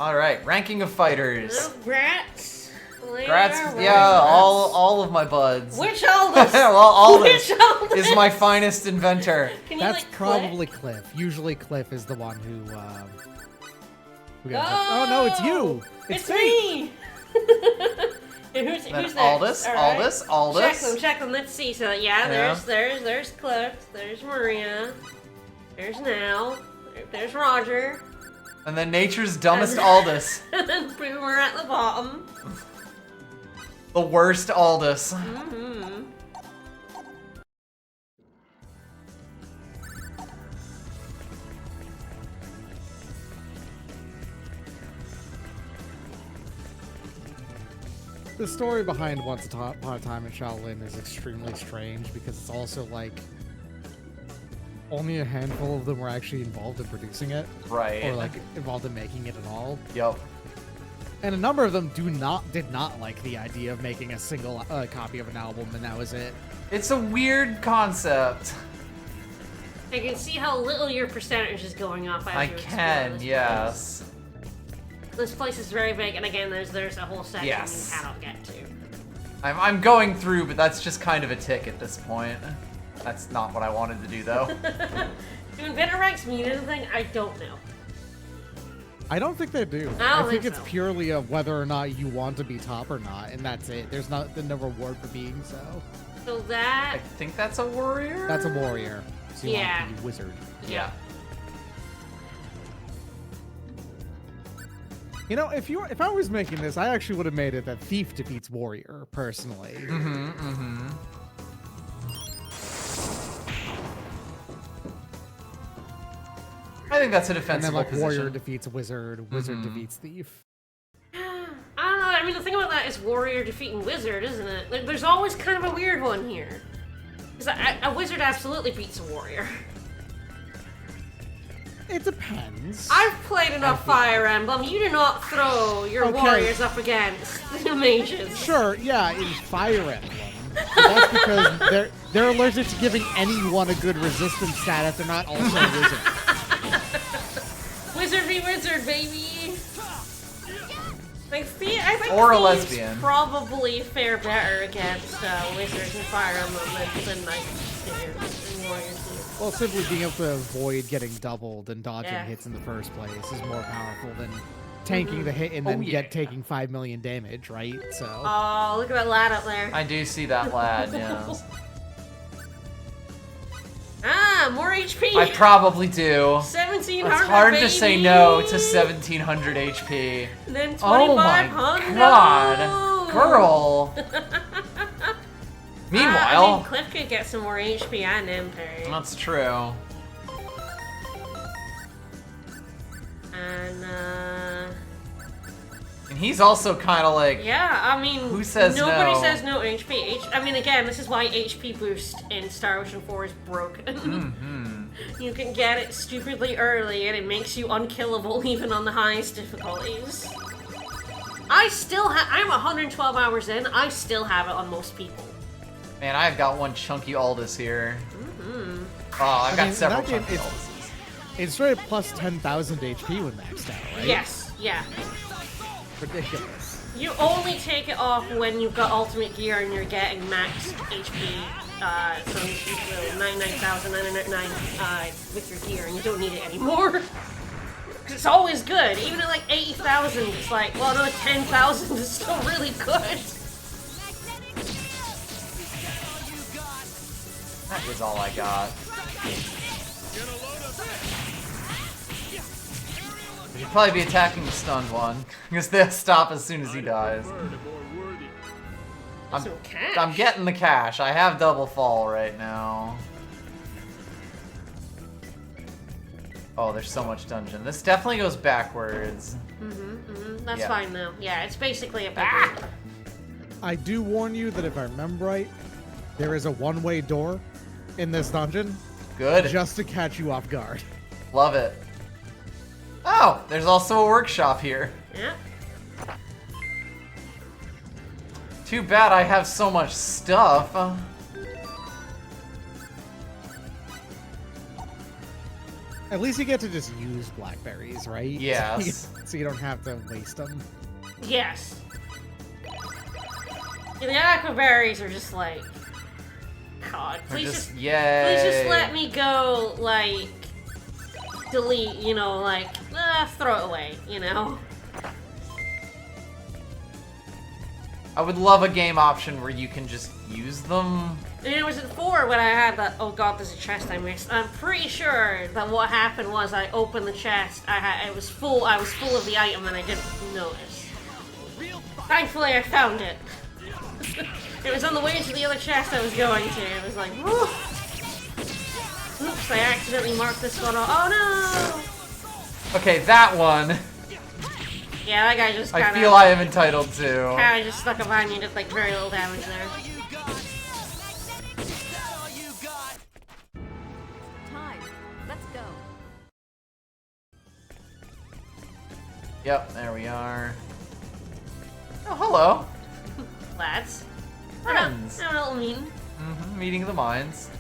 Speaker 1: Alright, ranking of fighters.
Speaker 3: Oh, Grats.
Speaker 1: Grats, yeah, all of my buds.
Speaker 3: Which Aldous?
Speaker 1: Well, Aldous
Speaker 3: Which Aldous?
Speaker 1: is my finest inventor.
Speaker 3: Can you,
Speaker 4: That's
Speaker 3: like,
Speaker 4: probably
Speaker 3: click?
Speaker 4: Cliff. Usually Cliff is the one who oh no, it's you!
Speaker 3: It's
Speaker 4: Fate.
Speaker 3: me! And who's
Speaker 1: Then
Speaker 3: next?
Speaker 1: Aldous,
Speaker 3: All right.
Speaker 1: Aldous.
Speaker 3: Check them. Let's see. So yeah,
Speaker 1: Yeah.
Speaker 3: there's Cliff, there's Maria, there's Nell, there's Roger,
Speaker 1: And then nature's dumbest Aldous.
Speaker 3: and then Boomer at the bottom.
Speaker 1: The worst Aldous.
Speaker 3: Mm-hmm.
Speaker 4: The story behind Once Upon a Time in Shaolin is extremely strange because it's also like only a handful of them were actually involved in producing it,
Speaker 1: Right.
Speaker 4: or like involved in making it at all.
Speaker 1: Yup.
Speaker 4: And a number of them did not like the idea of making a single copy of an album, and that was it.
Speaker 1: It's a weird concept.
Speaker 3: I can see how little your percentage is going up as
Speaker 1: I
Speaker 3: you explore
Speaker 1: can,
Speaker 3: this
Speaker 1: yes.
Speaker 3: place. This place is very big, and again, there's a whole section
Speaker 1: Yes.
Speaker 3: you cannot get to.
Speaker 1: I'm going through, but that's just kind of a tick at this point. That's not what I wanted to do, though.
Speaker 3: Do inventor ranks mean anything? I don't know.
Speaker 4: I don't think they do.
Speaker 3: I don't
Speaker 4: think
Speaker 3: think
Speaker 4: it's
Speaker 3: so.
Speaker 4: purely of whether or not you want to be top or not, and that's it. There's no reward for being so.
Speaker 3: So
Speaker 1: I
Speaker 3: that,
Speaker 1: think that's a warrior?
Speaker 4: That's a warrior. So you
Speaker 3: Yeah.
Speaker 4: want to be wizard.
Speaker 1: Yeah.
Speaker 4: You know, if I was making this, I actually would have made it that thief defeats warrior, personally.
Speaker 1: I think that's a
Speaker 4: And then
Speaker 1: defensible
Speaker 4: like warrior
Speaker 1: position.
Speaker 4: defeats wizard, wizard defeats thief.
Speaker 3: I don't know. I mean, the thing about that is warrior defeating wizard, isn't it? Like, there's always kind of a weird one here. Because a wizard absolutely beats a warrior.
Speaker 4: It depends.
Speaker 3: I've played enough Fire Emblem. You do not throw your
Speaker 4: Okay.
Speaker 3: warriors up against the mages.
Speaker 4: Sure, yeah, in Fire Emblem. But that's because they're allergic to giving anyone a good resistance stat if they're not also a wizard.
Speaker 3: Wizard v wizard, baby. Like, I think
Speaker 1: Or a
Speaker 3: thieves
Speaker 1: lesbian.
Speaker 3: probably fare better against wizards and fire emblem than knights do and warriors do.
Speaker 4: Well, simply being able to avoid getting doubled and dodging
Speaker 3: Yeah.
Speaker 4: hits in the first place is more powerful than tanking the hit and then taking 5 million damage, right? So.
Speaker 3: Oh, look at that lad up there.
Speaker 1: I do see that lad, yeah.
Speaker 3: Ah, more HP.
Speaker 1: I probably do.
Speaker 3: 1700.
Speaker 1: It's hard to say no to
Speaker 3: baby.
Speaker 1: 1700 HP.
Speaker 3: And then
Speaker 1: Oh my
Speaker 3: 2500.
Speaker 1: god, girl.
Speaker 3: I
Speaker 1: Meanwhile,
Speaker 3: mean, Cliff could get some more HP and Empire.
Speaker 1: that's true.
Speaker 3: And
Speaker 1: And he's also kind of like,
Speaker 3: yeah, I mean,
Speaker 1: Who says
Speaker 3: nobody
Speaker 1: no?
Speaker 3: says no to HP. I mean, again, this is why HP boost in Star Ocean 4 is broken.
Speaker 1: mm-hmm.
Speaker 3: You can get it stupidly early, and it makes you unkillable even on the highest difficulties. I still have. I'm 112 hours in. I still have it on most people.
Speaker 1: Man, I've got one chunky Aldous here.
Speaker 3: Mm-hmm.
Speaker 1: Oh, I've got
Speaker 4: mean,
Speaker 1: several
Speaker 4: in that
Speaker 1: chunky
Speaker 4: game,
Speaker 1: Alduses.
Speaker 4: It's straight up plus 10,000 HP when maxed out, right?
Speaker 3: Yes. Yeah.
Speaker 4: Ridiculous.
Speaker 3: You only take it off when you've got ultimate gear and you're getting max HP. So 99,999 with your gear, and you don't need it anymore. 'Cause it's always good. Even at like 80,000, it's like, well, another 10,000 is still really good.
Speaker 1: That was all I got. We should probably be attacking the stunned one, because they'll stop as soon as he dies.
Speaker 3: Some cash.
Speaker 1: I'm getting the cash. I have double fall right now. Oh, there's so much dungeon. This definitely goes backwards.
Speaker 3: That's
Speaker 1: Yeah.
Speaker 3: fine though. Yeah, it's basically a back.
Speaker 4: I do warn you that if I remember right, there is a one-way door in this dungeon
Speaker 1: Good.
Speaker 4: just to catch you off guard.
Speaker 1: Love it. Oh, there's also a workshop here.
Speaker 3: Yeah.
Speaker 1: Too bad I have so much stuff.
Speaker 4: At least you get to just use blackberries, right?
Speaker 1: Yes.
Speaker 4: So you don't have to waste them.
Speaker 3: Yes. Yeah, the aquaberries are just like, God,
Speaker 1: Or
Speaker 3: please
Speaker 1: just,
Speaker 3: just
Speaker 1: yay.
Speaker 3: please just let me go, like, delete, you know, like, throw it away, you know?
Speaker 1: I would love a game option where you can just use them.
Speaker 3: And it was at 4 when I had that, oh god, there's a chest I missed. I'm pretty sure that what happened was I opened the chest, I was full of the item and I didn't notice. Thankfully I found it. It was on the way to the other chest I was going to. It was like, whew. Oops, I accidentally marked this one off. Oh no!
Speaker 1: Okay, that one
Speaker 3: Yeah, that guy just
Speaker 1: I
Speaker 3: kinda...
Speaker 1: feel I am entitled to.
Speaker 3: Kinda just stuck up behind me and did like very little damage there.
Speaker 5: Time. Let's go.
Speaker 1: Yep, there we are. Oh, hello.
Speaker 3: Lads.
Speaker 1: Friends.
Speaker 3: I don't know what I mean.
Speaker 1: Meeting of the minds.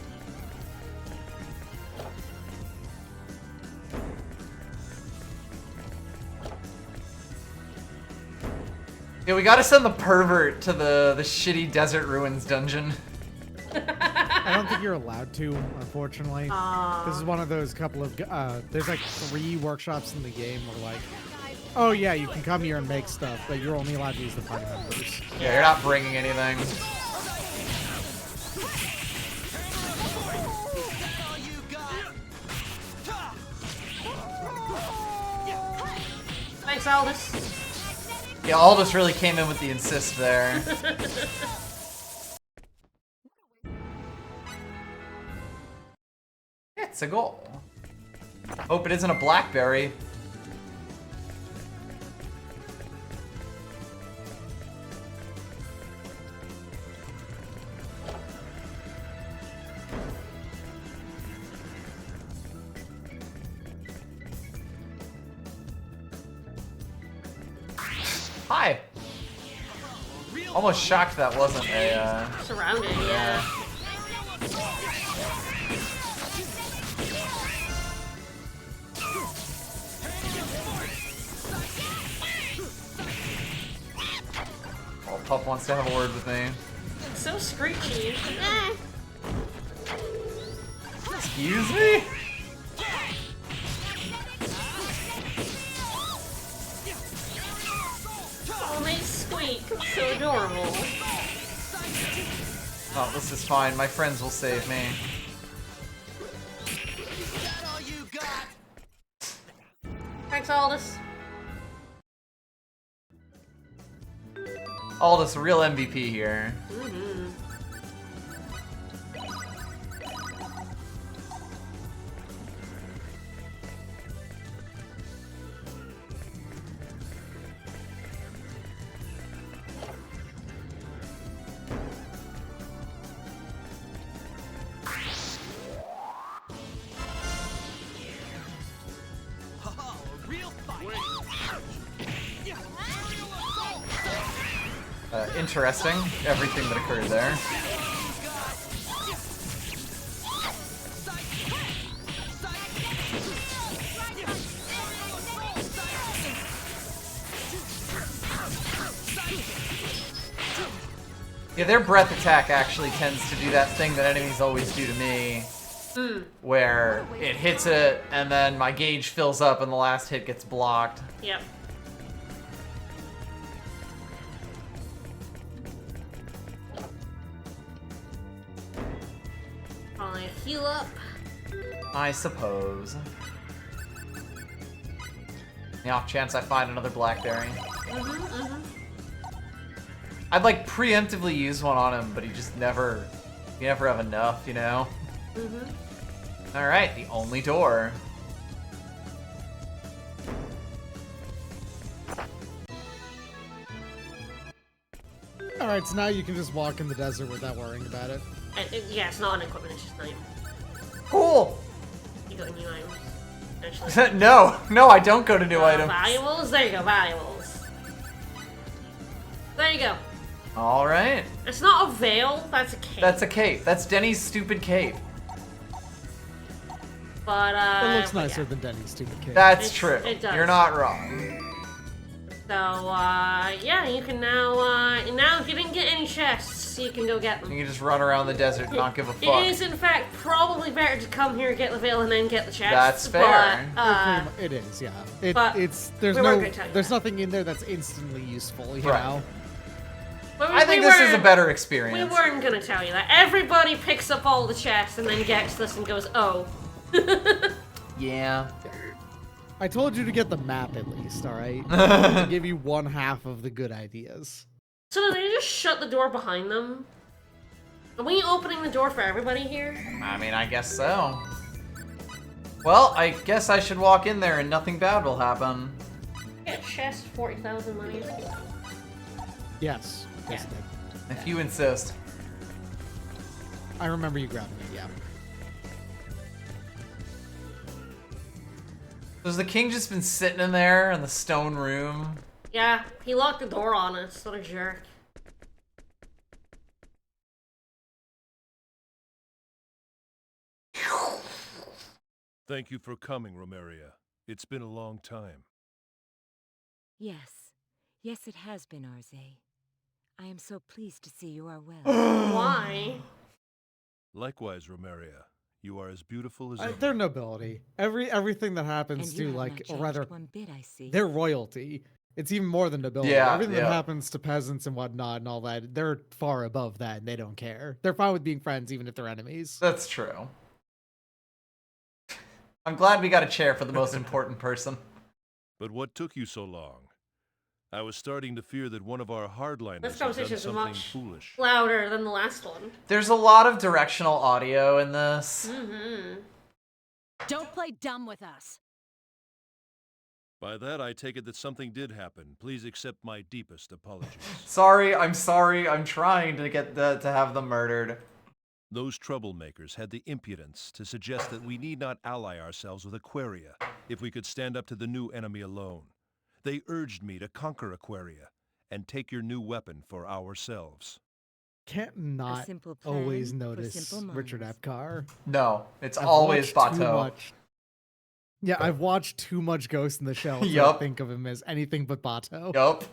Speaker 1: Yeah, we gotta send the pervert to the shitty Desert Ruins dungeon.
Speaker 4: I don't think you're allowed to, unfortunately.
Speaker 3: Aww.
Speaker 4: This is one of those couple of, there's like 3 workshops in the game where like, oh yeah, you can come here and make stuff, but you're only allowed to use the party members.
Speaker 1: Yeah, you're not bringing anything.
Speaker 3: Thanks, Aldous.
Speaker 1: Yeah, Aldous really came in with the insist there. It's a goal. Hope it isn't a blackberry. Hi. Almost shocked that wasn't a,
Speaker 3: Surrounded, yeah.
Speaker 1: Pup wants to have a word with me.
Speaker 3: It's so screechy. Eh.
Speaker 1: Excuse me?
Speaker 3: Oh, they squeak. It's so adorable.
Speaker 1: Oh, this is fine. My friends will save me.
Speaker 3: Thanks, Aldous.
Speaker 1: Aldous, real MVP here. Interesting, everything that occurred there. Yeah, their breath attack actually tends to do that thing that enemies always do to me. Where it hits it, and then my gauge fills up and the last hit gets blocked.
Speaker 3: Yep. Probably heal up.
Speaker 1: I suppose. The off chance I find another blackberry. I'd like preemptively use one on him, but you never have enough, you know? Alright, the only door.
Speaker 4: Alright, so now you can just walk in the desert without worrying about it.
Speaker 3: Yeah, it's not an equipment, it's just an item.
Speaker 1: Cool!
Speaker 3: You got new items. Actually.
Speaker 1: No, I don't go to new items.
Speaker 3: Valuables? There you go, valuables. There you go.
Speaker 1: Alright.
Speaker 3: It's not a veil, that's a cape.
Speaker 1: That's a cape. That's Denny's stupid cape.
Speaker 3: But,
Speaker 4: It looks
Speaker 3: but
Speaker 4: nicer
Speaker 3: yeah.
Speaker 4: than Denny's stupid kid.
Speaker 1: That's true.
Speaker 3: It does.
Speaker 1: You're not wrong.
Speaker 3: So, yeah, you can now, now if you didn't get any chests, you can go get them.
Speaker 1: You can just run around the desert and not give a fuck.
Speaker 3: It is, in fact, probably better to come here, get the veil, and then get the chest.
Speaker 1: That's fair.
Speaker 3: But,
Speaker 4: It is, yeah.
Speaker 3: but
Speaker 4: There's
Speaker 3: we weren't gonna tell you
Speaker 4: there's
Speaker 3: that.
Speaker 4: nothing in there that's instantly useful, you
Speaker 1: Right.
Speaker 4: know?
Speaker 1: I think this is a better experience.
Speaker 3: We weren't gonna tell you that. Everybody picks up all the chests and then gets this and goes, oh.
Speaker 1: Yeah.
Speaker 4: I told you to get the map at least, alright? To give you one half of the good ideas.
Speaker 3: So did they just shut the door behind them? Are we opening the door for everybody here?
Speaker 1: I mean, I guess so. Well, I guess I should walk in there and nothing bad will happen.
Speaker 3: Get chest, 40,000 money.
Speaker 4: Yes. Yes,
Speaker 3: Yeah.
Speaker 4: it did.
Speaker 1: If you insist.
Speaker 4: I remember you grabbing it, yeah.
Speaker 1: Has the king just been sitting in there in the stone room?
Speaker 3: Yeah, he locked the door on us. What a jerk.
Speaker 6: Thank you for coming, Romeria. It's been a long time.
Speaker 7: Yes. Yes, it has been, Arze. I am so pleased to see you are well.
Speaker 3: Why?
Speaker 6: Likewise, Romeria. You are as beautiful as ever.
Speaker 4: Their nobility. Everything that happens
Speaker 7: And you
Speaker 4: to,
Speaker 7: have
Speaker 4: like,
Speaker 7: not
Speaker 4: or
Speaker 7: changed
Speaker 4: rather,
Speaker 7: one bit, I see.
Speaker 4: their royalty. It's even more than nobility.
Speaker 1: Yeah,
Speaker 4: Everything
Speaker 1: yeah.
Speaker 4: that happens to peasants and whatnot and all that, they're far above that and they don't care. They're fine with being friends even if they're enemies.
Speaker 1: That's true. I'm glad we got a chair for the most important person.
Speaker 6: But what took you so long? I was starting to fear that one of our hardliners
Speaker 3: This
Speaker 6: had done
Speaker 3: conversation is
Speaker 6: something
Speaker 3: much
Speaker 6: foolish.
Speaker 3: louder than the last one.
Speaker 1: There's a lot of directional audio in this.
Speaker 5: Don't play dumb with us.
Speaker 6: By that, I take it that something did happen. Please accept my deepest apologies.
Speaker 1: Sorry, I'm trying to get to have them murdered.
Speaker 6: Those troublemakers had the impudence to suggest that we need not ally ourselves with Aquaria if we could stand up to the new enemy alone. They urged me to conquer Aquaria and take your new weapon for ourselves.
Speaker 4: Can't not
Speaker 7: simple plan
Speaker 4: always
Speaker 7: for
Speaker 4: notice
Speaker 7: simple
Speaker 4: Richard
Speaker 7: minds.
Speaker 4: Epcar.
Speaker 1: No, it's
Speaker 4: I've
Speaker 1: always
Speaker 4: watched too
Speaker 1: Bateau.
Speaker 4: much- Yeah, I've watched too much Ghost in the Shell to
Speaker 1: Yup.
Speaker 4: think of him as anything but Bato.
Speaker 1: Yup.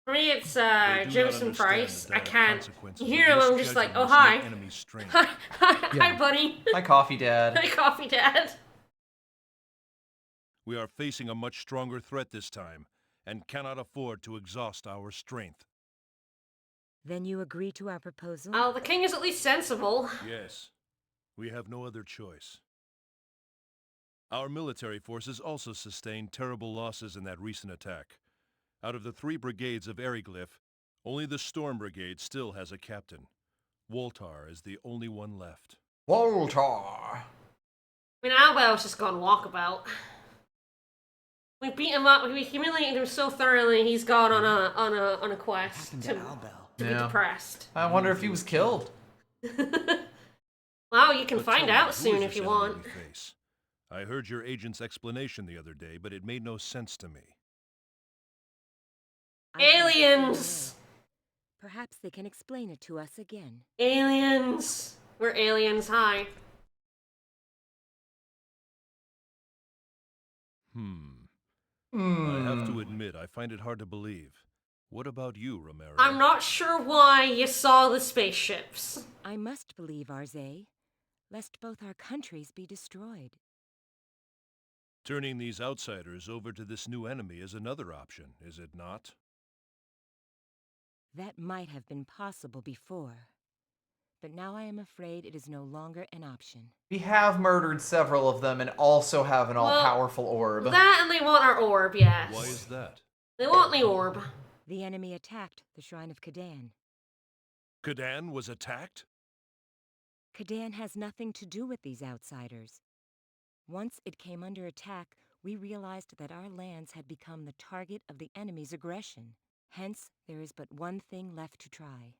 Speaker 3: For me, it's
Speaker 6: They do not
Speaker 3: Jemison
Speaker 6: understand
Speaker 3: Price.
Speaker 6: the
Speaker 3: I
Speaker 6: dire
Speaker 3: can't.
Speaker 6: consequences
Speaker 3: You hear
Speaker 6: of
Speaker 3: him, I'm just like,
Speaker 6: misjudging
Speaker 3: oh,
Speaker 6: this
Speaker 3: hi.
Speaker 6: new enemy's strength.
Speaker 3: Hi, buddy.
Speaker 1: Hi, Coffee Dad.
Speaker 3: Hi, Coffee Dad.
Speaker 6: We are facing a much stronger threat this time, and cannot afford to exhaust our strength.
Speaker 7: Then you agree to our proposal?
Speaker 3: Oh, the king is at least sensible.
Speaker 6: Yes, we have no other choice. Our military forces also sustained terrible losses in that recent attack. Out of the 3 brigades of Eriglyph, only the Storm Brigade still has a captain. Woltar is the only one left.
Speaker 1: Woltar.
Speaker 3: I mean, Albel's just gone walkabout. We beat him up. We humiliated him so thoroughly. He's gone on a quest to be
Speaker 1: Yeah.
Speaker 3: depressed.
Speaker 1: I wonder if he was killed.
Speaker 3: Well, you can
Speaker 6: But
Speaker 3: find
Speaker 6: tell me,
Speaker 3: out
Speaker 6: who
Speaker 3: soon
Speaker 6: is
Speaker 3: if
Speaker 6: this
Speaker 3: you
Speaker 6: enemy
Speaker 3: want.
Speaker 6: we face? I heard your agent's explanation the other day, but it made no sense to me.
Speaker 7: I can't say
Speaker 3: Aliens!
Speaker 7: no. Perhaps they can explain it to us again.
Speaker 3: Aliens! We're aliens, hi.
Speaker 6: I have to admit, I find it hard to believe. What about you, Romero?
Speaker 3: I'm not sure why you saw the spaceships.
Speaker 7: I must believe, Arze, lest both our countries be destroyed.
Speaker 6: Turning these outsiders over to this new enemy is another option, is it not?
Speaker 7: That might have been possible before. But now I am afraid it is no longer an option.
Speaker 1: We have murdered several of them and also have an all-powerful orb.
Speaker 3: That and they want our orb, yes.
Speaker 6: Why is that?
Speaker 3: They want the orb.
Speaker 7: The enemy attacked the Shrine of Kadan.
Speaker 6: Kadan was attacked?
Speaker 7: Kadan has nothing to do with these outsiders. Once it came under attack, we realized that our lands had become the target of the enemy's aggression. Hence, there is but one thing left to try.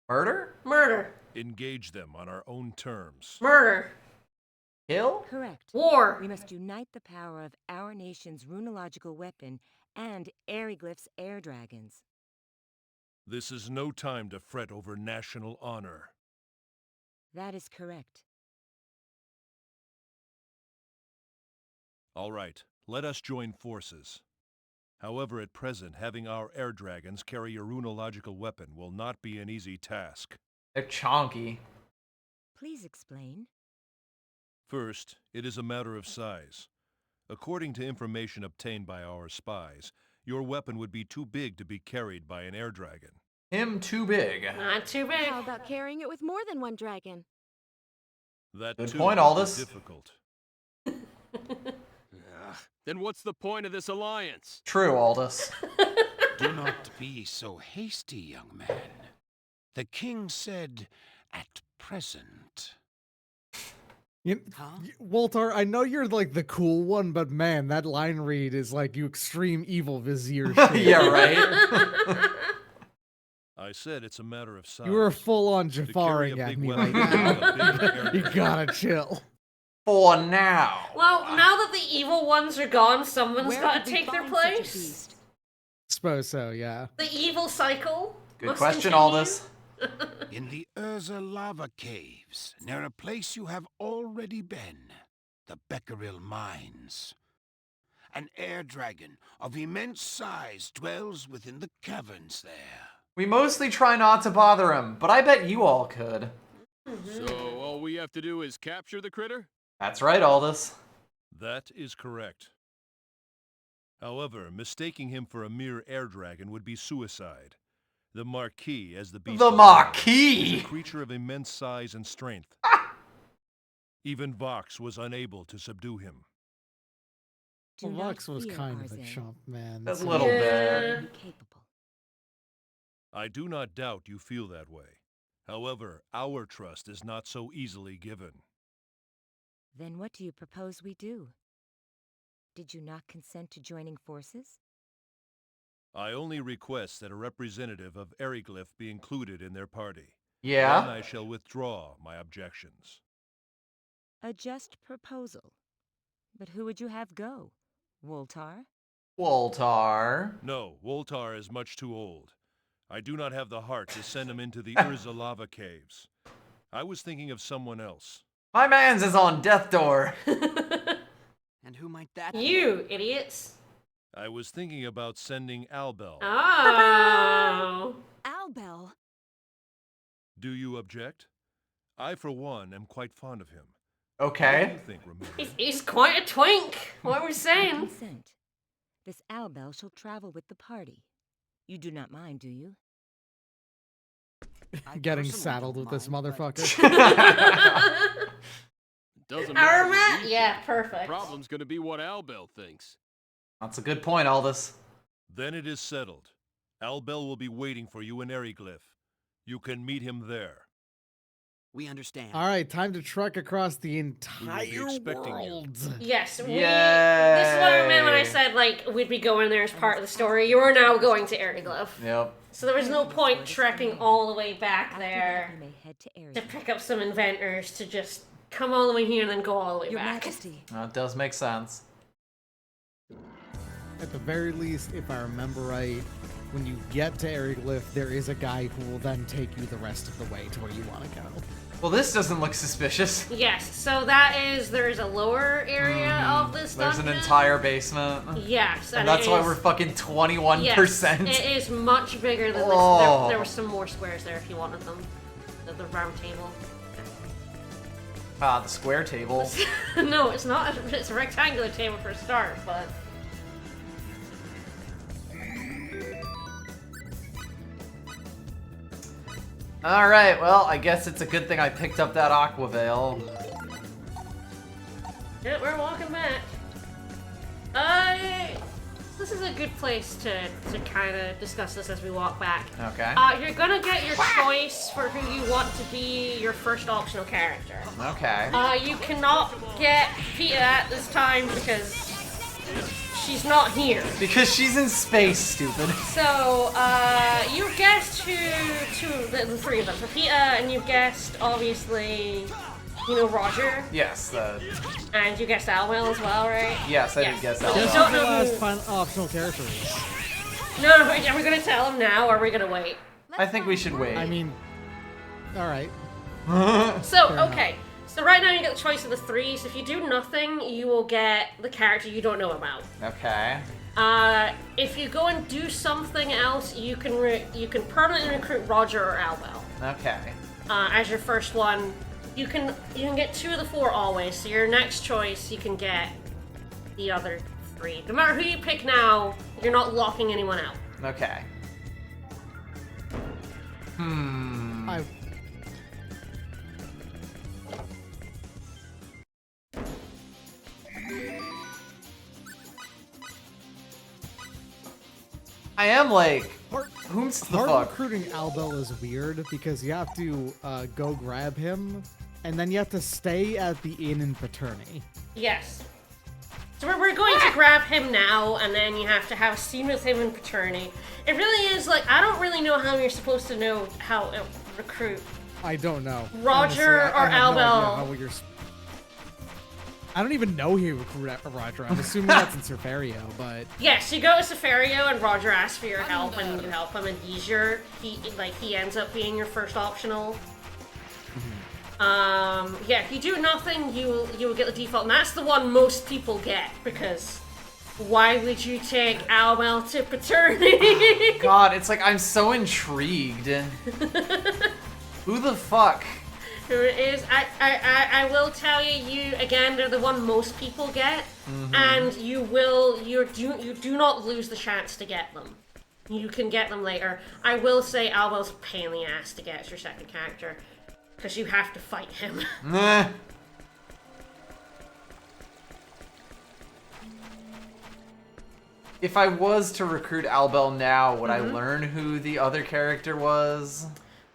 Speaker 1: Murder?
Speaker 3: Murder.
Speaker 6: Engage them on our own terms.
Speaker 3: Murder.
Speaker 1: Kill?
Speaker 7: Correct.
Speaker 3: War.
Speaker 7: We must unite the power of our nation's runological weapon and Eriglyph's air dragons.
Speaker 6: This is no time to fret over national honor.
Speaker 7: That is correct.
Speaker 6: All right, let us join forces. However, at present, having our air dragons carry a runological weapon will not be an easy task.
Speaker 1: They're chonky.
Speaker 7: Please explain.
Speaker 6: First, it is a matter of size. According to information obtained by our spies, your weapon would be too big to be carried by an air dragon.
Speaker 1: Him too big.
Speaker 3: Not too big.
Speaker 5: How about carrying it with more than one dragon?
Speaker 6: That
Speaker 1: Good
Speaker 6: too
Speaker 1: point,
Speaker 6: would be
Speaker 1: Aldous.
Speaker 6: difficult.
Speaker 8: Then what's the point of this alliance?
Speaker 1: True, Aldous.
Speaker 9: Do not be so hasty, young man. The king said, at present.
Speaker 4: Woltar, I know you're like the cool one, but man, that line read is like you extreme evil vizier shit.
Speaker 1: Yeah, right?
Speaker 6: I said it's a matter of size.
Speaker 4: You were full on
Speaker 6: To carry a
Speaker 4: Jafaring at
Speaker 6: big
Speaker 4: me
Speaker 6: weapon
Speaker 4: right
Speaker 6: with a big
Speaker 4: now.
Speaker 6: air
Speaker 4: You
Speaker 6: dragon.
Speaker 4: gotta chill.
Speaker 1: For now.
Speaker 3: Well, now that the evil ones are gone, someone's
Speaker 7: Where
Speaker 3: got
Speaker 7: could
Speaker 3: to
Speaker 7: we
Speaker 3: take their
Speaker 7: find such a
Speaker 3: place.
Speaker 7: beast?
Speaker 4: Suppose so, yeah.
Speaker 3: The evil cycle.
Speaker 1: Good
Speaker 3: must
Speaker 1: question,
Speaker 3: continue.
Speaker 1: Aldous.
Speaker 9: In the Urza lava caves, near a place you have already been, the Becquerel Mines. An air dragon of immense size dwells within the caverns there.
Speaker 1: We mostly try not to bother him, but I bet you all could.
Speaker 8: So all we have to do is capture the critter?
Speaker 1: That's right, Aldous.
Speaker 6: That is correct. However, mistaking him for a mere air dragon would be suicide. The Marquis, as the beast
Speaker 1: The
Speaker 6: is known,
Speaker 1: Marquis!
Speaker 6: is a creature of immense size and strength. Even Vox was unable to subdue him.
Speaker 7: Do
Speaker 4: Well,
Speaker 7: not
Speaker 4: Vox was
Speaker 7: fear,
Speaker 4: kind of a
Speaker 7: Arze.
Speaker 4: chump, man.
Speaker 1: A
Speaker 4: so-
Speaker 1: little
Speaker 3: Yeah.
Speaker 1: bit.
Speaker 7: Capable.
Speaker 6: I do not doubt you feel that way. However, our trust is not so easily given.
Speaker 7: Then what do you propose we do? Did you not consent to joining forces?
Speaker 6: I only request that a representative of Eriglyph be included in their party. Then
Speaker 1: Yeah?
Speaker 6: I shall withdraw my objections.
Speaker 7: A just proposal. But who would you have go? Woltar?
Speaker 1: Woltar.
Speaker 6: No, Woltar is much too old. I do not have the heart to send him into the Urza lava caves. I was thinking of someone else.
Speaker 1: My man's is on death door.
Speaker 10: And who might that be?
Speaker 3: You idiots.
Speaker 6: I was thinking about sending Albel.
Speaker 3: Oh.
Speaker 5: Albel.
Speaker 6: Do you object? I, for one, am quite fond of him. What do
Speaker 1: Okay.
Speaker 6: you think, Ramona?
Speaker 3: He's quite a twink. What are we
Speaker 7: I
Speaker 3: saying?
Speaker 7: consent. This Albel shall travel with the party. You do not mind, do you?
Speaker 4: Getting saddled with this motherfucker.
Speaker 8: Doesn't
Speaker 3: Our
Speaker 8: matter.
Speaker 3: Matt?
Speaker 8: to me.
Speaker 3: Yeah, perfect.
Speaker 8: Problem's gonna be what Albel thinks.
Speaker 1: That's a good point, Aldous.
Speaker 6: Then it is settled. Albel will be waiting for you in Eriglyph. You can meet him there.
Speaker 10: We understand.
Speaker 4: All right, time to trek across the entire
Speaker 6: expecting you.
Speaker 4: world.
Speaker 3: Yes, this is what
Speaker 1: Yay.
Speaker 3: I meant when I said, like, we'd be going there as part of the story. You are now going to Eriglyph.
Speaker 1: Yep.
Speaker 3: So there was no point trekking all the way back
Speaker 7: After that,
Speaker 3: there
Speaker 7: you may head to
Speaker 3: to
Speaker 7: Eriglyph.
Speaker 3: pick up some inventors to just come all the way here and then go all the way
Speaker 5: Your
Speaker 3: back.
Speaker 5: Majesty.
Speaker 1: That does make sense.
Speaker 4: At the very least, if I remember right, when you get to Eriglyph, there is a guy who will then take you the rest of the way to where you want to go.
Speaker 1: Well, this doesn't look suspicious.
Speaker 3: Yes, so there's a lower area of this
Speaker 1: There's
Speaker 3: dungeon.
Speaker 1: an entire basement.
Speaker 3: Yes,
Speaker 1: And
Speaker 3: it
Speaker 1: that's why
Speaker 3: is-
Speaker 1: we're fucking 21%.
Speaker 3: Yes, it is much bigger than this.
Speaker 1: Oh.
Speaker 3: There were some more squares there if you wanted them. The round table.
Speaker 1: Ah, the square table.
Speaker 3: No, it's not. It's a rectangular table for a start, but...
Speaker 1: Alright, well, I guess it's a good thing I picked up that Aqua Veil.
Speaker 3: Yeah, we're walking back. This is a good place to kind of discuss this as we walk back.
Speaker 1: Okay.
Speaker 3: You're gonna get your choice for who you want to be your first optional character.
Speaker 1: Okay.
Speaker 3: You cannot get Peta at this time because she's not here.
Speaker 1: Because she's in space, stupid.
Speaker 3: So, you guessed the three of them. So Peta, and you guessed, obviously, Roger.
Speaker 1: Yes,
Speaker 3: And you guessed Alwell as well, right?
Speaker 1: yes, I did guess that
Speaker 3: You
Speaker 4: Guess
Speaker 3: don't
Speaker 4: what the
Speaker 3: know
Speaker 4: last
Speaker 3: who...
Speaker 4: optional character is.
Speaker 3: No, are we gonna tell him now, or are we gonna wait?
Speaker 1: I think we should wait.
Speaker 4: I mean, all right.
Speaker 3: So,
Speaker 4: Fair
Speaker 3: okay. So right now you get the choice of the three, so if you do nothing, you will get the character you don't know about.
Speaker 1: Okay.
Speaker 3: If you go and do something else, you can permanently recruit Roger or Alwell.
Speaker 1: Okay.
Speaker 3: As your first one. You can get 2 of the 4 always, so your next choice you can get the other 3. No matter who you pick now, you're not locking anyone out.
Speaker 1: Okay. I am like, whom's the
Speaker 4: Hard
Speaker 1: fuck?
Speaker 4: recruiting Albel is weird because you have to go grab him, and then you have to stay at the inn in Paterni.
Speaker 3: Yes. So we're going to grab him now, and then you have to have a scene with him in Paterni. It really is like, I don't really know how you're supposed to know how to recruit.
Speaker 4: I don't know.
Speaker 3: Roger
Speaker 4: Honestly, I
Speaker 3: or
Speaker 4: have no idea
Speaker 3: Albel?
Speaker 4: how you're I don't even know he recruited Roger. I'm assuming that's in Surferio, but
Speaker 3: Yes, you go to Safario, and Roger asks for your help, and you help him, and he ends up being your first optional. Yeah, if you do nothing, you will get the default, and that's the one most people get, because why would you take Albel to Paterni?
Speaker 1: God, it's like I'm so intrigued. Who the fuck?
Speaker 3: Who it is? I will tell you again, they're the one most people get, and you do not lose the chance to get them. You can get them later. I will say Albel's a pain in the ass to get as your second character, because you have to fight him.
Speaker 1: Nah. If I was to recruit Albel now, would I learn who the other character was?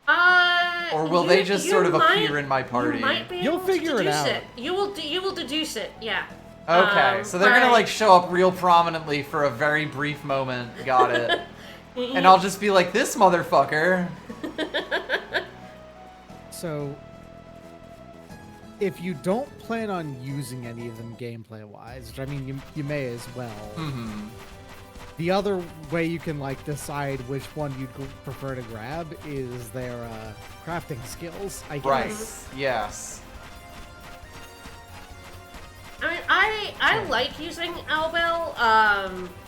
Speaker 1: Or will they just sort of appear in my party?
Speaker 3: You might be
Speaker 4: You'll
Speaker 3: able
Speaker 4: figure
Speaker 3: to
Speaker 4: it
Speaker 3: deduce
Speaker 4: out.
Speaker 3: it. You will deduce it. Yeah.
Speaker 1: Okay, so they're gonna
Speaker 3: but-
Speaker 1: like show up real prominently for a very brief moment. Got it. And I'll just be like, this motherfucker.
Speaker 4: so if you don't plan on using any of them gameplay-wise, which I mean you may as well. The other way you can like decide which one you'd prefer to grab is their crafting skills, I guess.
Speaker 1: Right. Yes.
Speaker 3: I mean, I I like using Albel,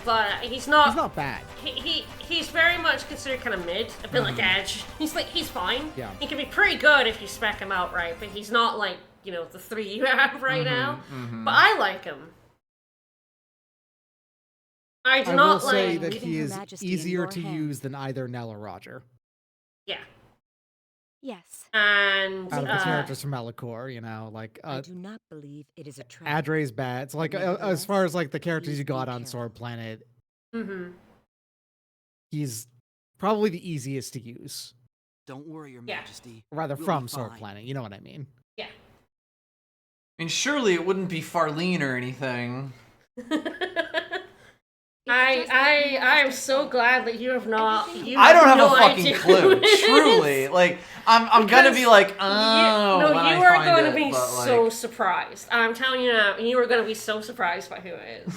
Speaker 3: but he's not.
Speaker 4: He's not bad.
Speaker 3: He's very much considered kind of mid, a bit like Edge. He's fine.
Speaker 4: Yeah.
Speaker 3: He can be pretty good if you spec him out right, but he's not like, you know, the 3 you have right now. But I like him. I do
Speaker 4: I
Speaker 3: not
Speaker 4: will say
Speaker 3: like.
Speaker 4: that
Speaker 7: Leaving
Speaker 4: he
Speaker 7: Her
Speaker 4: is
Speaker 7: Majesty in
Speaker 4: easier
Speaker 7: your
Speaker 4: to
Speaker 7: hands.
Speaker 4: use than either Nell or Roger.
Speaker 3: Yeah.
Speaker 5: Yes.
Speaker 3: And
Speaker 4: Out of the characters from Malachor, you know, like
Speaker 7: I do not believe it is a trap.
Speaker 4: Adre's bad. It's like as far as like the characters you got on Sword Planet, he's probably the easiest to use.
Speaker 10: Don't worry, Your
Speaker 3: Yeah.
Speaker 10: Majesty.
Speaker 4: Rather
Speaker 10: We'll
Speaker 4: from
Speaker 10: be
Speaker 4: Sword
Speaker 10: fine.
Speaker 4: Planet, you know what I mean?
Speaker 3: Yeah.
Speaker 1: I mean, surely it wouldn't be Farlene or anything.
Speaker 3: I am so glad that you have not. You
Speaker 1: I don't have
Speaker 3: no
Speaker 1: a fucking
Speaker 3: idea
Speaker 1: clue.
Speaker 3: who it is.
Speaker 1: Truly, like I'm gonna be like, oh,
Speaker 3: no,
Speaker 1: when
Speaker 3: you
Speaker 1: I
Speaker 3: are
Speaker 1: find
Speaker 3: going
Speaker 1: it,
Speaker 3: to be
Speaker 1: but,
Speaker 3: so
Speaker 1: like,
Speaker 3: surprised. I'm telling you now, you are going to be so surprised by who it is.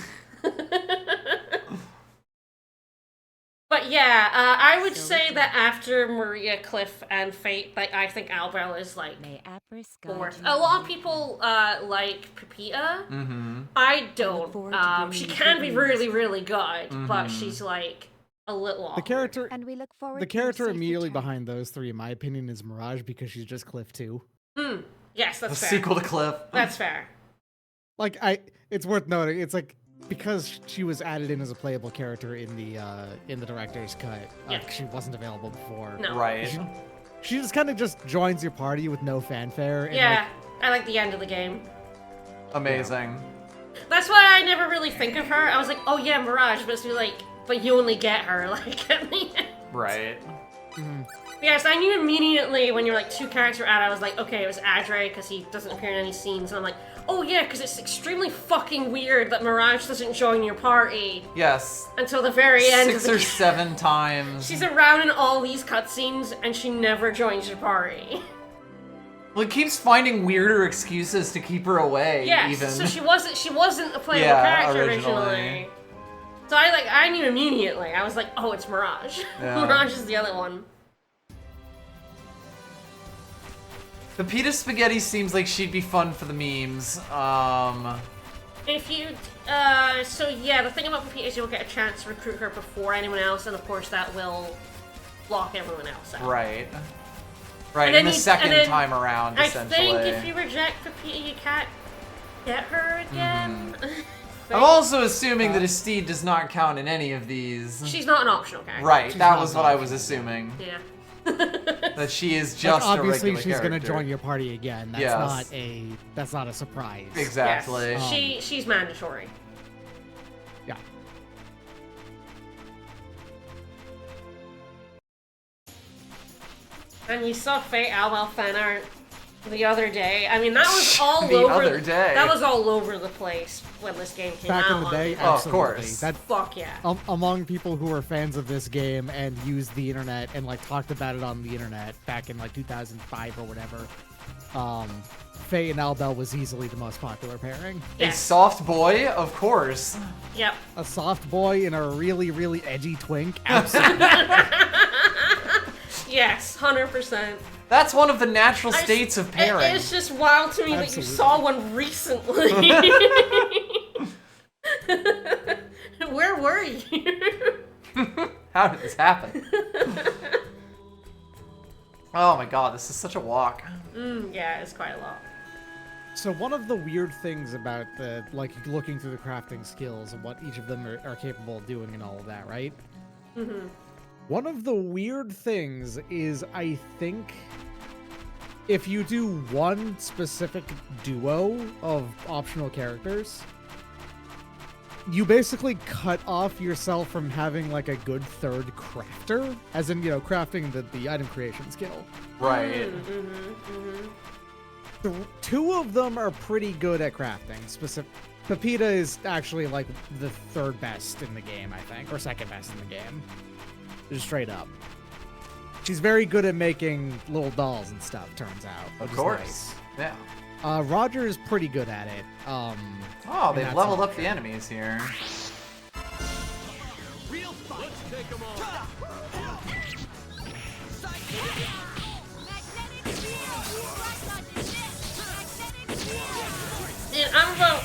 Speaker 3: But yeah, I would say that after Maria, Cliff, and Fate, like I think Albel is like
Speaker 7: May Apris guide
Speaker 3: fourth.
Speaker 7: you
Speaker 3: A lot of
Speaker 7: through.
Speaker 3: people like Pepita.
Speaker 1: Mm-hmm.
Speaker 3: I
Speaker 7: look forward to
Speaker 3: don't.
Speaker 7: bringing
Speaker 3: She
Speaker 7: you
Speaker 3: can
Speaker 7: good
Speaker 3: be
Speaker 7: news.
Speaker 3: really, really good, but
Speaker 1: Mhm.
Speaker 3: she's like a little
Speaker 4: The
Speaker 3: awkward.
Speaker 4: character,
Speaker 5: And we look forward
Speaker 4: the
Speaker 5: to your
Speaker 4: character
Speaker 5: safe
Speaker 4: immediately
Speaker 5: return.
Speaker 4: behind those three, in my opinion, is Mirage because she's just Cliff too.
Speaker 3: Yes,
Speaker 1: The
Speaker 3: that's fair.
Speaker 1: sequel to Cliff.
Speaker 3: That's fair.
Speaker 4: Like it's worth noting. It's like because she was added in as a playable character in the director's cut.
Speaker 3: Yeah.
Speaker 4: She wasn't available before.
Speaker 3: No.
Speaker 1: Right.
Speaker 4: She just kind of just joins your party with no fanfare. And
Speaker 3: Yeah, I like the end of the game.
Speaker 1: Amazing.
Speaker 3: That's why I never really think of her. I was like, oh yeah, Mirage, but it's like, but you only get her like at the end.
Speaker 1: Right.
Speaker 3: Yes, I knew immediately when you were like 2 characters out. I was like, okay, it was Adre because he doesn't appear in any scenes, and I'm like, oh yeah, because it's extremely fucking weird that Mirage doesn't join your party
Speaker 1: Yes.
Speaker 3: until the very end.
Speaker 1: 6
Speaker 3: of the
Speaker 1: or 7 times.
Speaker 3: She's around in all these cutscenes, and she never joins your party.
Speaker 1: Well, it keeps finding weirder excuses to keep her away.
Speaker 3: Yes,
Speaker 1: even.
Speaker 3: so she wasn't a playable
Speaker 1: Yeah,
Speaker 3: character
Speaker 1: originally.
Speaker 3: originally. So I knew immediately. I was like, oh, it's Mirage.
Speaker 1: Yeah.
Speaker 3: Mirage is the other one.
Speaker 1: Pepita Spaghetti seems like she'd be fun for the memes.
Speaker 3: If you, so yeah, the thing about Pepita is you'll get a chance to recruit her before anyone else, and of course that will block everyone else out.
Speaker 1: Right. Right,
Speaker 3: And then
Speaker 1: in the
Speaker 3: you-
Speaker 1: second
Speaker 3: and then
Speaker 1: time around,
Speaker 3: I
Speaker 1: essentially.
Speaker 3: think if you reject Pepita, you can't get her again.
Speaker 1: I'm also assuming that Estede does not count in any of these.
Speaker 3: She's not an optional character.
Speaker 1: Right,
Speaker 4: She's
Speaker 1: that
Speaker 4: not
Speaker 1: was
Speaker 4: an
Speaker 1: what I was
Speaker 4: optional,
Speaker 1: assuming.
Speaker 3: Yeah.
Speaker 1: That she is
Speaker 4: Like,
Speaker 1: just
Speaker 4: obviously
Speaker 1: a regular
Speaker 4: she's
Speaker 1: character.
Speaker 4: gonna join your party again. That's
Speaker 1: Yes.
Speaker 4: that's not a surprise.
Speaker 1: Exactly.
Speaker 3: Yes. She's mandatory.
Speaker 4: Yeah.
Speaker 3: And you saw Fate Albel fan art the other day. I mean, that was all
Speaker 1: The
Speaker 3: over.
Speaker 1: other day.
Speaker 3: That was all over the place when this game came
Speaker 4: Back
Speaker 3: out.
Speaker 4: in the day,
Speaker 1: Oh, of
Speaker 4: absolutely.
Speaker 1: course.
Speaker 4: That
Speaker 3: Fuck yeah.
Speaker 4: among people who were fans of this game and used the internet and like talked about it on the internet back in like 2005 or whatever, Faye and Albel was easily the most popular pairing.
Speaker 1: A
Speaker 3: Yes.
Speaker 1: soft boy, of course.
Speaker 3: Yep.
Speaker 4: A soft boy and a really, really edgy twink. Absolutely.
Speaker 3: Yes, 100%.
Speaker 1: That's one of the natural
Speaker 3: I-
Speaker 1: states of pairing.
Speaker 3: It's just wild to me that you
Speaker 4: Absolutely.
Speaker 3: saw one recently. Where were you?
Speaker 1: How did this happen? Oh my god, this is such a walk.
Speaker 3: Yeah, it's quite a lot.
Speaker 4: So one of the weird things about the like looking through the crafting skills and what each of them are capable of doing and all of that, right? One of the weird things is I think if you do one specific duo of optional characters, you basically cut off yourself from having like a good third crafter, as in, you know, crafting the item creation skill.
Speaker 1: Right.
Speaker 4: Two of them are pretty good at crafting. Pepita is actually like the third best in the game, I think, or second best in the game. Just straight up. She's very good at making little dolls and stuff, turns out.
Speaker 1: Of
Speaker 4: which is
Speaker 1: course.
Speaker 4: nice.
Speaker 1: Yeah.
Speaker 4: Roger is pretty good at it.
Speaker 1: Oh,
Speaker 4: and
Speaker 1: they've
Speaker 4: that's
Speaker 1: leveled
Speaker 4: not
Speaker 1: up the enemies here.
Speaker 8: Let's take them on.
Speaker 3: And I'm about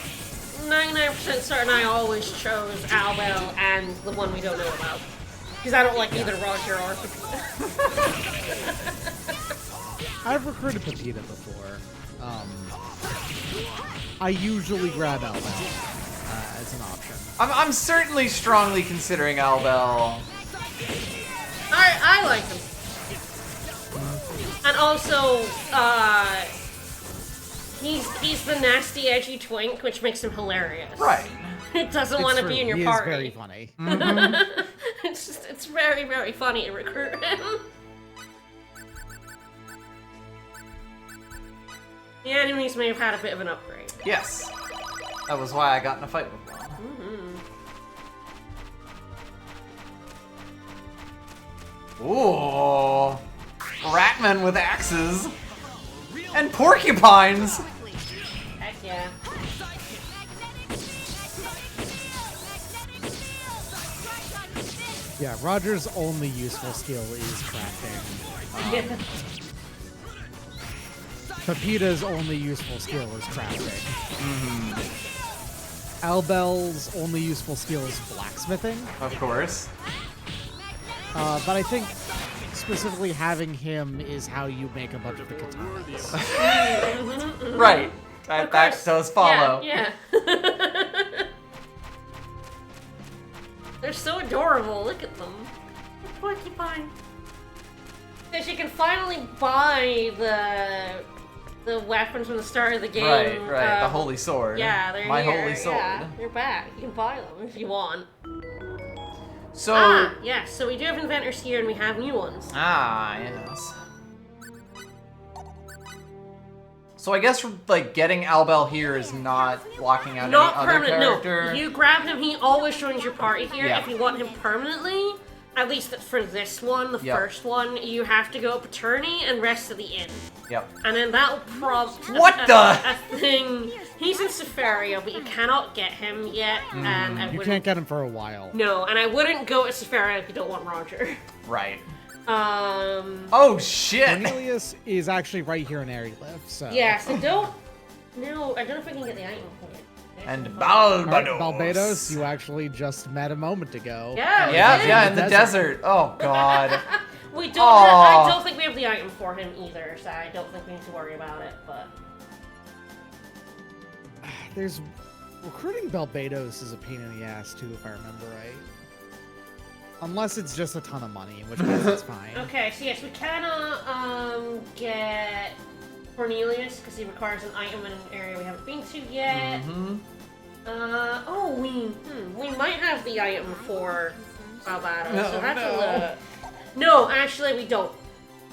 Speaker 3: 99% certain I always chose Albel and the one we don't know about. Because I don't like either Roger or
Speaker 4: I've recruited Pepita before. I usually grab Albel as an option.
Speaker 1: I'm certainly strongly considering Albel.
Speaker 3: I like him. And also, he's the nasty, edgy twink, which makes him hilarious.
Speaker 1: Right.
Speaker 3: It doesn't want to be in your
Speaker 4: he
Speaker 3: party.
Speaker 4: Is very funny.
Speaker 3: It's very, very funny to recruit him. The enemies may have had a bit of an upgrade.
Speaker 1: Yes. That was why I got in a fight with one. Ooh. Ratmen with axes. And porcupines.
Speaker 3: Heck yeah.
Speaker 4: Yeah, Roger's only useful skill is crafting. Pepita's only useful skill is crafting. Albel's only useful skill is blacksmithing.
Speaker 1: Of course.
Speaker 4: But I think specifically having him is how you make a bunch of the katanas.
Speaker 1: Right. That does follow.
Speaker 3: Yeah. They're so adorable. Look at them. Porcupine. Because you can finally buy the weapons from the start of the game.
Speaker 1: Right. The holy sword.
Speaker 3: Yeah, they're
Speaker 1: My
Speaker 3: here.
Speaker 1: holy sword.
Speaker 3: Yeah, they're back. You can buy them if you want.
Speaker 1: So.
Speaker 3: Yes. So we do have inventors here, and we have new ones.
Speaker 1: Yes. So I guess like getting Albel here is not blocking out
Speaker 3: Not
Speaker 1: any other
Speaker 3: permanent.
Speaker 1: character.
Speaker 3: No. You grab him. He always joins your party here.
Speaker 1: Yeah.
Speaker 3: If you want him permanently, at least for this one, the
Speaker 1: Yep.
Speaker 3: first one, you have to go up Attorney and rest of the inn.
Speaker 1: Yep.
Speaker 3: And then that'll prompt a thing. He's in Sefaria, but you cannot get him yet. And I
Speaker 4: You
Speaker 3: wouldn't,
Speaker 4: can't get him for a while.
Speaker 3: No, and I wouldn't go to Sefaria if you don't want Roger.
Speaker 1: Right.
Speaker 3: Oh
Speaker 1: shit!
Speaker 4: Cornelius is actually right here in Aerylith, so.
Speaker 3: Yeah, so don't. No, I don't know if I can get the item.
Speaker 1: And
Speaker 4: Alright,
Speaker 1: Balbados.
Speaker 4: Balbados, you actually just met a moment ago.
Speaker 3: Yeah,
Speaker 1: in the desert. Oh god.
Speaker 3: We don't. I don't think we have the item for him either, so I don't think we need to worry about it. But
Speaker 4: There's recruiting Balbados is a pain in the ass too, if I remember right. Unless it's just a ton of money, in which case it's fine.
Speaker 3: okay, so yes, we cannot get Cornelius because he requires an item in an area we haven't been to yet. We might have the item for Balbados. So that's a look. No, actually, we don't.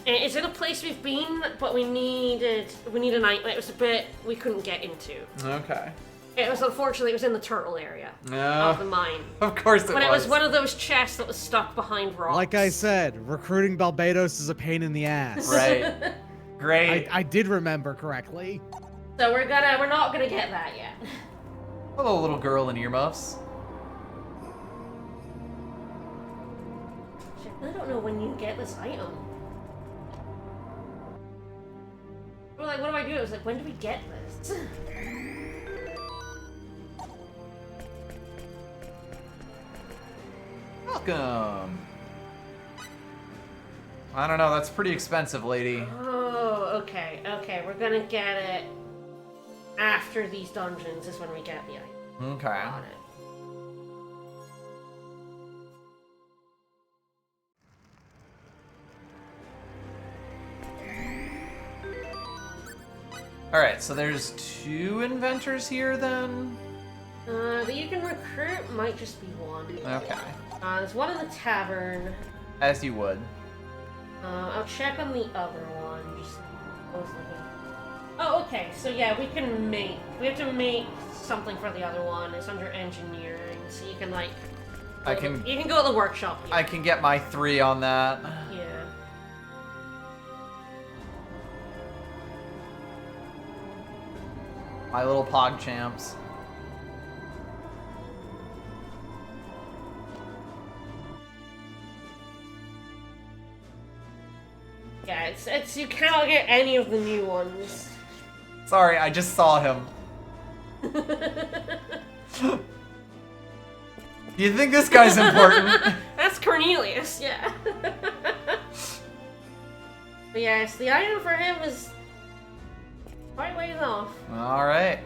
Speaker 3: It's in a place we've been, but we need an item. It was a bit we couldn't get into.
Speaker 1: Okay.
Speaker 3: It was unfortunately it was in the turtle area
Speaker 1: No.
Speaker 3: of the mine.
Speaker 1: Of course it was.
Speaker 3: But it was one of those chests that was stuck behind rocks.
Speaker 4: Like I said, recruiting Balbados is a pain in the ass.
Speaker 1: Right. Great.
Speaker 4: I did remember correctly.
Speaker 3: So we're not gonna get that yet.
Speaker 1: Hello, little girl in earmuffs.
Speaker 3: I don't know when you get this item. We're like, what do I do? I was like, when do we get this?
Speaker 1: Welcome. I don't know, that's pretty expensive, lady.
Speaker 3: Oh, okay. We're gonna get it after these dungeons is when we get the item.
Speaker 1: Okay.
Speaker 3: On it.
Speaker 1: Alright, so there's 2 inventors here then?
Speaker 3: That you can recruit might just be one.
Speaker 1: Okay.
Speaker 3: There's one in the tavern.
Speaker 1: As you would.
Speaker 3: I'll check on the other one. Just oh, okay. So yeah, we have to make something for the other one. It's under engineering, so you can like. You can go to the workshop. Here.
Speaker 1: I can get my 3 on that.
Speaker 3: Yeah.
Speaker 1: My little pog champs.
Speaker 3: Yeah, it's you cannot get any of the new ones.
Speaker 1: Sorry, I just saw him. Do you think this guy's important?
Speaker 3: That's Cornelius, yeah. But yes, the item for him is quite ways off.
Speaker 1: All right.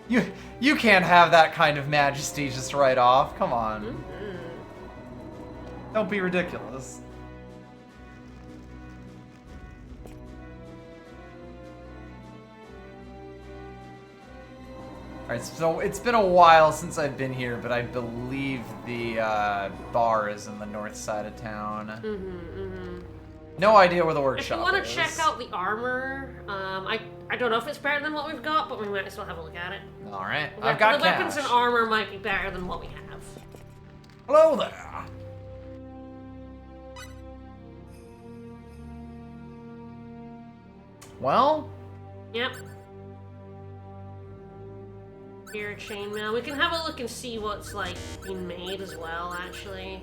Speaker 1: You can't have that kind of majesty just right off. Come on.
Speaker 3: Mm-hmm.
Speaker 1: Don't be ridiculous. Alright, so it's been a while since I've been here, but I believe the bar is in the north side of town. No idea where the workshop is.
Speaker 3: If you want to check out the armor, I don't know if it's better than what we've got, but we might as well have a look at it.
Speaker 1: Alright, I've got
Speaker 3: the weapons
Speaker 1: cash.
Speaker 3: and armor might be better than what we have.
Speaker 1: Hello there. Well?
Speaker 3: Yep. Here, chainmail. We can have a look and see what's, like, being made as well, actually.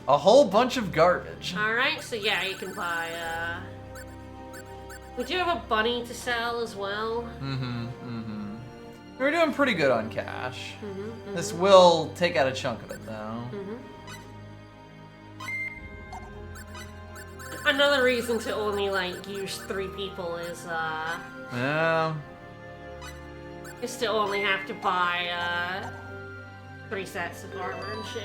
Speaker 1: A whole bunch of garbage.
Speaker 3: Alright, so yeah, you can buy, We do have a bunny to sell as well.
Speaker 1: We're doing pretty good on cash. This will take out a chunk of it, though.
Speaker 3: Another reason to only, like, use 3 people is,
Speaker 1: Yeah.
Speaker 3: is to only have to buy, 3 sets of armor and shit.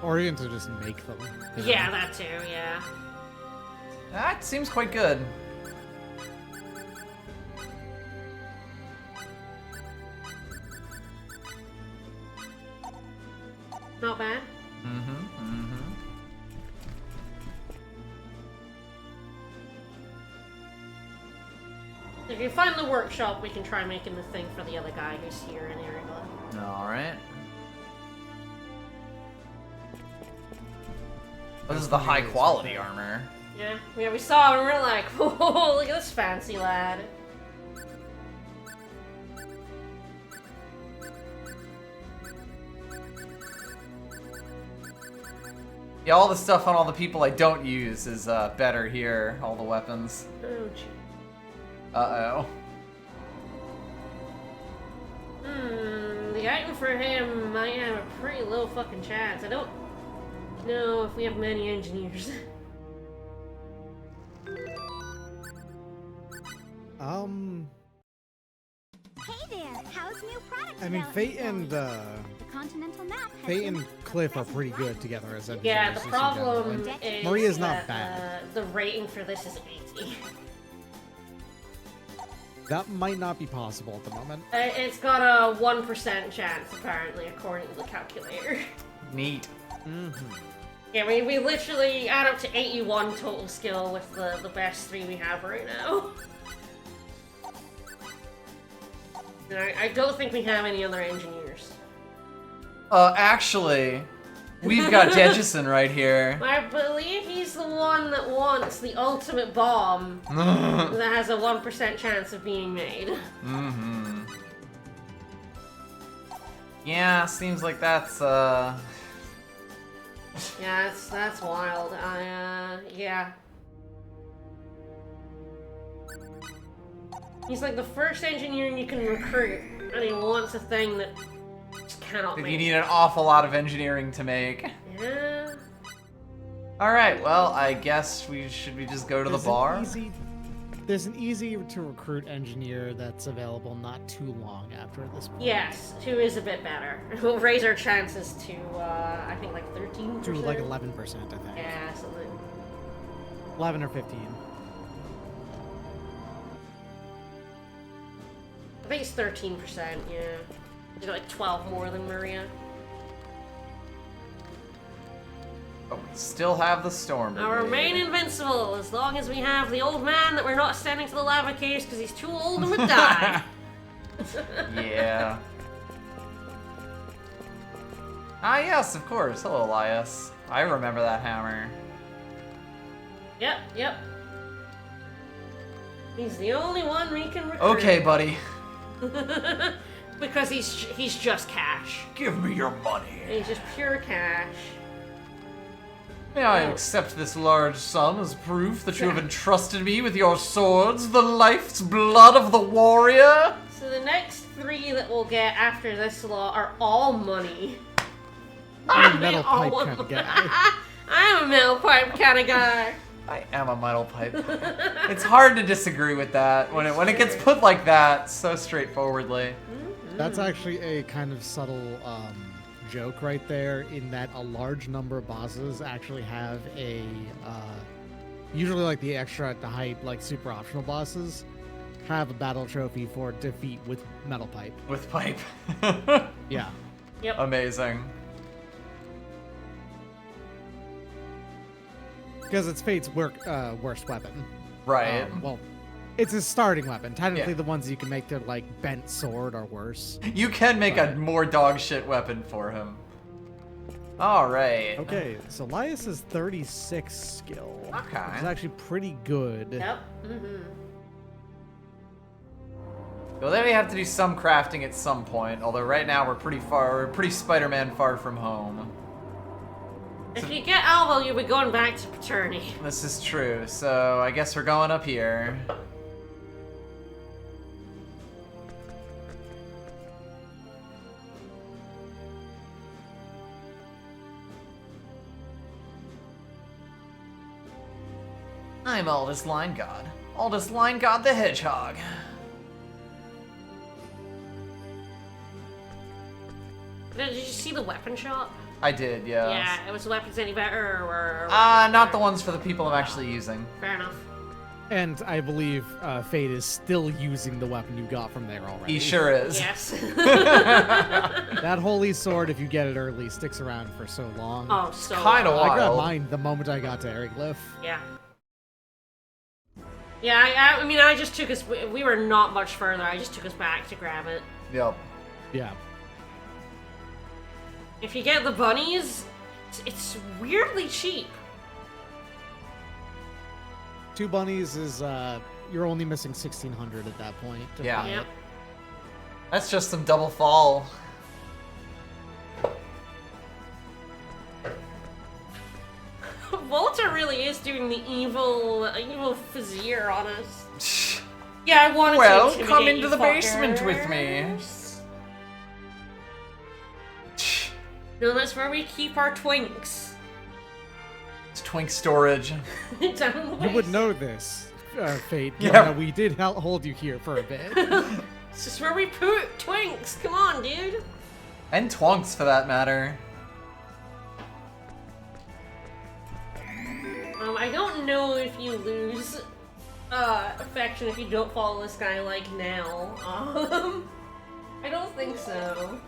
Speaker 4: Or even to just make them. you know?
Speaker 3: Yeah, that too, yeah.
Speaker 1: That seems quite good.
Speaker 3: Not bad. If you find the workshop, we can try making the thing for the other guy who's here in Arigla.
Speaker 1: Alright. This is the high quality armor.
Speaker 3: Yeah, we saw it and we were like, whoa, look at this fancy lad.
Speaker 1: Yeah, all the stuff on all the people I don't use is better here. All the weapons.
Speaker 3: Oh, gee.
Speaker 1: Uh-oh.
Speaker 3: The item for him might have a pretty low fucking chance. I don't know if we have many engineers.
Speaker 2: Hey there, how's new product
Speaker 4: I mean,
Speaker 2: development
Speaker 4: Fate and
Speaker 2: going? The continental map has
Speaker 4: Fate
Speaker 2: been
Speaker 4: and Cliff are pretty good together as engineers.
Speaker 3: Yeah, the
Speaker 4: just in
Speaker 3: problem
Speaker 4: general.
Speaker 3: is
Speaker 4: Maria's
Speaker 3: that,
Speaker 4: not bad.
Speaker 3: the rating for this is 80.
Speaker 4: That might not be possible at the moment.
Speaker 3: It's got a 1% chance, apparently, according to the calculator.
Speaker 1: Neat.
Speaker 3: Yeah, we literally add up to 81 total skill with the best 3 we have right now. And I don't think we have any other engineers.
Speaker 1: Actually, we've got Degison right here.
Speaker 3: I believe he's the one that wants the ultimate bomb that has a 1% chance of being made.
Speaker 1: Yeah, seems like that's,
Speaker 3: Yeah, that's wild. Yeah. He's like the first engineer you can recruit, and he wants a thing that just cannot
Speaker 1: that
Speaker 3: make.
Speaker 1: you need an awful lot of engineering to make.
Speaker 3: Yeah.
Speaker 1: Alright, well, I guess we just go to the bar?
Speaker 4: There's an easy to recruit engineer that's available not too long after this point.
Speaker 3: Yes, 2 is a bit better. We'll raise our chances to, I think like 13%?
Speaker 4: To like 11%, I think.
Speaker 3: Yeah, something.
Speaker 4: 11 or 15.
Speaker 3: I think it's 13%, yeah. You got like 12 more than Maria.
Speaker 1: But we still have the storm.
Speaker 3: Now remain invincible as long as we have the old man that we're not sending to the lava caves because he's too old and would die.
Speaker 1: Yeah. Ah, yes, of course. Hello, Elias. I remember that hammer.
Speaker 3: Yep. He's the only one we can recruit.
Speaker 1: Okay, buddy.
Speaker 3: Because he's just cash.
Speaker 1: Give me your money.
Speaker 3: He's just pure cash.
Speaker 1: May I accept this large sum as proof that you have entrusted me with your swords, the life's blood of the warrior?
Speaker 3: So the next 3 that we'll get after this lot are all money.
Speaker 4: I'm a
Speaker 3: They
Speaker 4: metal
Speaker 3: all
Speaker 4: pipe
Speaker 3: want
Speaker 4: kind of
Speaker 3: money.
Speaker 4: guy.
Speaker 3: I'm a metal pipe kind of guy.
Speaker 1: I am a metal pipe. It's hard to disagree with that when it gets put like that so straightforwardly.
Speaker 4: That's actually a kind of subtle joke right there, in that a large number of bosses actually have a usually like the extra at the height, like super optional bosses, have a battle trophy for defeat with metal pipe.
Speaker 1: With pipe.
Speaker 4: Yeah.
Speaker 3: Yep.
Speaker 1: Amazing.
Speaker 4: Because it's Fate's worst weapon.
Speaker 1: Right.
Speaker 4: Well, it's his starting weapon. Technically,
Speaker 1: Yeah.
Speaker 4: the ones you can make their like bent sword or worse.
Speaker 1: You can make a more dog shit weapon for him. Alright.
Speaker 4: Okay, so Lias is 36 skill.
Speaker 1: Okay.
Speaker 4: Which is actually pretty good.
Speaker 3: Yep. Mm-hmm.
Speaker 1: Well, then we have to do some crafting at some point, although right now we're pretty Spider-Man far from home.
Speaker 3: If you get Alvo, you'll be going back to Paterni.
Speaker 1: This is true, so I guess we're going up here. I'm Aldous Line God. Aldous Line God the Hedgehog.
Speaker 3: Did you see the weapon shop?
Speaker 1: I did, yeah.
Speaker 3: Yeah, it was weapons any better or
Speaker 1: Not the ones for the people I'm actually using.
Speaker 3: Fair enough.
Speaker 4: And I believe Fate is still using the weapon you got from there already.
Speaker 1: He sure is.
Speaker 3: Yes.
Speaker 4: That holy sword, if you get it early, sticks around for so long.
Speaker 3: Oh, so
Speaker 1: Kinda
Speaker 3: long.
Speaker 4: I got
Speaker 1: wild.
Speaker 4: mine the moment I got to Eriglyph.
Speaker 3: Yeah. Yeah, I mean, I just took us. We were not much further. I just took us back to grab it.
Speaker 1: Yep.
Speaker 4: Yeah.
Speaker 3: If you get the bunnies, it's weirdly cheap.
Speaker 4: 2 bunnies is you're only missing 1,600 at that point. To
Speaker 1: Yeah.
Speaker 4: buy it.
Speaker 3: Yep.
Speaker 1: That's just some double fall.
Speaker 3: Volta really is doing the evil Vizier on us. Yeah, I wanted to
Speaker 1: Well,
Speaker 3: intimidate
Speaker 1: come
Speaker 3: you
Speaker 1: into the basement with me.
Speaker 3: fuckers. No, that's where we keep our twinks.
Speaker 1: It's twink storage.
Speaker 3: Down in the
Speaker 4: You would
Speaker 3: waist.
Speaker 4: know this, Fate.
Speaker 1: Yeah.
Speaker 4: Yeah. We did hold you here for a bit.
Speaker 3: It's just where we put twinks. Come on, dude.
Speaker 1: And twonks, for that matter.
Speaker 3: I don't know if you lose affection if you don't follow this guy like now. I don't think so.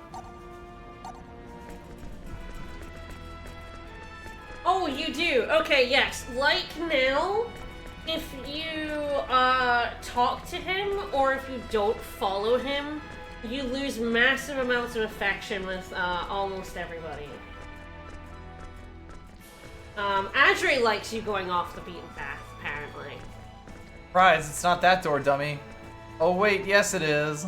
Speaker 3: Oh, you do. Okay, yes. Like now, if you talk to him or if you don't follow him, you lose massive amounts of affection with almost everybody. Adre likes you going off the beaten path, apparently.
Speaker 1: Surprise, it's not that door, dummy. Oh wait, yes it is.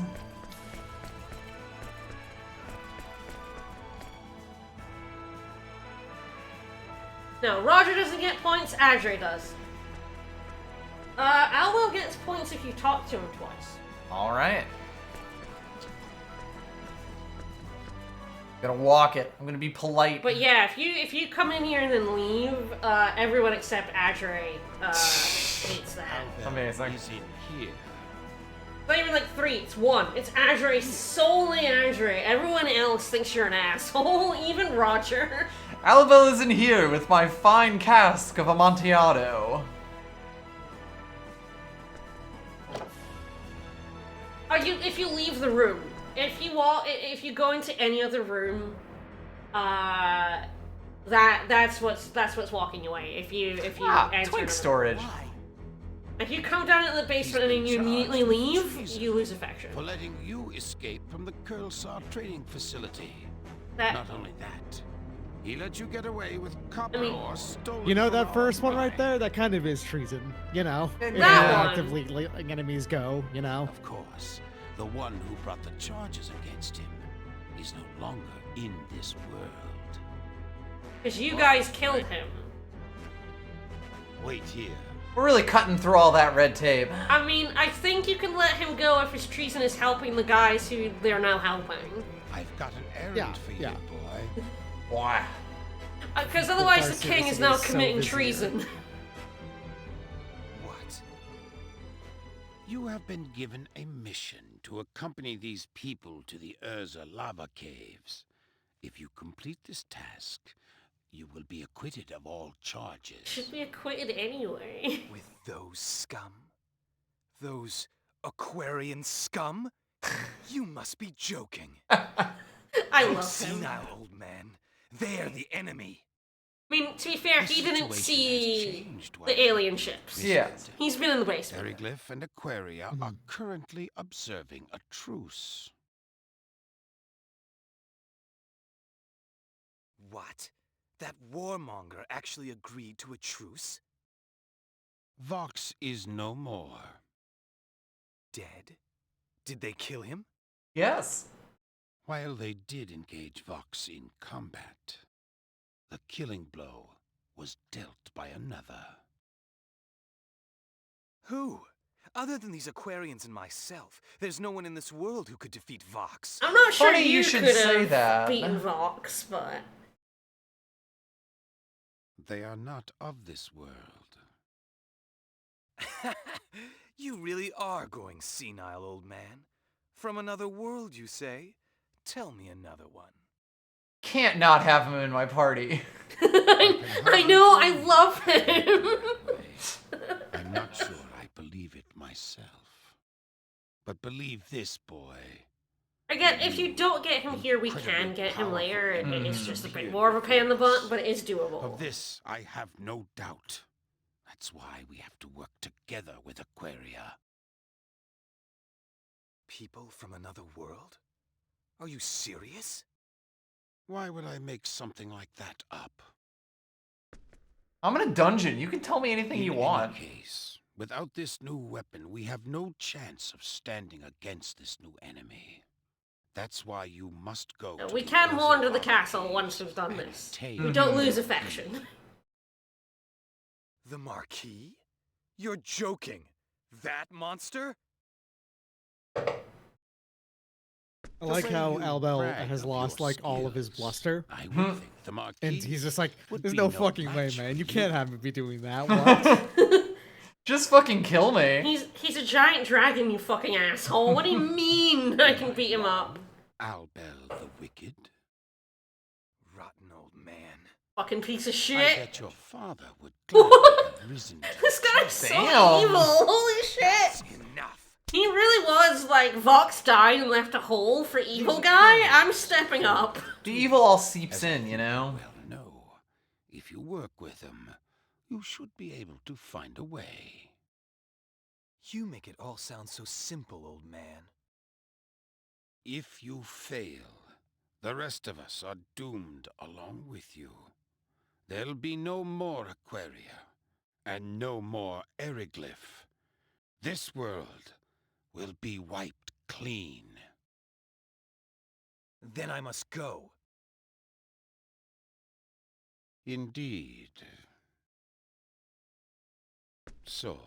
Speaker 3: No, Roger doesn't get points, Adre does. Alwell gets points if you talk to him twice.
Speaker 1: Alright. Gonna walk it. I'm gonna be polite.
Speaker 3: But yeah, if you come in here and then leave, everyone except Adre hates that.
Speaker 1: Amazing.
Speaker 9: Is in here.
Speaker 3: It's not even like 3, it's 1. It's Adre, solely Adre. Everyone else thinks you're an asshole, even Roger.
Speaker 1: Alabel is in here with my fine cask of Amontillado.
Speaker 3: If you leave the room, if you go into any other room, that's what's walking you away. If you enter
Speaker 1: Twink
Speaker 3: another
Speaker 1: storage.
Speaker 3: room. If you come down into the basement and then you immediately leave, you lose affection.
Speaker 9: For letting you escape from the Curlsar training facility.
Speaker 3: That
Speaker 9: Not only that, he let you get away with copper ore stolen
Speaker 4: You know
Speaker 9: from
Speaker 4: that
Speaker 9: our
Speaker 4: first one right
Speaker 9: mine.
Speaker 4: there? That kind of is treason. You know? If you
Speaker 3: That one.
Speaker 4: actively letting enemies go, you know?
Speaker 9: Of course, the one who brought the charges against him is no longer in this world.
Speaker 3: because you guys killed him.
Speaker 9: Wait here.
Speaker 1: We're really cutting through all that red tape.
Speaker 3: I mean, I think you can let him go if his treason is helping the guys who they're now helping.
Speaker 9: I've got an errand for you, boy.
Speaker 1: Why?
Speaker 3: Because otherwise the king is now committing treason.
Speaker 9: What? You have been given a mission to accompany these people to the Urza lava caves. If you complete this task, you will be acquitted of all charges.
Speaker 3: Should be acquitted anyway.
Speaker 11: With those scum? Those Aquarian scum? You must be joking.
Speaker 3: I love him.
Speaker 11: Senile old man. They're the enemy.
Speaker 3: I mean, to be fair, he didn't see the alien ships.
Speaker 1: Yeah.
Speaker 3: He's been in the basement.
Speaker 9: Eriglyph and Aquaria are currently observing a truce.
Speaker 11: What? That warmonger actually agreed to a truce?
Speaker 9: Vox is no more.
Speaker 11: Dead? Did they kill him?
Speaker 1: Yes.
Speaker 9: While they did engage Vox in combat, the killing blow was dealt by another.
Speaker 11: Who? Other than these Aquarians and myself, there's no one in this world who could defeat Vox.
Speaker 3: I'm not sure
Speaker 1: Funny you should say
Speaker 3: could
Speaker 1: that.
Speaker 3: have beaten Vox, but...
Speaker 9: They are not of this world.
Speaker 11: You really are going senile, old man. From another world, you say? Tell me another one.
Speaker 1: Can't not have him in my party.
Speaker 3: I know, I love him.
Speaker 9: I'm not sure I believe it myself. But believe this, boy.
Speaker 3: Again, if you don't get him here, we can get him later. It's just a bit more of a pain in the butt, but it is doable.
Speaker 9: Of this, I have no doubt. That's why we have to work together with Aquaria.
Speaker 11: People from another world? Are you serious?
Speaker 9: Why would I make something like that up?
Speaker 1: I'm in a dungeon. You can tell me anything you want.
Speaker 9: In any case, without this new weapon, we have no chance of standing against this new enemy. That's why you must go.
Speaker 3: We can wander the castle once we've done this. We don't lose affection.
Speaker 11: The Marquis? You're joking. That monster?
Speaker 4: I like how Albel has lost like all of his bluster.
Speaker 9: I would think the Marquis
Speaker 4: And he's just like,
Speaker 9: would
Speaker 4: there's
Speaker 9: be
Speaker 4: no
Speaker 9: no
Speaker 4: fucking way,
Speaker 9: match
Speaker 4: man.
Speaker 9: for
Speaker 4: You
Speaker 9: you."
Speaker 4: can't have me be doing that. What?
Speaker 1: Just fucking kill me.
Speaker 3: He's a giant dragon, you fucking asshole. What do you mean I can beat him up?
Speaker 9: Albel the Wicked.
Speaker 11: Rotten old man.
Speaker 3: Fucking piece of
Speaker 9: I
Speaker 3: shit.
Speaker 9: bet your father would gladly have risen to
Speaker 3: This guy's so
Speaker 1: Damn.
Speaker 3: evil. Holy shit.
Speaker 11: Enough.
Speaker 3: He really was like Vox died and left a hole for evil guy. I'm stepping up.
Speaker 1: The evil all seeps in, you know?
Speaker 9: Well, no. If you work with him, you should be able to find a way.
Speaker 11: You make it all sound so simple, old man.
Speaker 9: If you fail, the rest of us are doomed along with you. There'll be no more Aquaria, and no more Eriglyph. This world will be wiped clean.
Speaker 11: Then I must go.
Speaker 9: Indeed. So,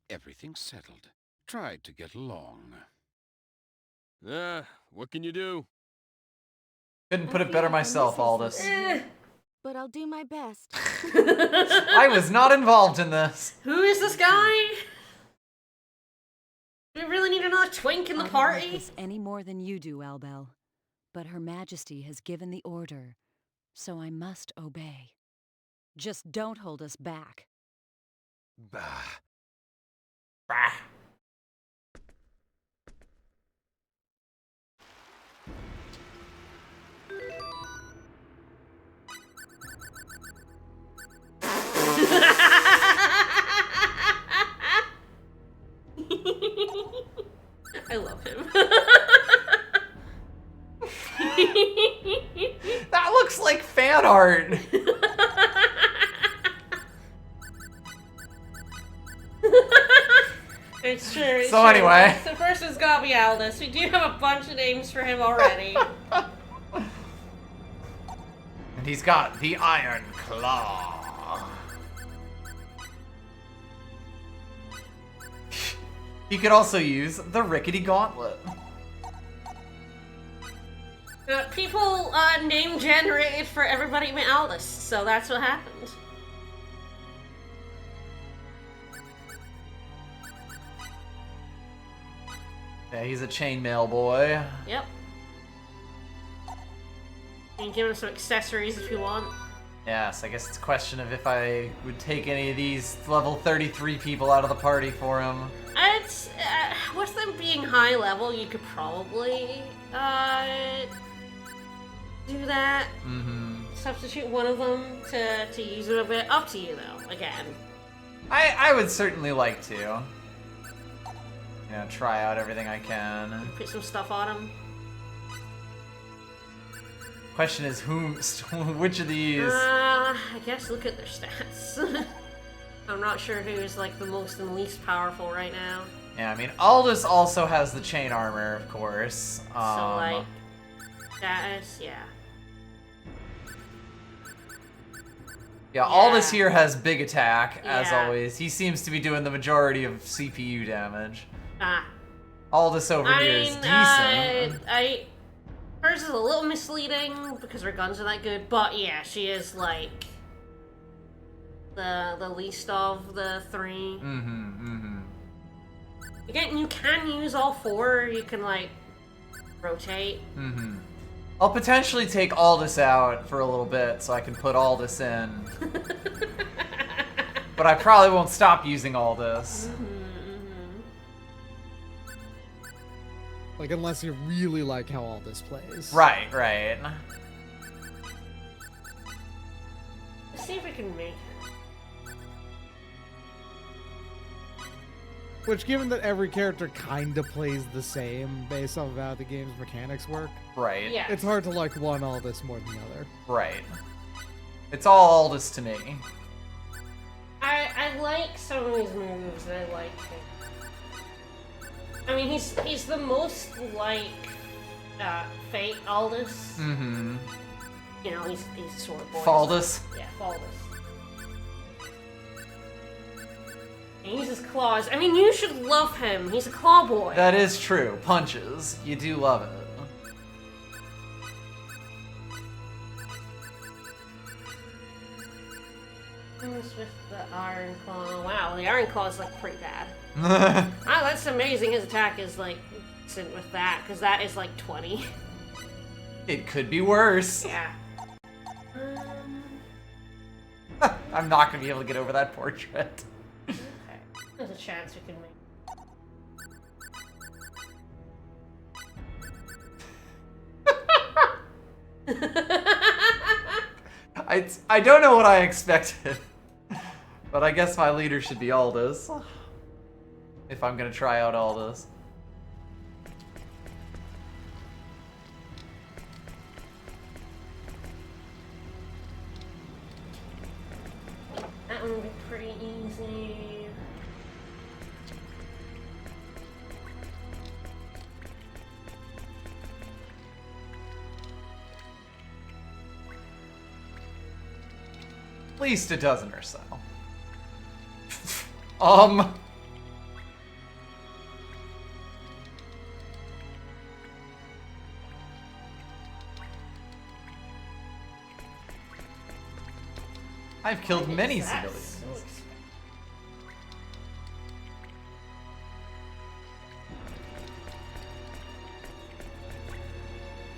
Speaker 9: everything's settled. Tried to get along.
Speaker 8: What can you do?
Speaker 1: Couldn't put it better myself, Aldous.
Speaker 5: But I'll do my best.
Speaker 1: I was not involved in this.
Speaker 3: Who is this guy? Do we really need another twink in the
Speaker 7: I don't like
Speaker 3: party?
Speaker 7: this any more than you do, Albel. But Her Majesty has given the order, so I must obey. Just don't hold us back.
Speaker 11: Bah.
Speaker 1: Bah.
Speaker 3: I love him.
Speaker 1: That looks like fan art.
Speaker 3: It's true. It's
Speaker 1: So
Speaker 3: true.
Speaker 1: anyway.
Speaker 3: So first it's gotta be Aldous. We do have a bunch of names for him already.
Speaker 1: And he's got the Iron Claw. He could also use the Rickety Gauntlet.
Speaker 3: People name generated for everybody in Aldous, so that's what happened.
Speaker 1: Yeah, he's a chainmail boy.
Speaker 3: Yep. You can give him some accessories if you want.
Speaker 1: Yes, I guess it's a question of if I would take any of these level 33 people out of the party for him.
Speaker 3: It's, with them being high level, you could probably, do that.
Speaker 1: Mm-hmm.
Speaker 3: Substitute one of them to use it a bit. Up to you, though, again.
Speaker 1: I would certainly like to. You know, try out everything I can.
Speaker 3: Put some stuff on him.
Speaker 1: Question is, which of these?
Speaker 3: I guess look at their stats. I'm not sure who's like the most and least powerful right now.
Speaker 1: Yeah, I mean, Aldous also has the chain armor, of course.
Speaker 3: So like, status, yeah.
Speaker 1: Yeah, Aldous here has big attack, as
Speaker 3: Yeah.
Speaker 1: always. He seems to be doing the majority of CPU damage.
Speaker 3: Ah.
Speaker 1: Aldous over here is decent.
Speaker 3: Hers is a little misleading because her guns are that good, but yeah, she is like the least of the three. Again, you can use all four. You can like rotate.
Speaker 1: I'll potentially take Aldous out for a little bit so I can put Aldous in. But I probably won't stop using Aldous.
Speaker 4: Like, unless you really like how all this plays.
Speaker 1: Right, right.
Speaker 3: Let's see if we can make it.
Speaker 4: Which, given that every character kind of plays the same based on how the game's mechanics work,
Speaker 1: Right.
Speaker 3: Yeah.
Speaker 4: it's hard to like one Aldous more than the other.
Speaker 1: Right. It's all Aldous to me.
Speaker 3: I like some of his moves. I like him. I mean, he's the most like Fate Aldous. You know, he's a sword boy.
Speaker 1: Faldus.
Speaker 3: Yeah, Faldus. And he uses claws. I mean, you should love him. He's a claw boy.
Speaker 1: That is true. Punches. You do love it.
Speaker 3: Who's with the Iron Claw? Wow, the Iron Claw is like pretty bad. Wow, that's amazing. His attack is like decent with that, because that is like 20.
Speaker 1: It could be worse.
Speaker 3: Yeah.
Speaker 1: I'm not gonna be able to get over that portrait.
Speaker 3: Okay. There's a chance we can make.
Speaker 1: I don't know what I expected, but I guess my leader should be Aldous. If I'm gonna try out Aldous.
Speaker 3: That one would be pretty easy.
Speaker 1: At least a dozen or so. I've killed many civilians.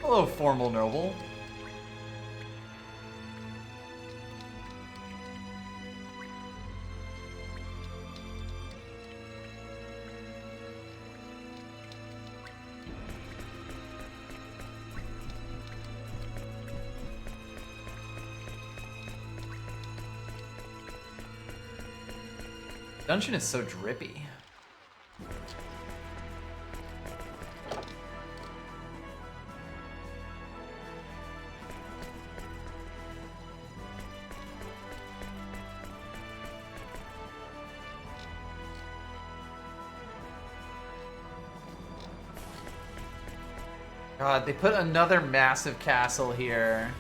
Speaker 1: Hello, formal noble. Dungeon is so drippy. God, they put another massive castle here.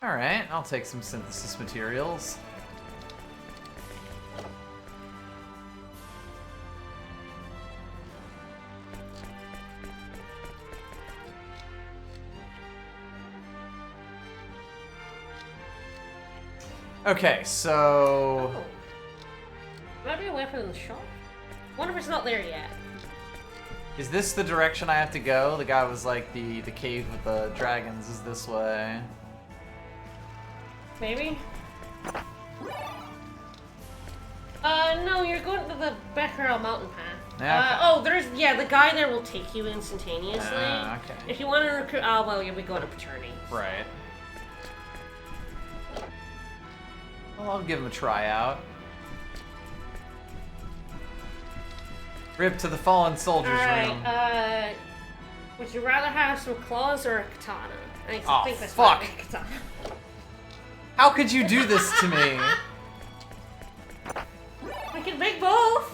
Speaker 1: Alright, I'll take some synthesis materials. Okay, so...
Speaker 3: Oh. Might be a weapon in the shop. Wonder if it's not there yet.
Speaker 1: Is this the direction I have to go? The guy was like, the cave with the dragons is this way.
Speaker 3: Maybe? No, you're going to the Becquerel mountain path.
Speaker 1: Okay.
Speaker 3: Oh, the guy there will take you instantaneously.
Speaker 1: Okay.
Speaker 3: If you want to recruit Alwell, you'll be going to Paterni.
Speaker 1: Right. Well, I'll give him a tryout. Rip to the fallen soldiers room.
Speaker 3: Alright, would you rather have some claws or a katana? I think that's
Speaker 1: fuck.
Speaker 3: a katana.
Speaker 1: How could you do this to me?
Speaker 3: We can make both!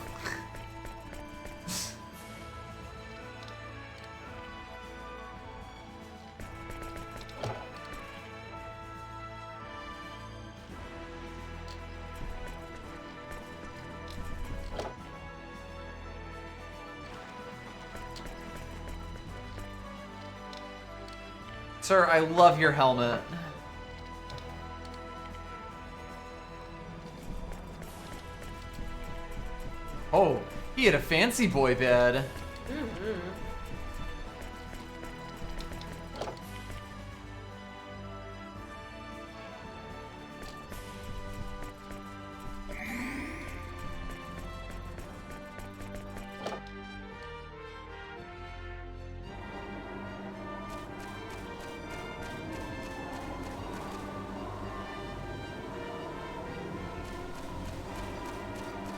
Speaker 1: Sir, I love your helmet. Oh, he had a fancy boy bed.
Speaker 3: Mm-hmm.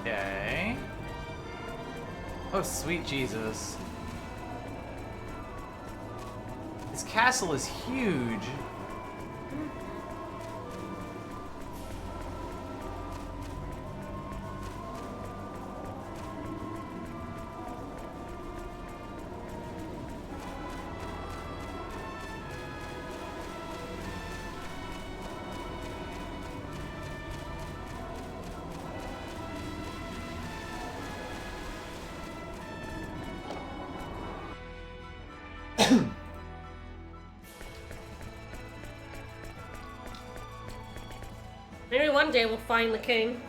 Speaker 1: Okay. Oh, sweet Jesus. This castle is huge.
Speaker 3: Maybe one day we'll find the king.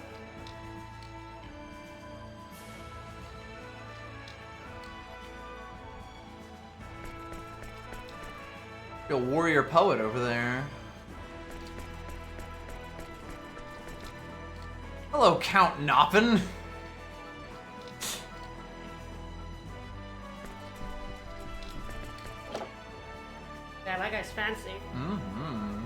Speaker 1: A warrior poet over there. Hello, Count Noppin.
Speaker 3: Yeah, that guy's fancy.
Speaker 1: Mm-hmm.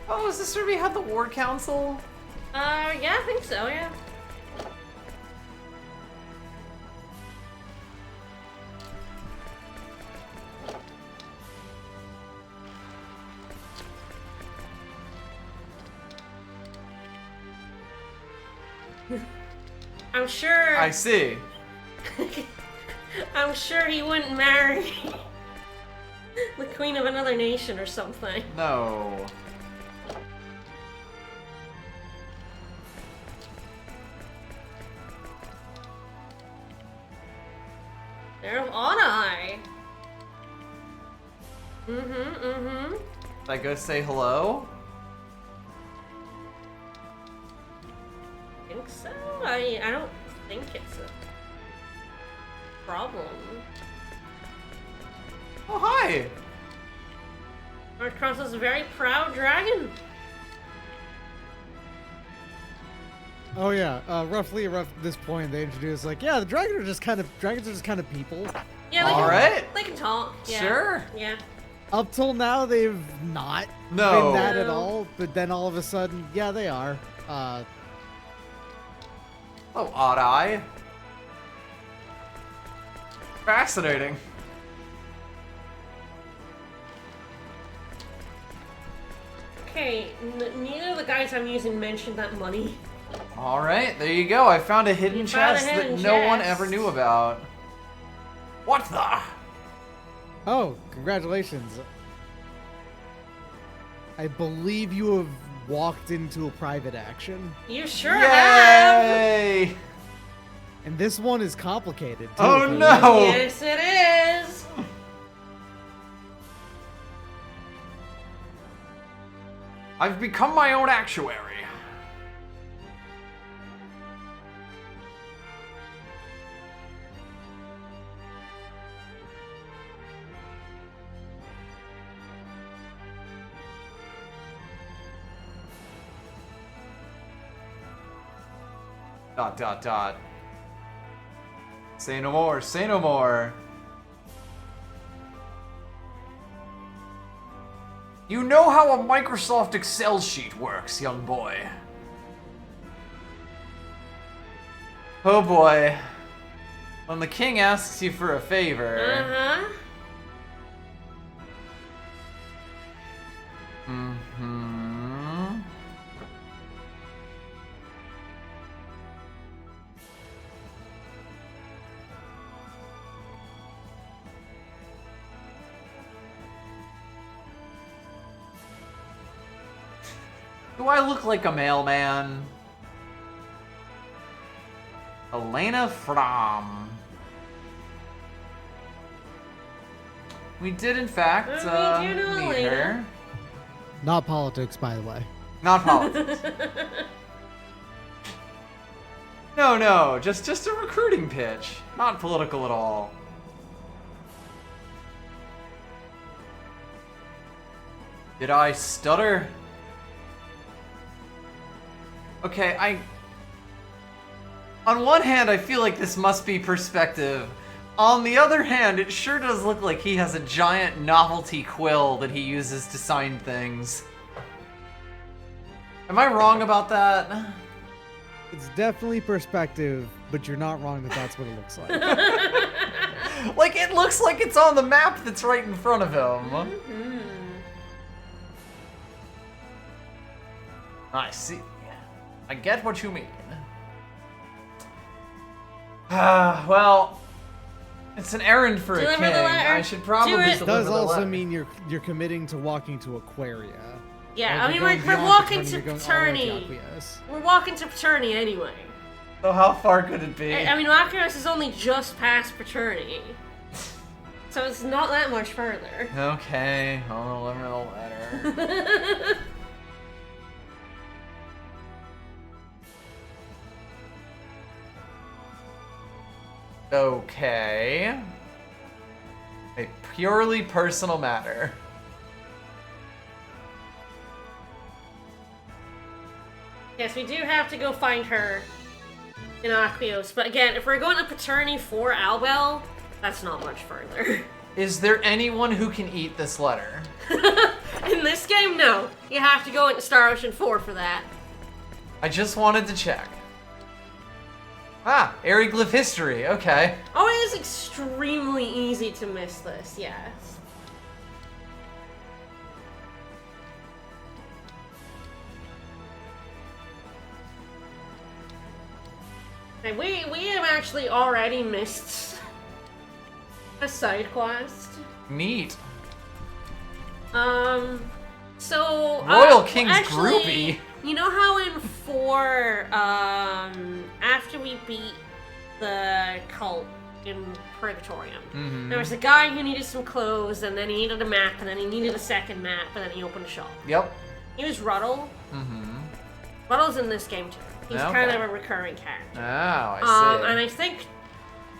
Speaker 1: Oh, is this where we had the War Council?
Speaker 3: Yeah, I think so, yeah. I'm sure.
Speaker 1: I see.
Speaker 3: I'm sure he wouldn't marry the queen of another nation or something.
Speaker 1: No.
Speaker 3: They're of Onai. Mm-hmm.
Speaker 1: Did I go say hello?
Speaker 3: I think so. I don't think it's a problem.
Speaker 1: Oh, hi!
Speaker 3: Northcross is a very proud dragon.
Speaker 4: Oh yeah, roughly around this point they introduced like, yeah, the dragons are just kind of people.
Speaker 3: Yeah, they can talk. Yeah.
Speaker 1: Sure.
Speaker 3: Yeah.
Speaker 4: Up till now they've not
Speaker 1: No.
Speaker 4: been that at
Speaker 3: No.
Speaker 4: all, but then all of a sudden, yeah, they are.
Speaker 1: Oh, odd eye. Fascinating.
Speaker 3: Okay, neither of the guys I'm using mentioned that money.
Speaker 1: Alright, there you go. I found a hidden
Speaker 3: You found a
Speaker 1: chest
Speaker 3: hidden
Speaker 1: that no one
Speaker 3: chest.
Speaker 1: ever knew about. What the?
Speaker 4: Oh, congratulations. I believe you have walked into a private action.
Speaker 3: You sure have.
Speaker 1: Yay!
Speaker 4: And this one is complicated, too.
Speaker 1: Oh,
Speaker 4: for
Speaker 1: no!
Speaker 4: you.
Speaker 3: Yes, it is.
Speaker 1: I've become my own actuary. Dot dot dot. Say no more, say no more. You know how a Microsoft Excel sheet works, young boy. Oh boy. When the king asks you for a favor.
Speaker 3: Uh-huh.
Speaker 1: Mm-hmm. Do I look like a mailman? Elena Fromm. We did, in fact,
Speaker 3: We do know
Speaker 1: meet
Speaker 3: Elena.
Speaker 1: her.
Speaker 4: Not politics, by the way.
Speaker 1: Not politics. No, just a recruiting pitch. Not political at all. Did I stutter? Okay, on one hand, I feel like this must be perspective. On the other hand, it sure does look like he has a giant novelty quill that he uses to sign things. Am I wrong about that?
Speaker 4: It's definitely perspective, but you're not wrong that that's what it looks like.
Speaker 1: Like, it looks like it's on the map that's right in front of him.
Speaker 3: Mm-hmm.
Speaker 1: I see. I get what you mean. Well, it's an errand for a
Speaker 3: Deliver
Speaker 1: king.
Speaker 3: the letter.
Speaker 1: I should probably
Speaker 3: Do it.
Speaker 1: deliver
Speaker 4: Does
Speaker 1: the
Speaker 4: also
Speaker 1: letter.
Speaker 4: mean you're committing to walking to Aquaria.
Speaker 3: Yeah,
Speaker 4: Like,
Speaker 3: I mean,
Speaker 4: you're
Speaker 3: we're
Speaker 4: going beyond
Speaker 3: walking to
Speaker 4: you're going all the way
Speaker 3: Paterni.
Speaker 4: Aquios.
Speaker 3: We're walking to Paterni anyway.
Speaker 1: So how far could it be?
Speaker 3: I mean, Lacros is only just past Paterni. So it's not that much further.
Speaker 1: Okay, I'll deliver the letter. Okay. A purely personal matter.
Speaker 3: Yes, we do have to go find her in Aquios. But again, if we're going to Paterni for Albel, that's not much further.
Speaker 1: Is there anyone who can eat this letter?
Speaker 3: In this game, no. You have to go into Star Ocean 4 for that.
Speaker 1: I just wanted to check. Ah, Aeroglyph history, okay.
Speaker 3: Oh, it is extremely easy to miss this, yes. And we have actually already missed a side quest.
Speaker 1: Neat.
Speaker 3: So
Speaker 1: Royal King's
Speaker 3: actually,
Speaker 1: groupie.
Speaker 3: You know how in 4, after we beat the cult in Purgatorium, there was a guy who needed some clothes, and then he needed a map, and then he needed a second map, and then he opened a shop.
Speaker 1: Yep.
Speaker 3: He was Ruddle. Ruddle's in this game too. He's
Speaker 1: Okay.
Speaker 3: kind of a recurring character.
Speaker 1: Oh, I see.
Speaker 3: And I think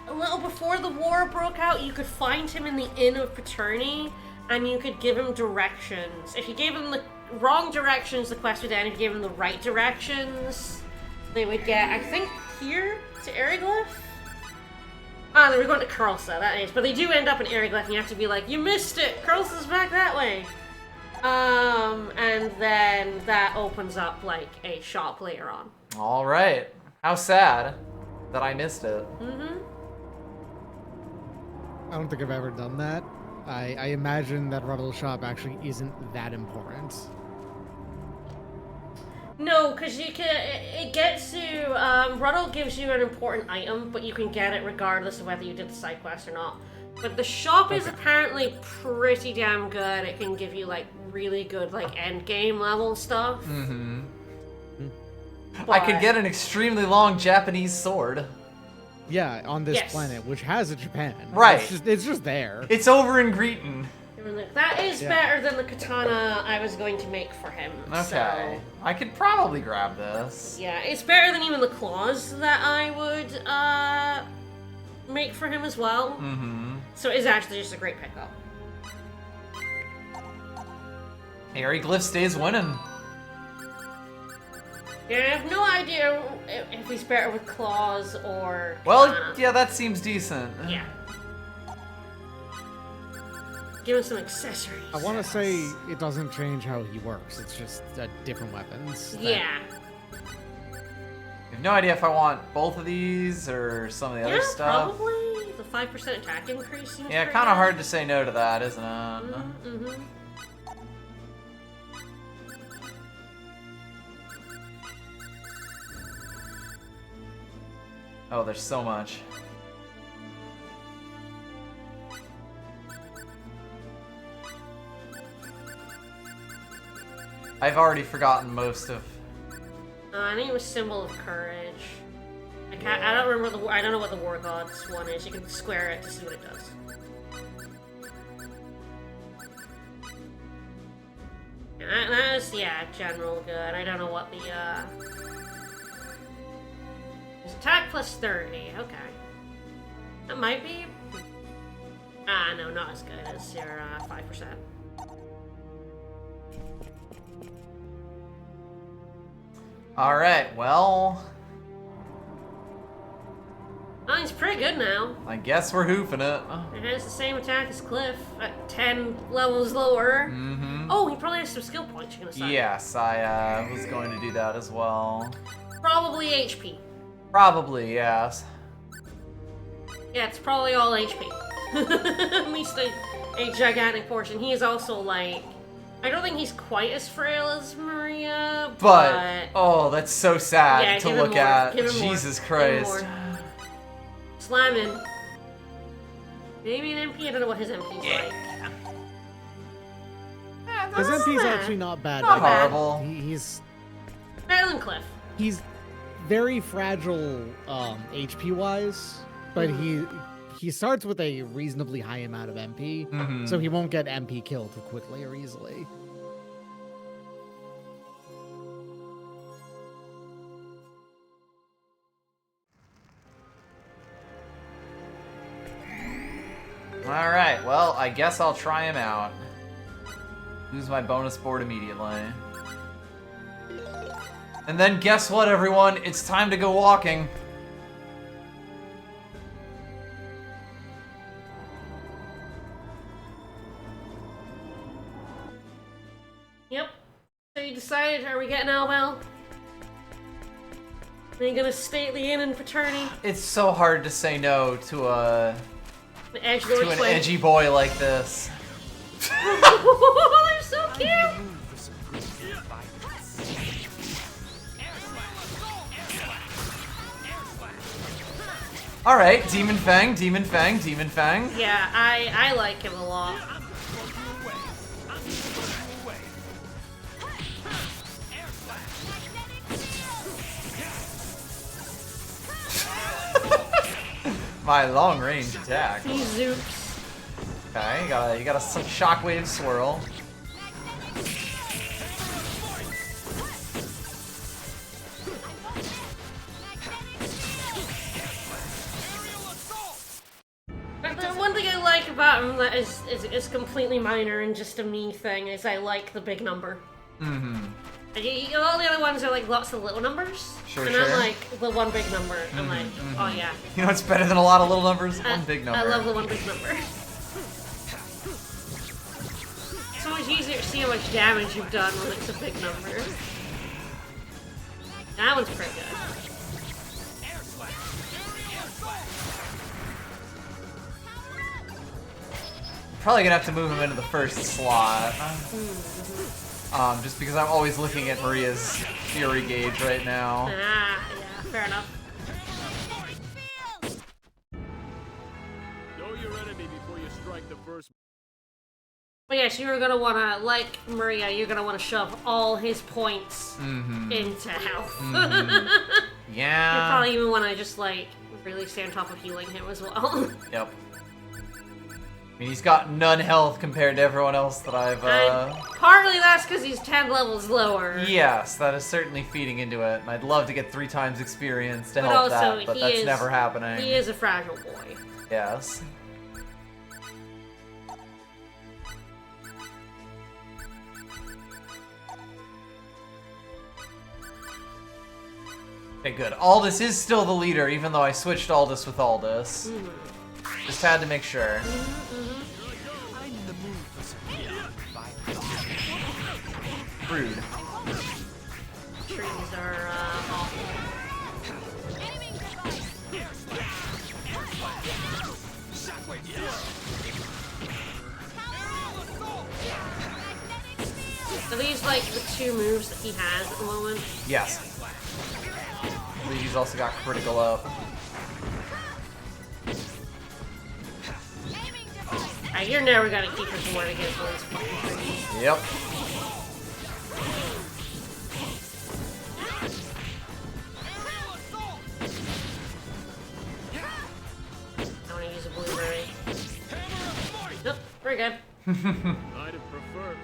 Speaker 3: a little before the war broke out, you could find him in the Inn of Paterni, and you could give him directions. If you gave him the wrong directions, the quest would end. If you gave him the right directions, they would get, I think, here to Aeroglyph? Ah, they were going to Kurlsa, that is. But they do end up in Aeroglyph, and you have to be like, you missed it! Kurlsa's back that way! And then that opens up, like, a shop later on.
Speaker 1: All right. How sad that I missed it.
Speaker 4: I don't think I've ever done that. I imagine that Ruddle Shop actually isn't that important.
Speaker 3: No, because you can. It gets you. Ruddle gives you an important item, but you can get it regardless of whether you did the side quest or not. But the shop is apparently pretty damn good. It can give you like really good, like, end game level stuff.
Speaker 1: Mm-hmm. I could get an extremely long Japanese sword.
Speaker 4: Yeah, on this
Speaker 3: Yes.
Speaker 4: planet, which has a Japan.
Speaker 1: Right.
Speaker 4: It's just there.
Speaker 1: It's over in Greeton.
Speaker 3: That is
Speaker 4: Yeah.
Speaker 3: better than the katana I was going to make for him.
Speaker 1: Okay.
Speaker 3: So,
Speaker 1: I could probably grab this.
Speaker 3: yeah, it's better than even the claws that I would make for him as well.
Speaker 1: Mm-hmm.
Speaker 3: So it's actually just a great pickup.
Speaker 1: Harry Glyph stays winning.
Speaker 3: Yeah, I have no idea if he's better with claws or
Speaker 1: Well,
Speaker 3: katana.
Speaker 1: yeah, that seems decent.
Speaker 3: Yeah. Give him some accessories.
Speaker 4: I want to say it doesn't change how he works. It's just different weapons. that-
Speaker 3: Yeah.
Speaker 1: I have no idea if I want both of these or some of the other
Speaker 3: Yeah,
Speaker 1: stuff.
Speaker 3: probably. The 5% attack increase seems
Speaker 1: Yeah,
Speaker 3: pretty
Speaker 1: kind of
Speaker 3: good.
Speaker 1: hard to say no to that, isn't it?
Speaker 3: Mm-hmm.
Speaker 1: Oh, there's so much. I've already forgotten most of.
Speaker 3: I think it was Symbol of Courage. I can't. I don't remember the. I don't know what the War Gods one is. You can square it to see what it does. And that is, yeah, general good. I don't know what the It's attack plus 30. Okay, that might be. Ah, no, not as good as your 5%.
Speaker 1: All right, well,
Speaker 3: Oh, he's pretty good now.
Speaker 1: I guess we're hoofing it.
Speaker 3: It has the same attack as Cliff at 10 levels lower.
Speaker 1: Mm-hmm.
Speaker 3: Oh, he probably has some skill points you're gonna sign.
Speaker 1: Yes, I was going to do that as well.
Speaker 3: Probably HP.
Speaker 1: Probably, yes.
Speaker 3: Yeah, it's probably all HP. At least a gigantic portion. He is also like, I don't think he's quite as frail as Maria,
Speaker 1: But oh, that's so sad
Speaker 3: yeah,
Speaker 1: to
Speaker 3: give him
Speaker 1: look
Speaker 3: more,
Speaker 1: at.
Speaker 3: give him more,
Speaker 1: Jesus
Speaker 3: give him
Speaker 1: Christ.
Speaker 3: more. Slamming. Maybe an MP. I don't know what his MP's like.
Speaker 4: His
Speaker 3: Not
Speaker 4: MP's
Speaker 3: bad.
Speaker 4: actually not bad.
Speaker 1: Not
Speaker 4: but
Speaker 1: horrible.
Speaker 4: He's
Speaker 3: Better than Cliff.
Speaker 4: he's very fragile HP wise, but he starts with a reasonably high amount of MP,
Speaker 1: Mhm.
Speaker 4: so he won't get MP killed too quickly or easily.
Speaker 1: All right, well, I guess I'll try him out. Use my bonus board immediately. And then guess what, everyone? It's time to go walking.
Speaker 3: Yep. So you decided, are we getting Albel? Are you gonna stay at the inn in fraternity?
Speaker 1: It's so hard to say no to a
Speaker 3: The edge
Speaker 1: to an edgy boy like this.
Speaker 3: They're so cute!
Speaker 1: All right, Demon Fang, Demon Fang, Demon Fang.
Speaker 3: Yeah, I like him a lot.
Speaker 1: My long range attack.
Speaker 3: He zoops.
Speaker 1: Okay, you got a shockwave swirl.
Speaker 3: But the one thing I like about him that is completely minor and just a me thing is I like the big number.
Speaker 1: Mm-hmm.
Speaker 3: All the other ones are like lots of little numbers.
Speaker 1: Sure,
Speaker 3: and
Speaker 1: sure.
Speaker 3: I'm like the one big number. I'm like, oh yeah.
Speaker 1: You know what's better than a lot of little numbers? One big number.
Speaker 3: I love the one big number. So much easier to see how much damage you've done when it's a big number. That one's pretty good.
Speaker 1: Probably gonna have to move him into the first slot. Just because I'm always looking at Maria's fury gauge right now.
Speaker 3: Ah, yeah, fair enough.
Speaker 8: Know your enemy before you strike the first.
Speaker 3: But yes, you're gonna wanna, like Maria, you're gonna wanna shove all his points into health.
Speaker 1: Yeah.
Speaker 3: You probably even wanna just, like, really stay on top of healing him as well.
Speaker 1: Yep. I mean, he's got none health compared to everyone else that I've,
Speaker 3: And partly that's because he's 10 levels lower.
Speaker 1: Yes, that is certainly feeding into it, and I'd love to get 3 times experience to
Speaker 3: But
Speaker 1: help
Speaker 3: also,
Speaker 1: that, but
Speaker 3: he
Speaker 1: that's
Speaker 3: is-
Speaker 1: never happening.
Speaker 3: He is a fragile boy.
Speaker 1: Yes. Okay, good. Aldous is still the leader, even though I switched Aldous with Aldous. Just had to make sure. Rude.
Speaker 3: Trees are awful. Are these like the 2 moves that he has at the moment?
Speaker 1: Yes. I believe he's also got critical up.
Speaker 3: You're never gonna keep your board against those fucking trees.
Speaker 1: Yep.
Speaker 3: I wanna use a blueberry. Nope, we're good.
Speaker 8: I'd have preferred.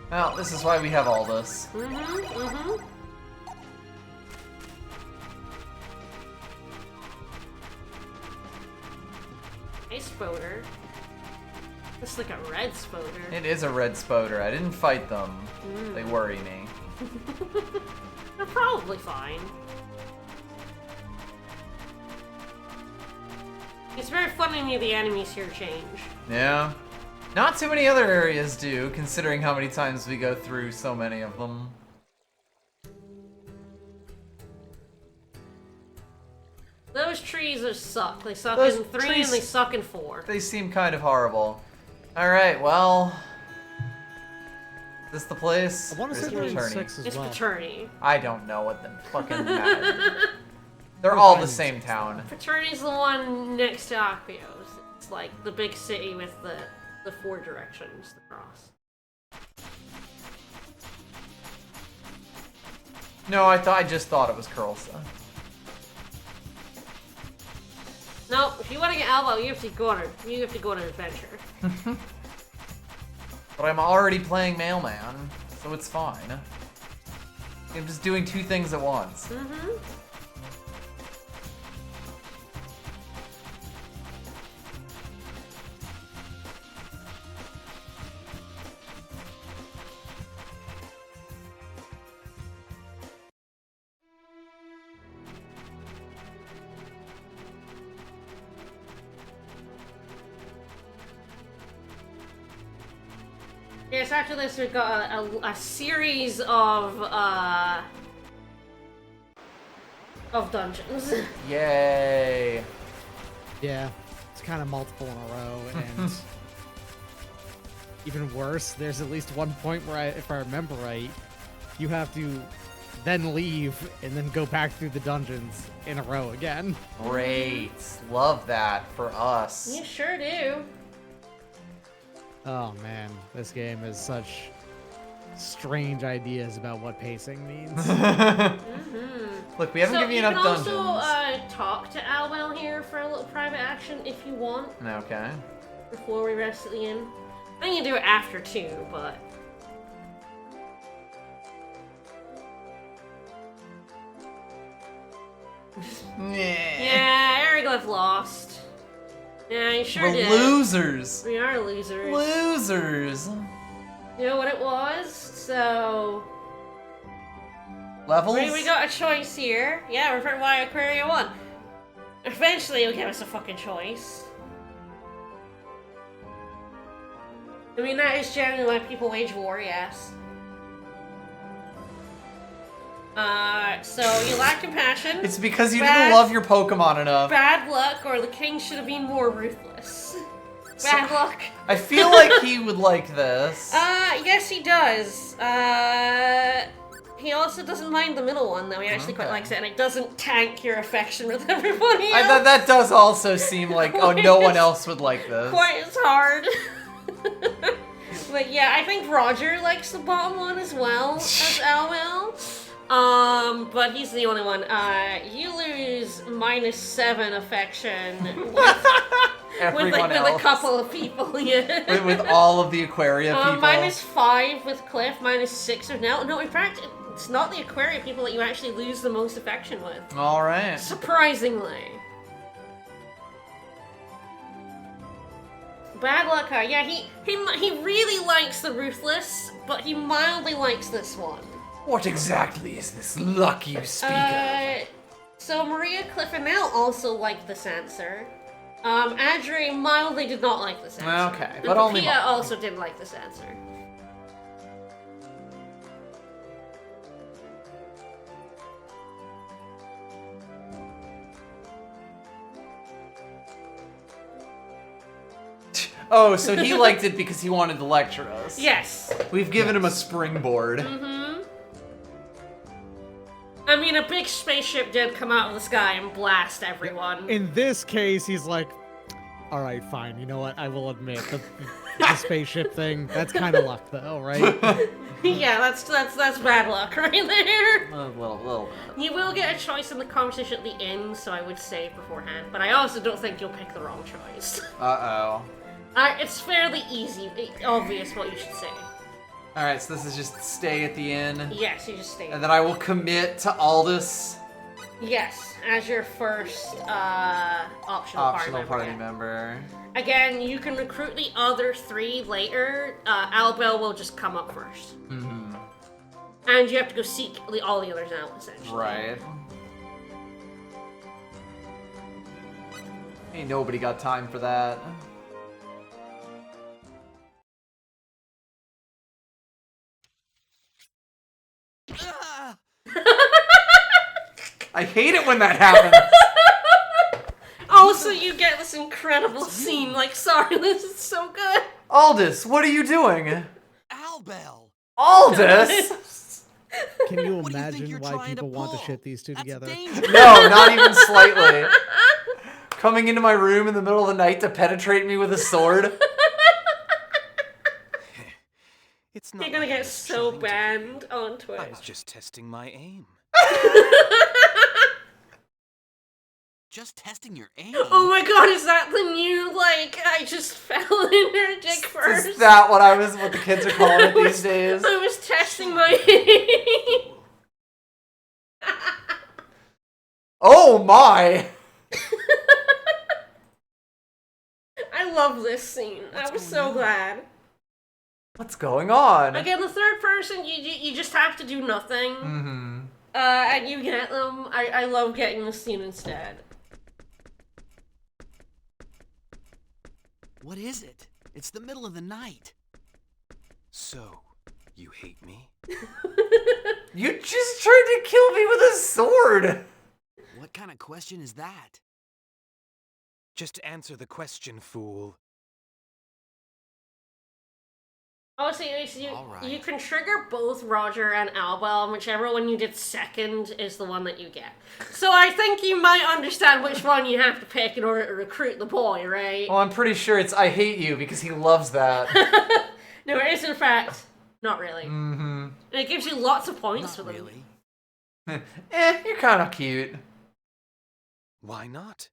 Speaker 1: Well, this is why we have Aldous.
Speaker 3: Hey, Spoder. It's like a red Spoder.
Speaker 1: It is a red Spoder. I didn't fight them. They worry me.
Speaker 3: They're probably fine. It's very funny the enemies here change.
Speaker 1: Yeah. Not too many other areas do, considering how many times we go through so many of them.
Speaker 3: Those trees are suck. They suck
Speaker 1: Those
Speaker 3: in 3
Speaker 1: trees-
Speaker 3: and they suck in 4.
Speaker 1: They seem kind of horrible. Alright, well... Is this the place?
Speaker 4: I want
Speaker 1: Or
Speaker 4: to
Speaker 1: is
Speaker 4: say
Speaker 1: it
Speaker 4: there's
Speaker 1: Paternity?
Speaker 4: 6 as
Speaker 3: It's
Speaker 4: well.
Speaker 3: Paternity.
Speaker 1: I don't know what the fucking matter. They're all the same town.
Speaker 3: Paternity's the one next to Acquios. It's like the big city with the 4 directions across.
Speaker 1: No, I just thought it was Curlsa.
Speaker 3: No, if you want to get Albo, you have to go on an adventure.
Speaker 1: But I'm already playing Mailman, so it's fine. I'm just doing 2 things at once.
Speaker 3: Yes, after this we've got a series of dungeons.
Speaker 1: Yay!
Speaker 4: Yeah, it's kind of multiple in a row, and even worse, there's at least one point where, if I remember right, you have to then leave and then go back through the dungeons in a row again.
Speaker 1: Great. Love that for us.
Speaker 3: You sure do.
Speaker 4: Oh man, this game has such strange ideas about what pacing means.
Speaker 1: Look, we haven't given you enough dungeons.
Speaker 3: You can also talk to Alwell here for a little private action if you want.
Speaker 1: Okay.
Speaker 3: Before we rest at the inn. I think you can do it after too, but... Yeah, Ariglyph lost. Yeah, you sure
Speaker 1: We're
Speaker 3: did.
Speaker 1: losers.
Speaker 3: We are losers.
Speaker 1: Losers.
Speaker 3: You know what it was? So...
Speaker 1: Levels?
Speaker 3: We got a choice here. Yeah, we're from why Aquaria won. Eventually it'll give us a fucking choice. I mean, that is generally why people wage war, yes. So you lack compassion.
Speaker 1: It's because you didn't love your Pokemon enough.
Speaker 3: Bad luck, or the king should have been more ruthless. Bad luck.
Speaker 1: I feel like he would like this.
Speaker 3: Yes he does. He also doesn't mind the middle one, though. He actually quite likes it, and it doesn't tank your affection with everybody else.
Speaker 1: That does also seem like, oh, no one else would like this.
Speaker 3: Quite as hard. But yeah, I think Roger likes the bottom one as well as Elwell. But he's the only one. You lose -7 affection with a couple of people, yeah.
Speaker 1: with all of the Aquaria people.
Speaker 3: -5 with Cliff, -6 with Nell. No, in fact, it's not the Aquaria people that you actually lose the most affection with.
Speaker 1: All right.
Speaker 3: Surprisingly. Bad luck, huh? Yeah, he really likes the Ruthless, but he mildly likes this one.
Speaker 1: What exactly is this luck you speak of?
Speaker 3: So Maria, Cliff, and Nell also liked this answer. Adri mildly did not like this answer.
Speaker 1: Okay,
Speaker 3: and
Speaker 1: but only
Speaker 3: Pia also didn't like this answer.
Speaker 1: Oh, so he liked it because he wanted to lecture us.
Speaker 3: Yes.
Speaker 1: We've given him a springboard.
Speaker 3: Mm-hmm. I mean, a big spaceship did come out of the sky and blast everyone.
Speaker 4: In this case, he's like, all right, fine. You know what? I will admit the spaceship thing. That's kind of luck, though, right?
Speaker 3: Yeah, that's bad luck right there.
Speaker 1: A little bit.
Speaker 3: You will get a choice in the conversation at the end, so I would save beforehand. But I also don't think you'll pick the wrong choice.
Speaker 1: Uh-oh.
Speaker 3: It's fairly easy, obvious what you should say.
Speaker 1: Alright, so this is just stay at the inn.
Speaker 3: Yes, you just stay.
Speaker 1: And then I will commit to Aldous.
Speaker 3: Yes, as your first optional party member. Again, you can recruit the other 3 later. Albel will just come up first.
Speaker 1: Mm-hmm.
Speaker 3: And you have to go seek all the others out, essentially.
Speaker 1: Right. Ain't nobody got time for that. I hate it when that happens.
Speaker 3: Also, you get this incredible scene. Like, sorry, this is so good.
Speaker 1: Aldous, what are you doing?
Speaker 10: Albel.
Speaker 1: Aldous?
Speaker 4: Can you imagine why people want to shit these two together?
Speaker 1: No, not even slightly. Coming into my room in the middle of the night to penetrate me with a sword.
Speaker 11: It's not.
Speaker 3: You're gonna get so banned on Twitch.
Speaker 11: I was just testing my aim.
Speaker 10: Just testing your aim?
Speaker 3: Oh my god, is that the new, like, I just fell in her dick first?
Speaker 1: Is that what the kids are calling it these days?
Speaker 3: I was testing my aim.
Speaker 1: Oh my!
Speaker 3: I love this scene. I was so glad.
Speaker 1: What's going on?
Speaker 3: Again, the third person, you just have to do nothing.
Speaker 1: Mm-hmm.
Speaker 3: And you get them. I love getting the scene instead.
Speaker 10: What is it? It's the middle of the night.
Speaker 11: So, you hate me?
Speaker 1: You just tried to kill me with a sword!
Speaker 10: What kind of question is that?
Speaker 11: Just answer the question, fool.
Speaker 3: Oh, so you can trigger both Roger and Albel, and whichever one you did second is the one that you get. So I think you might understand which one you have to pick in order to recruit the boy, right?
Speaker 1: Well, I'm pretty sure it's I hate you because he loves that.
Speaker 3: No, it is in fact not really.
Speaker 1: Mm-hmm.
Speaker 3: And it gives you lots of points for them.
Speaker 10: Really?
Speaker 1: You're kind of cute.
Speaker 11: Why not?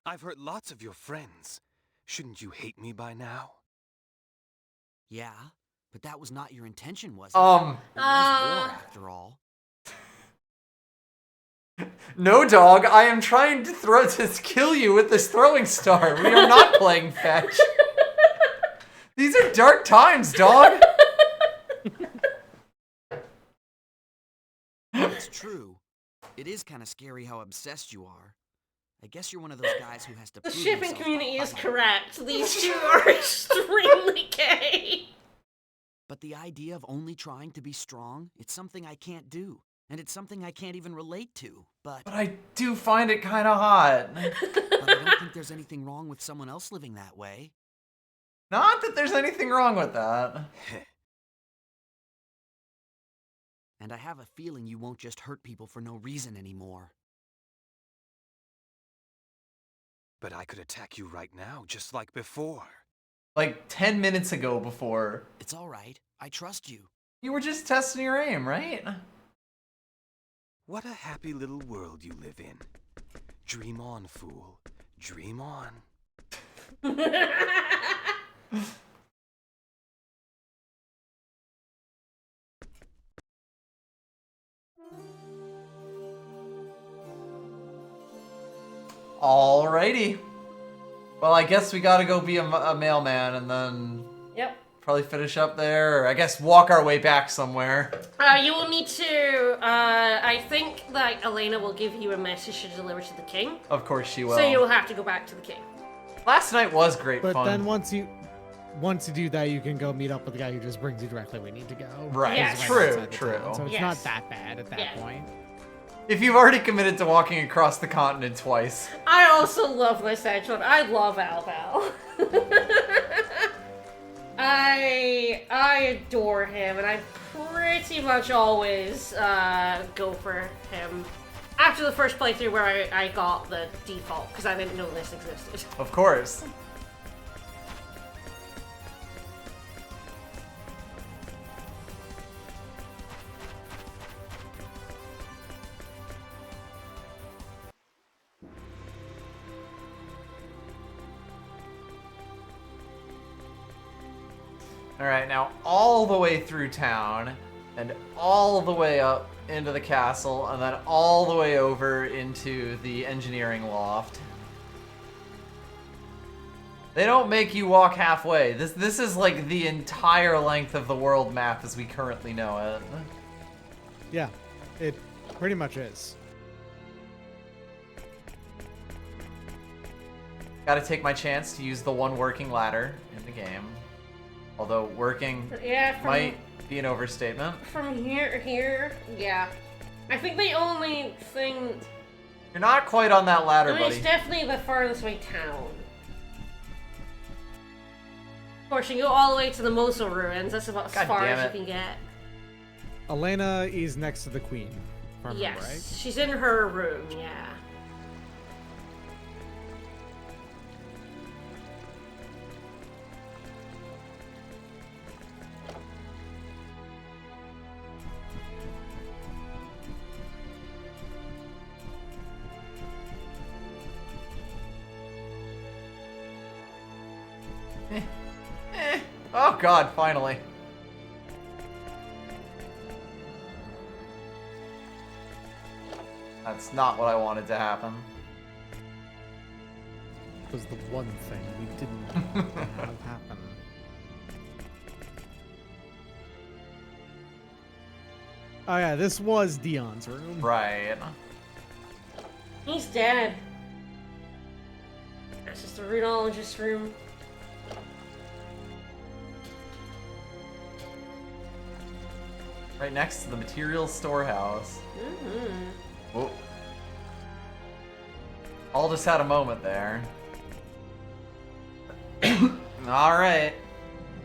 Speaker 11: I've hurt lots of your friends. Shouldn't you hate me by now?
Speaker 10: Yeah, but that was not your intention, was it? It was war, after all.
Speaker 1: No, dog. I am trying to kill you with this throwing star. We are not playing fetch. These are dark times, dog.
Speaker 10: It's true. It is kind of scary how obsessed you are. I guess you're one of those guys who has to
Speaker 3: The
Speaker 10: prove
Speaker 3: shipping
Speaker 10: himself
Speaker 3: community
Speaker 10: by
Speaker 3: is
Speaker 10: fighting.
Speaker 3: correct. These two are extremely gay.
Speaker 10: But the idea of only trying to be strong, it's something I can't do. And it's something I can't even relate to, but
Speaker 1: I do find it kind of hot.
Speaker 10: but I don't think there's anything wrong with someone else living that way.
Speaker 1: Not that there's anything wrong with that.
Speaker 10: And I have a feeling you won't just hurt people for no reason anymore.
Speaker 11: But I could attack you right now, just like before.
Speaker 1: Like 10 minutes ago before.
Speaker 10: It's all right. I trust you.
Speaker 1: You were just testing your aim, right?
Speaker 11: What a happy little world you live in. Dream on, fool. Dream on.
Speaker 1: Alrighty. Well, I guess we gotta go be a mailman and then
Speaker 3: Yep.
Speaker 1: probably finish up there, or I guess walk our way back somewhere.
Speaker 3: You will need to, I think that Elena will give you a message to deliver to the king.
Speaker 1: Of course she will.
Speaker 3: So you'll have to go back to the king.
Speaker 1: Last night was great
Speaker 4: But
Speaker 1: fun.
Speaker 4: then once you do that, you can go meet up with the guy who just brings you directly where you need to go.
Speaker 1: Right.
Speaker 3: Yes.
Speaker 4: He's
Speaker 1: True,
Speaker 4: outside the
Speaker 1: true.
Speaker 4: town, so it's
Speaker 3: Yes.
Speaker 4: not that bad at that
Speaker 3: Yeah.
Speaker 4: point.
Speaker 1: If you've already committed to walking across the continent twice.
Speaker 3: I also love this hedgehog. I love Albal. I adore him, and I pretty much always go for him. After the first playthrough where I got the default, because I didn't know this existed.
Speaker 1: Of course. Alright, now all the way through town, and all the way up into the castle, and then all the way over into the engineering loft. They don't make you walk halfway. This is like the entire length of the world map as we currently know it.
Speaker 4: Yeah, it pretty much is.
Speaker 1: Gotta take my chance to use the one working ladder in the game. Although working
Speaker 3: Yeah,
Speaker 1: might be an overstatement.
Speaker 3: from here to here, yeah. I think the only thing...
Speaker 1: You're not quite on that ladder,
Speaker 3: I mean,
Speaker 1: buddy.
Speaker 3: it's definitely the farthest way down. Of course, you go all the way to the Mosul ruins. That's about as
Speaker 1: God
Speaker 3: far
Speaker 1: damn
Speaker 3: as
Speaker 1: it.
Speaker 3: you can get.
Speaker 4: Elena is next to the queen, if I remember
Speaker 3: Yes,
Speaker 4: right?
Speaker 3: she's in her room, yeah.
Speaker 1: Oh god, finally. That's not what I wanted to happen.
Speaker 4: Was the one thing we didn't have happen. Oh yeah, this was Dion's room.
Speaker 1: Right.
Speaker 3: He's dead. That's just a rheumatologist's room.
Speaker 1: Right next to the materials storehouse.
Speaker 3: Mm-hmm.
Speaker 1: Whoa. All just had a moment there. Alright.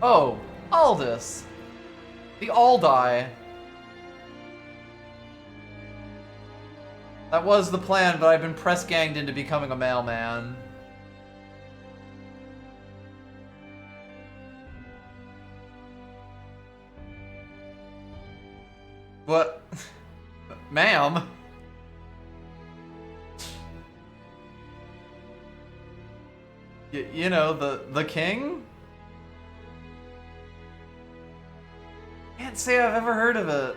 Speaker 1: Oh, Aldous. The Aldai. That was the plan, but I've been press ganged into becoming a mailman. What? Ma'am? You know, the king? Can't say I've ever heard of it.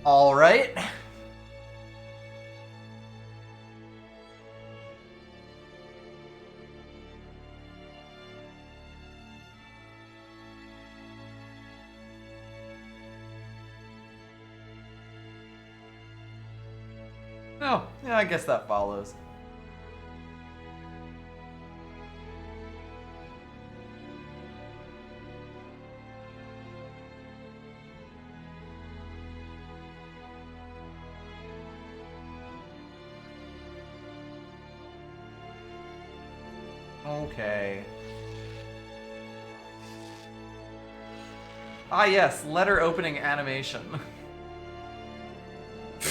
Speaker 1: Alright. Oh, yeah, I guess that follows. Okay. Ah, yes, letter opening animation.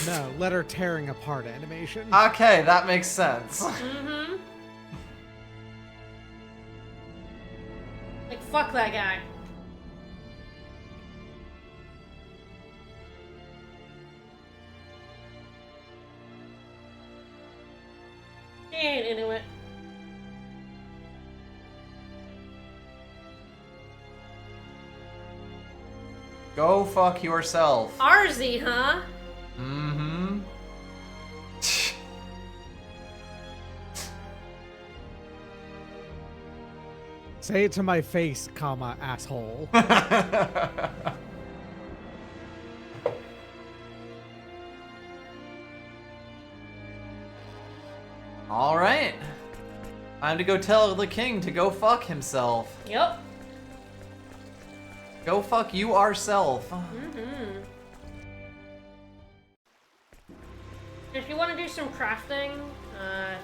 Speaker 4: No, letter tearing apart animation.
Speaker 1: Okay, that makes sense.
Speaker 3: Mm-hmm. Like, fuck that guy. He ain't into it.
Speaker 1: Go fuck yourself.
Speaker 3: Arzy, huh?
Speaker 1: Mm-hmm.
Speaker 4: Say it to my face, comma, asshole.
Speaker 1: Alright. Time to go tell the king to go fuck himself.
Speaker 3: Yep.
Speaker 1: Go fuck you ourself.
Speaker 3: Mm-hmm. If you want to do some crafting,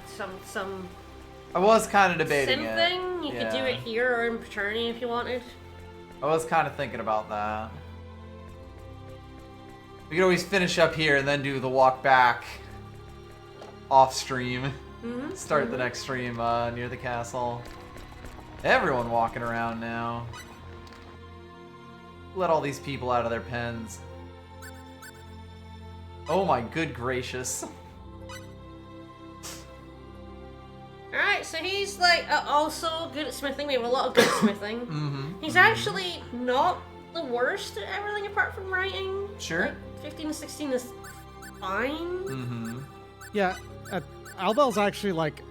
Speaker 3: some
Speaker 1: I was kind of debating
Speaker 3: sim
Speaker 1: it.
Speaker 3: thing, you could do
Speaker 1: Yeah.
Speaker 3: it here or in Paternity if you wanted.
Speaker 1: I was kind of thinking about that. We could always finish up here and then do the walk back off stream.
Speaker 3: Mm-hmm.
Speaker 1: Start the next stream near the castle. Everyone walking around now. Let all these people out of their pens. Oh my good gracious.
Speaker 3: Alright, so he's like also good at smithing. We have a lot of good smithing.
Speaker 1: Mm-hmm.
Speaker 3: He's actually not the worst at everything apart from writing.
Speaker 1: Sure.
Speaker 3: Like, 15 to 16 is fine.
Speaker 1: Mm-hmm.
Speaker 4: Yeah, Albel's actually like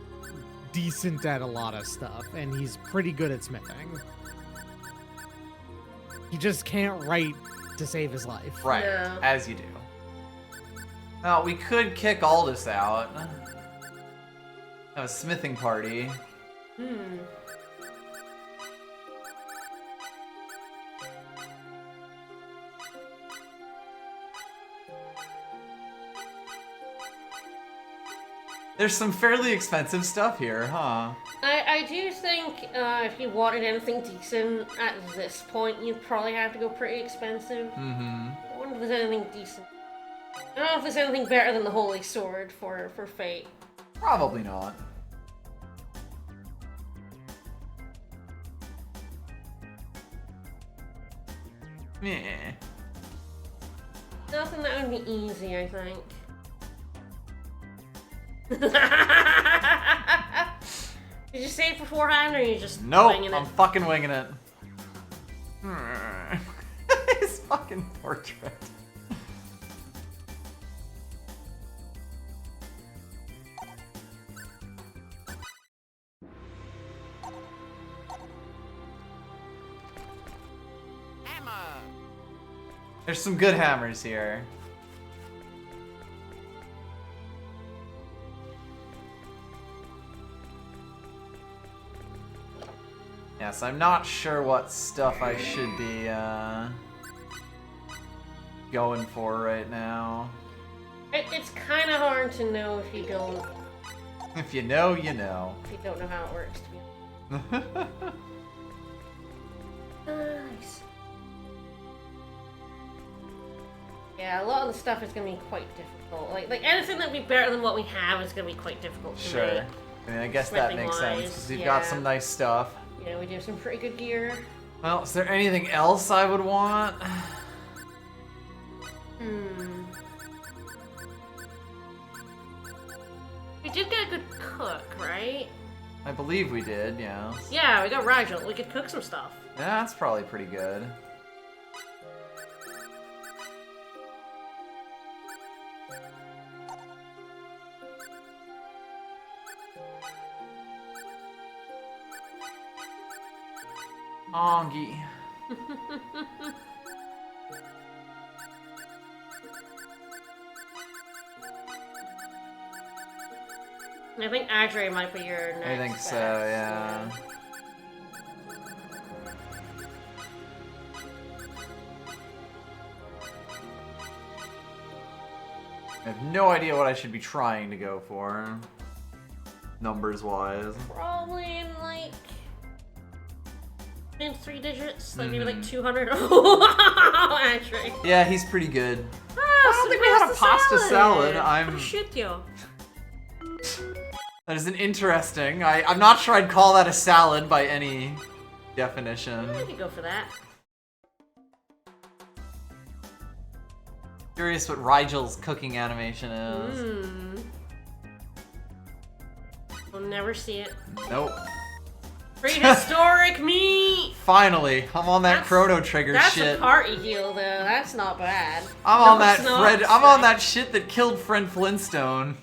Speaker 4: decent at a lot of stuff, and he's pretty good at smithing. He just can't write to save his life.
Speaker 1: Right,
Speaker 3: Yeah.
Speaker 1: as you do. Now, we could kick Aldous out. Have a smithing party.
Speaker 3: Hmm.
Speaker 1: There's some fairly expensive stuff here, huh?
Speaker 3: I do think if you wanted anything decent at this point, you'd probably have to go pretty expensive.
Speaker 1: Mm-hmm.
Speaker 3: I wonder if there's anything decent. I don't know if there's anything better than the Holy Sword for Fate.
Speaker 1: Probably not. Meh.
Speaker 3: Nothing that would be easy, I think. Did you save beforehand, or are you just
Speaker 1: Nope,
Speaker 3: winging
Speaker 1: I'm
Speaker 3: it?
Speaker 1: fucking winging it. His fucking portrait. There's some good hammers here. Yes, I'm not sure what stuff I should be going for right now.
Speaker 3: It's kind of hard to know if you don't
Speaker 1: If you know, you know.
Speaker 3: if you don't know how it works. To be nice. Yeah, a lot of the stuff is gonna be quite difficult. Like anything that'd be better than what we have is gonna be quite difficult to
Speaker 1: Sure.
Speaker 3: make.
Speaker 1: I mean, I guess that makes sense, because we've got some nice stuff.
Speaker 3: Yeah, we do have some pretty good gear.
Speaker 1: Well, is there anything else I would want?
Speaker 3: We did get a good cook, right?
Speaker 1: I believe we did, yeah.
Speaker 3: Yeah, we got Rigel. We could cook some stuff.
Speaker 1: Yeah, that's probably pretty good. Ongi.
Speaker 3: I think Adre might be your next
Speaker 1: I think so,
Speaker 3: best,
Speaker 1: yeah. I have no idea what I should be trying to go for. Numbers wise.
Speaker 3: Probably in like in 3 digits, like maybe like 200. Oh, actually.
Speaker 1: Yeah, he's pretty good.
Speaker 3: Ah,
Speaker 1: I don't think we had a pasta salad.
Speaker 3: Oh, shit, yo.
Speaker 1: That is an interesting. I'm not sure I'd call that a salad by any definition.
Speaker 3: I could go for that.
Speaker 1: Curious what Rigel's cooking animation is.
Speaker 3: We'll never see it.
Speaker 1: Nope.
Speaker 3: Prehistoric meat!
Speaker 1: Finally, I'm on that Chrono Trigger
Speaker 3: That's
Speaker 1: shit.
Speaker 3: a party heal, though. That's not bad.
Speaker 1: I'm
Speaker 3: No,
Speaker 1: on that
Speaker 3: it's not.
Speaker 1: Fred. I'm on that shit that killed Fred Flintstone.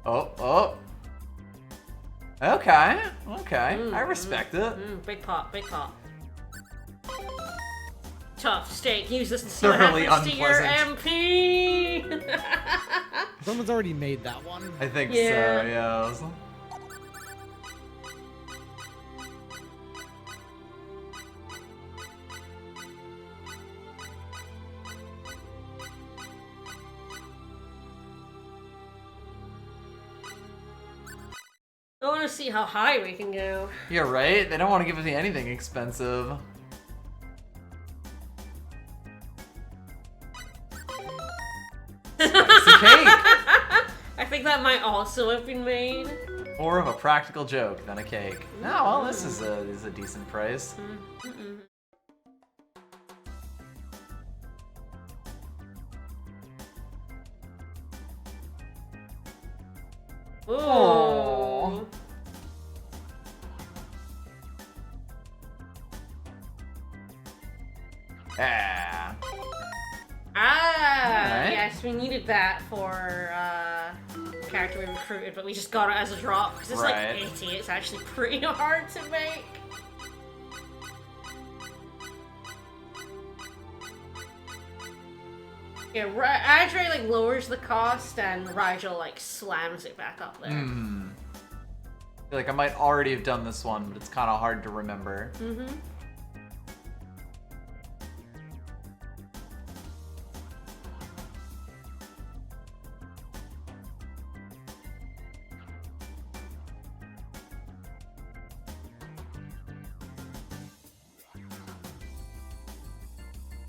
Speaker 1: Oh. Okay. I respect it.
Speaker 3: Big pot, big pot. Tough steak. Use this to see
Speaker 1: Thoroughly
Speaker 3: what happens to your
Speaker 1: unpleasant.
Speaker 3: MP.
Speaker 4: Someone's already made that one.
Speaker 1: I think
Speaker 3: Yeah.
Speaker 1: so, yeah.
Speaker 3: I want to see how high we can go.
Speaker 1: You're right. They don't want to give me anything expensive. It's a cake.
Speaker 3: I think that might also have been made.
Speaker 1: More of a practical joke than a cake. Oh, well, this is a decent price.
Speaker 3: Ooh.
Speaker 1: Yeah.
Speaker 3: Ah,
Speaker 1: Alright.
Speaker 3: yes, we needed that for character we recruited, but we just got it as a drop because it's
Speaker 1: Right.
Speaker 3: like 80. It's actually pretty hard to make. Yeah, Adre like lowers the cost and Rigel like slams it back up there.
Speaker 1: I feel like I might already have done this one, but it's kind of hard to remember.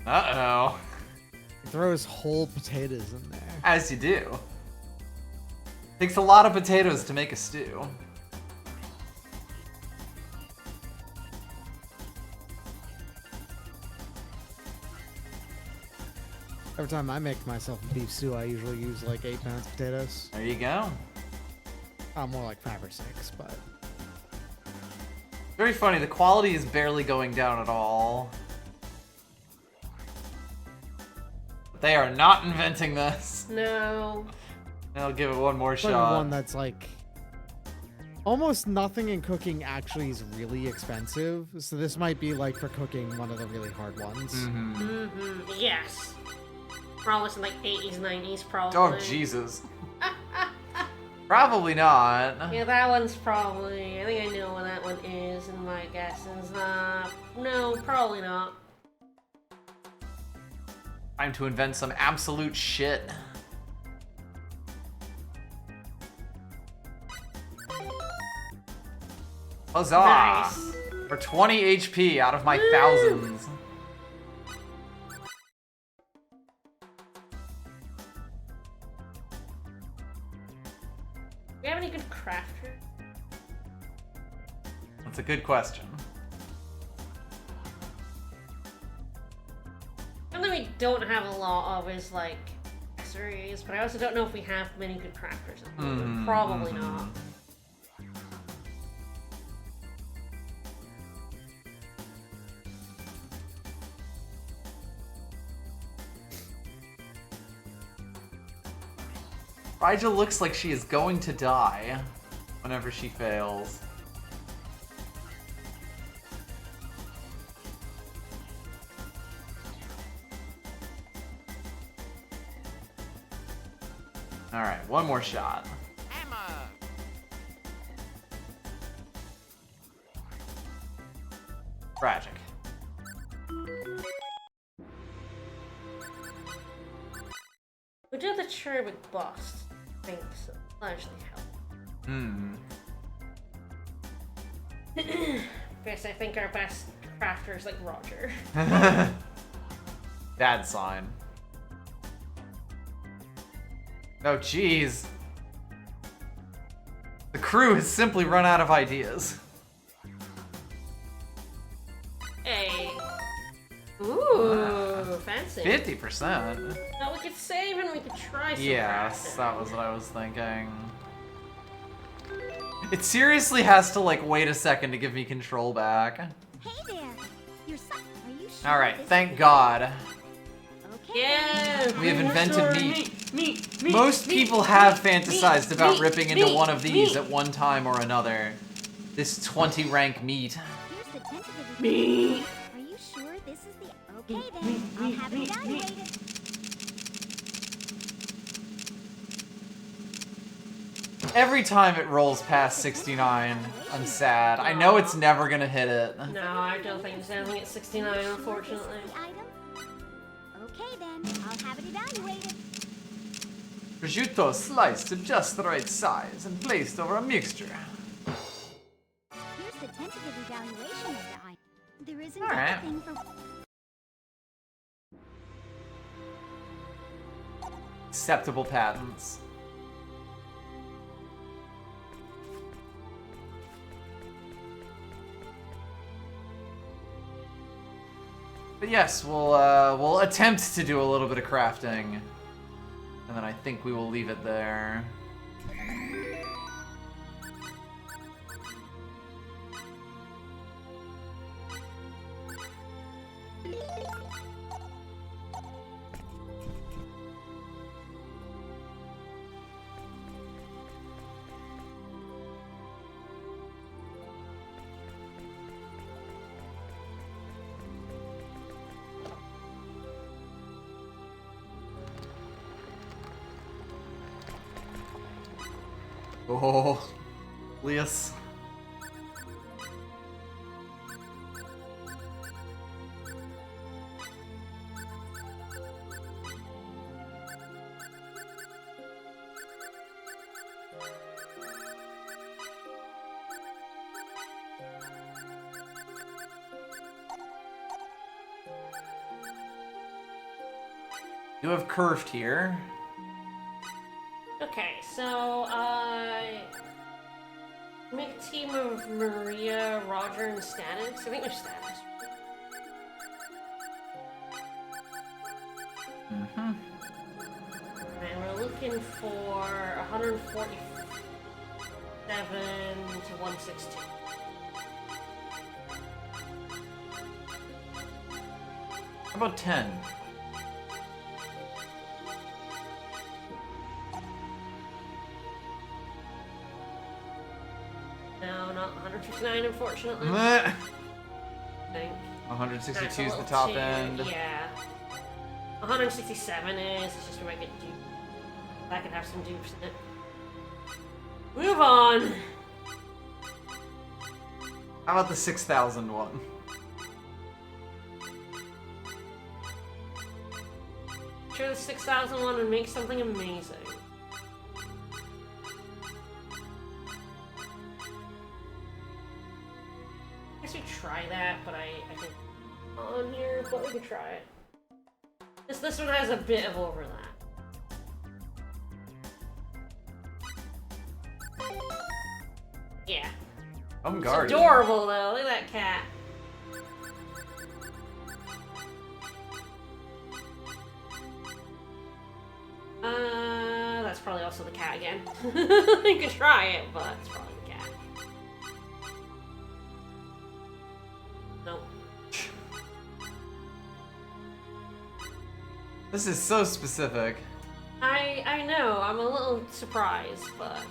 Speaker 1: Uh-oh.
Speaker 4: Throws whole potatoes in there.
Speaker 1: As you do. Takes a lot of potatoes to make a stew.
Speaker 4: Every time I make myself a beef stew, I usually use like 8 pounds of potatoes.
Speaker 1: There you go.
Speaker 4: More like 5 or 6, but
Speaker 1: Very funny, the quality is barely going down at all. But they are not inventing this.
Speaker 3: No.
Speaker 1: I'll give it one more
Speaker 4: it's like
Speaker 1: shot.
Speaker 4: one that's like almost nothing in cooking actually is really expensive. So this might be like for cooking one of the really hard ones.
Speaker 3: Yes. Probably some like 80s, 90s, probably.
Speaker 1: Oh, Jesus. Probably not.
Speaker 3: Yeah, that one's probably. I think I know what that one is, and my guess is no, probably not.
Speaker 1: Time to invent some absolute shit. Huzzah!
Speaker 3: Nice.
Speaker 1: For 20 HP out of my thousands.
Speaker 3: Do we have any good crafters?
Speaker 1: That's a good question.
Speaker 3: Something we don't have a lot of is like accessories, but I also don't know if we have many good crafters at the moment. Probably not.
Speaker 1: Rigel looks like she is going to die whenever she fails. Alright, one more shot. Tragic.
Speaker 3: We do the cherubic bust. I think so. That'll actually help. Because I think our best crafter is like Roger.
Speaker 1: Bad sign. Oh, jeez. The crew has simply run out of ideas.
Speaker 3: Hey. Ooh, fancy.
Speaker 1: 50%?
Speaker 3: No, we could save and we could try some
Speaker 1: Yes,
Speaker 3: crafting.
Speaker 1: that was what I was thinking. It seriously has to, like, wait a second to give me control back.
Speaker 2: Hey there. Your son. Are you sure?
Speaker 1: Alright,
Speaker 2: this
Speaker 1: thank
Speaker 2: is-
Speaker 1: God.
Speaker 2: Okay.
Speaker 3: Yeah,
Speaker 1: We have invented meat.
Speaker 3: Meat.
Speaker 1: Most people have fantasized about
Speaker 3: meat,
Speaker 1: ripping into
Speaker 3: meat,
Speaker 1: one of these
Speaker 3: meat.
Speaker 1: at one time or another. This 20-rank meat.
Speaker 2: Here's the tentative.
Speaker 3: Meat.
Speaker 2: Are you sure this is the? Okay then. I'll have it evaluated.
Speaker 1: Every time it rolls past 69, I'm sad. I know it's never gonna hit it.
Speaker 3: No, I don't think there's anything at 69,
Speaker 2: Sure
Speaker 3: unfortunately.
Speaker 2: this is the item? Okay then. I'll have it evaluated.
Speaker 1: Prosciutto sliced to just the right size and placed over a mixture.
Speaker 2: Here's the tentative evaluation of the item. There isn't
Speaker 1: All right.
Speaker 2: anything for.
Speaker 1: Acceptable patents. But yes, we'll attempt to do a little bit of crafting, and then I think we will leave it there. Oh, Leas. You have curved here.
Speaker 3: Okay, so make a team of Maria, Roger, and Stannis. I think they're Stannis.
Speaker 1: Mm-hmm.
Speaker 3: And we're looking for 147 to 162.
Speaker 1: How about 10?
Speaker 3: No, not 159, unfortunately.
Speaker 1: Meh.
Speaker 3: I think.
Speaker 1: 162
Speaker 3: That's
Speaker 1: is
Speaker 3: a
Speaker 1: the
Speaker 3: little
Speaker 1: top
Speaker 3: too-
Speaker 1: end.
Speaker 3: Yeah. 167 is. It's just where I could do. I could have some dupes in it. Move on.
Speaker 1: How about the 6,000 one?
Speaker 3: Sure, the 6,000 one would make something amazing. I guess we try that, but I think on here, but we could try it. This one has a bit of overlap. Yeah.
Speaker 1: I'm
Speaker 3: It's
Speaker 1: guarded.
Speaker 3: adorable though. Look at that cat. That's probably also the cat again. You could try it, but it's probably the cat. Nope.
Speaker 1: This is so specific.
Speaker 3: I know. I'm a little surprised, but.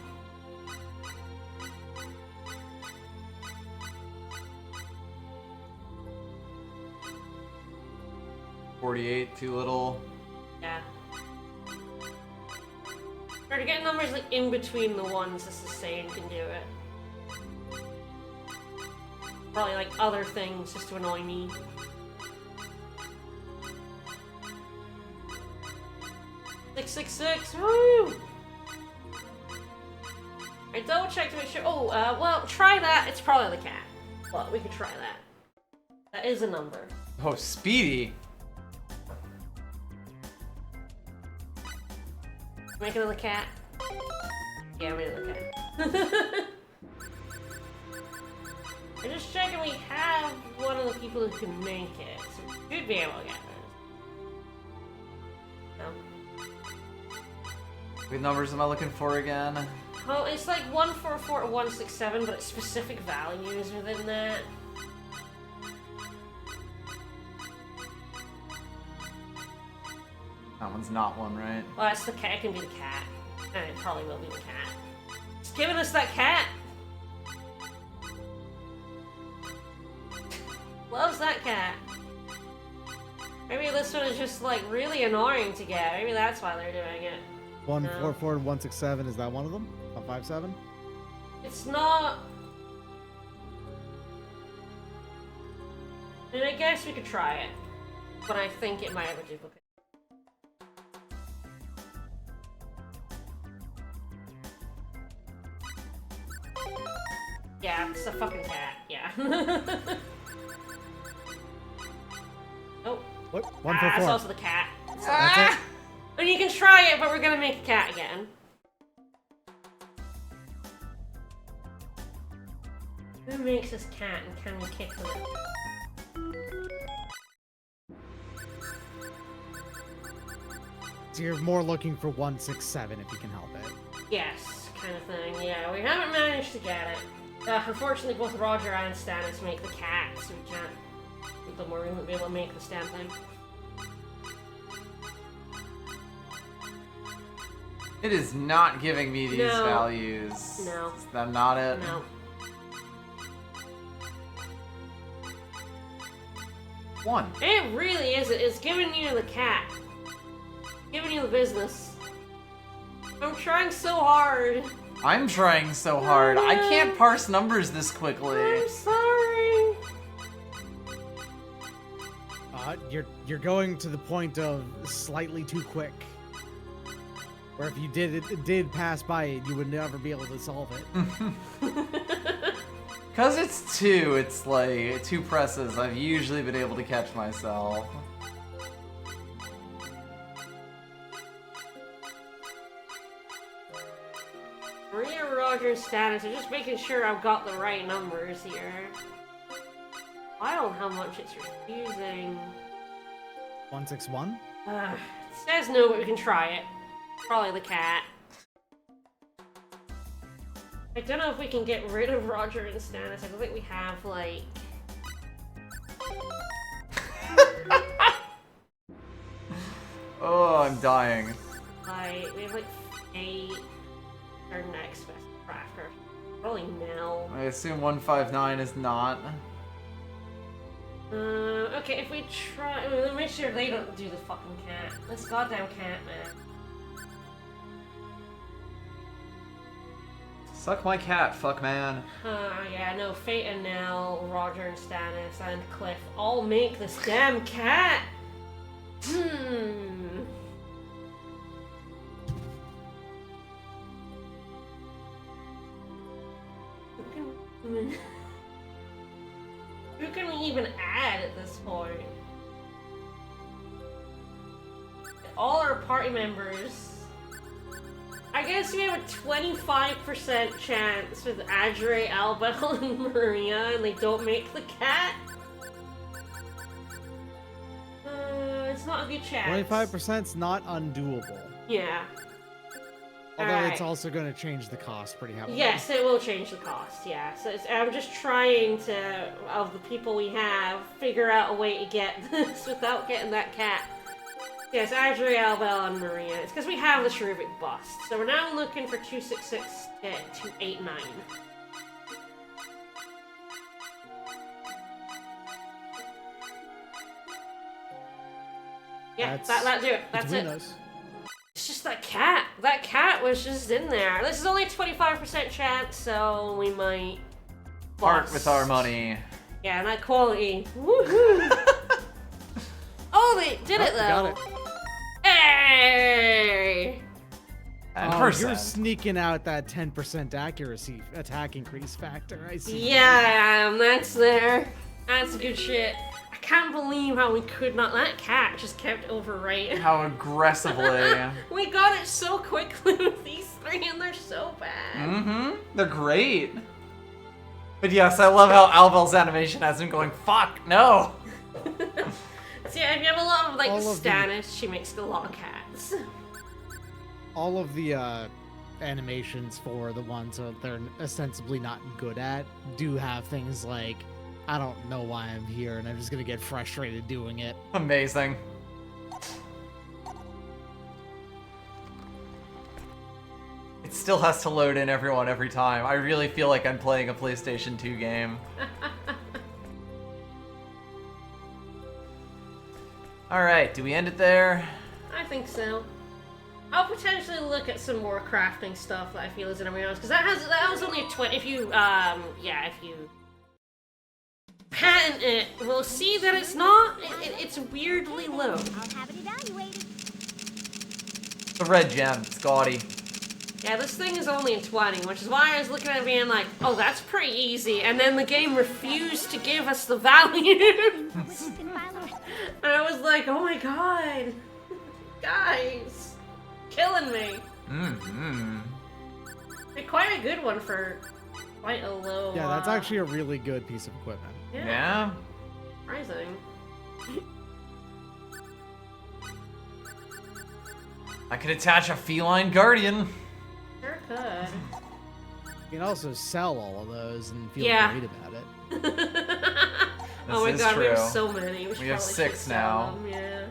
Speaker 1: $48, too little.
Speaker 3: Yeah. Or to get numbers like in between the ones this is saying can do it. Probably like other things just to annoy me. Six, 666, woo! I double check to make sure. Oh, well, try that. It's probably the cat. But we could try that. That is a number.
Speaker 1: Oh, Speedy.
Speaker 3: Make another cat. Yeah, make another cat. I'm just checking we have one of the people who can make it. So we should be able to get this. No.
Speaker 1: What numbers am I looking for again?
Speaker 3: Well, it's like 144 to 167, but it's specific values within that.
Speaker 1: That one's not one, right?
Speaker 3: Well, that's the cat. It can be the cat. And it probably will be the cat. It's giving us that cat! Loves that cat. Maybe this one is just, like, really annoying to get. Maybe that's why they're doing it.
Speaker 4: 144 and 167, is that one of them? 157?
Speaker 3: It's not... I mean, I guess we could try it. But I think it might have a duplicate. Yeah, it's a fucking cat. Yeah. Oh.
Speaker 4: What?
Speaker 3: Ah,
Speaker 4: 144.
Speaker 3: it's also the cat.
Speaker 4: That's it?
Speaker 3: And you can try it, but we're gonna make a cat again. Who makes this cat and can we kick them out?
Speaker 4: So you're more looking for 167 if you can help it.
Speaker 3: Yes, kind of thing. Yeah, we haven't managed to get it. Unfortunately, both Roger and Stannis make the cat, so we can't. But we won't be able to make this damn thing.
Speaker 1: It is not giving me these
Speaker 3: No.
Speaker 1: values.
Speaker 3: No.
Speaker 1: Is that not it?
Speaker 3: No.
Speaker 1: One.
Speaker 3: It really isn't. It's giving you the cat. Giving you the business. I'm trying so hard.
Speaker 1: I'm trying so hard. I
Speaker 3: no.
Speaker 1: can't parse numbers this quickly.
Speaker 3: I'm sorry.
Speaker 4: You're going to the point of slightly too quick. Where if you did pass by it, you would never be able to solve it.
Speaker 1: Cause it's two, it's like 2 presses. I've usually been able to catch myself.
Speaker 3: Maria, Roger, and Stannis are just making sure I've got the right numbers here. I don't know how much it's refusing.
Speaker 4: 161?
Speaker 3: It says no, but we can try it. Probably the cat. I don't know if we can get rid of Roger and Stannis. I don't think we have, like...
Speaker 1: Oh, I'm dying.
Speaker 3: Like, we have, like, 8. Our next best cracker. Probably Nell.
Speaker 1: I assume 159 is not.
Speaker 3: Okay, if we try... We'll make sure they don't do the fucking cat. This goddamn cat, man.
Speaker 1: Suck my cat, fuck man.
Speaker 3: Yeah, no, Fate and Nell, Roger and Stannis, and Cliff all make this damn cat! Who can we even add at this point? All our party members. I guess we have a 25% chance with Adre, Albel, and Maria, and they don't make the cat. It's not a good chance.
Speaker 4: 25%'s not undoable.
Speaker 3: Yeah.
Speaker 4: Although
Speaker 3: Alright.
Speaker 4: it's also going to change the cost pretty heavily.
Speaker 3: Yes, it will change the cost, yeah. So I'm just trying to, of the people we have, figure out a way to get this without getting that cat. Yes, Adri, Albel, and Maria. It's because we have the cherubic bust. So we're now looking for 266 to 289. Yeah, that'll do it. That's it.
Speaker 4: Us.
Speaker 3: It's just that cat. That cat was just in there. This is only a 25% chance, so we might
Speaker 1: Part
Speaker 3: bust.
Speaker 1: with our money.
Speaker 3: Yeah, and that quality. Woohoo! Oh, they did it though.
Speaker 4: Got it.
Speaker 3: Hey!
Speaker 4: Oh,
Speaker 1: 10%.
Speaker 4: you're sneaking out that 10% accuracy attack increase factor. I see.
Speaker 3: Yeah, I am. That's there. That's good shit. I can't believe how we could not. That cat just kept overwriting.
Speaker 1: How aggressively.
Speaker 3: We got it so quickly with these three, and they're so bad.
Speaker 1: Mm-hmm. They're great. But yes, I love how Alvel's animation has him going, fuck, no!
Speaker 3: So yeah, if you have a lot of like
Speaker 4: All of the-
Speaker 3: Stannis, she makes a lot of cats.
Speaker 4: All of the animations for the ones that they're ostensibly not good at do have things like, I don't know why I'm here, and I'm just gonna get frustrated doing it.
Speaker 1: Amazing. It still has to load in everyone every time. I really feel like I'm playing a PlayStation 2 game. Alright, do we end it there?
Speaker 3: I think so. I'll potentially look at some more crafting stuff that I feel is in everyone else, because that was only a 20. If you if you patent it, we'll see that it's not. It's weirdly low.
Speaker 2: I'll have it evaluated.
Speaker 1: The red gem, it's gaudy.
Speaker 3: Yeah, this thing is only a 20, which is why I was looking at it being like, oh, that's pretty easy, and then the game refused to give us the value. And I was like, oh my god, guys, killing me.
Speaker 1: Mm-hmm.
Speaker 3: It's quite a good one for quite a low.
Speaker 4: Yeah, that's actually a really good piece of equipment.
Speaker 1: Yeah.
Speaker 3: Surprising.
Speaker 1: I could attach a feline guardian.
Speaker 3: Sure could.
Speaker 4: You can also sell all of those and feel
Speaker 3: Yeah.
Speaker 4: great about it.
Speaker 3: Oh my
Speaker 1: This is
Speaker 3: god, we have
Speaker 1: true.
Speaker 3: so many.
Speaker 1: We have
Speaker 3: probably
Speaker 1: 6
Speaker 3: should sell
Speaker 1: now.
Speaker 3: them, Yeah.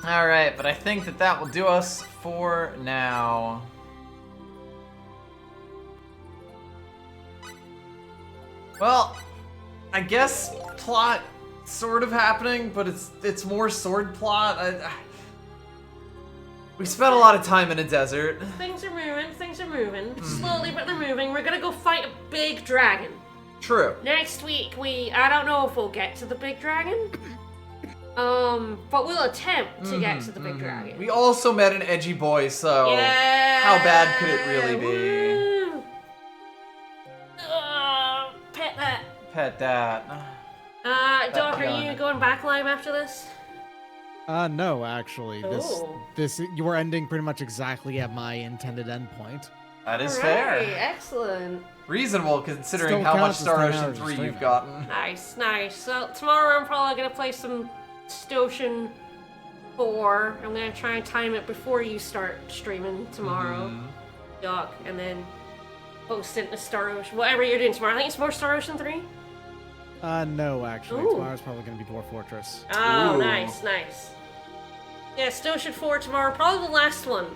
Speaker 1: Alright, but I think that will do us for now. Well, I guess plot sort of happening, but it's more sword plot. We spent a lot of time in a desert.
Speaker 3: Things are moving. Things are moving.
Speaker 1: Mm-hmm.
Speaker 3: Slowly, but they're moving. We're gonna go fight a big dragon.
Speaker 1: True.
Speaker 3: Next week, I don't know if we'll get to the big dragon. But we'll attempt to get to the big dragon.
Speaker 1: We also met an edgy boy, so
Speaker 3: Yeah.
Speaker 1: how bad could it really be?
Speaker 3: Woo. Pet that.
Speaker 1: Pet that.
Speaker 3: Doc, are
Speaker 1: gun.
Speaker 3: you going back live after this?
Speaker 4: No, actually,
Speaker 3: Oh.
Speaker 4: this you were ending pretty much exactly at my intended endpoint.
Speaker 1: That is
Speaker 3: Alright,
Speaker 1: fair.
Speaker 3: Excellent.
Speaker 1: Reasonable considering
Speaker 4: Still
Speaker 1: how much
Speaker 4: counts as
Speaker 1: Star
Speaker 4: 10
Speaker 1: Ocean
Speaker 4: hours of
Speaker 1: 3 you've
Speaker 4: streaming.
Speaker 1: gotten.
Speaker 3: Nice, nice. So tomorrow I'm probably gonna play some Ocean 4. I'm gonna try and time it before you start streaming tomorrow, Doc, and then post it to Star Ocean. Whatever you're doing tomorrow. I think it's more Star Ocean 3.
Speaker 4: No, actually,
Speaker 3: Ooh.
Speaker 4: tomorrow's probably gonna be Dwarf Fortress.
Speaker 3: Oh,
Speaker 1: Ooh.
Speaker 3: nice, nice. Yeah, Ocean 4 tomorrow. Probably the last one,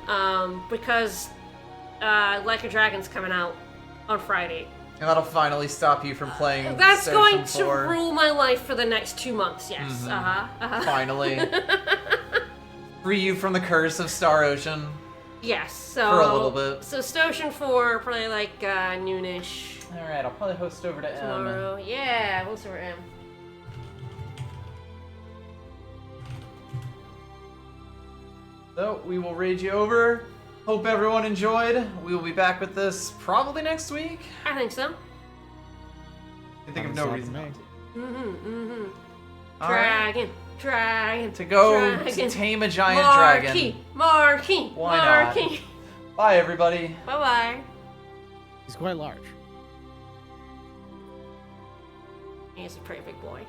Speaker 3: because Like a Dragon's coming out on Friday.
Speaker 1: And that'll finally stop you from playing
Speaker 3: That's
Speaker 1: Station
Speaker 3: going
Speaker 1: 4.
Speaker 3: to rule my life for the next 2 months, yes.
Speaker 1: Mm-hmm. Finally. Free you from the curse of Star Ocean.
Speaker 3: Yes, so...
Speaker 1: For a little bit.
Speaker 3: So Ocean 4, probably like noonish
Speaker 1: Alright, I'll probably host over to M.
Speaker 3: tomorrow. Yeah, we'll see where I am.
Speaker 1: So, we will raid you over. Hope everyone enjoyed. We will be back with this probably next week.
Speaker 3: I think so.
Speaker 1: I can think of no
Speaker 4: Sounds
Speaker 1: reason
Speaker 4: to me.
Speaker 1: not to.
Speaker 3: Mm-hmm.
Speaker 1: All right.
Speaker 3: Dragon.
Speaker 1: To go
Speaker 3: dragon.
Speaker 1: to tame a giant
Speaker 3: Marquee.
Speaker 1: dragon.
Speaker 3: Marquee.
Speaker 1: Why not?
Speaker 3: Marquee.
Speaker 1: Bye, everybody.
Speaker 3: Bye-bye.
Speaker 4: He's quite large.
Speaker 3: He's a pretty big boy.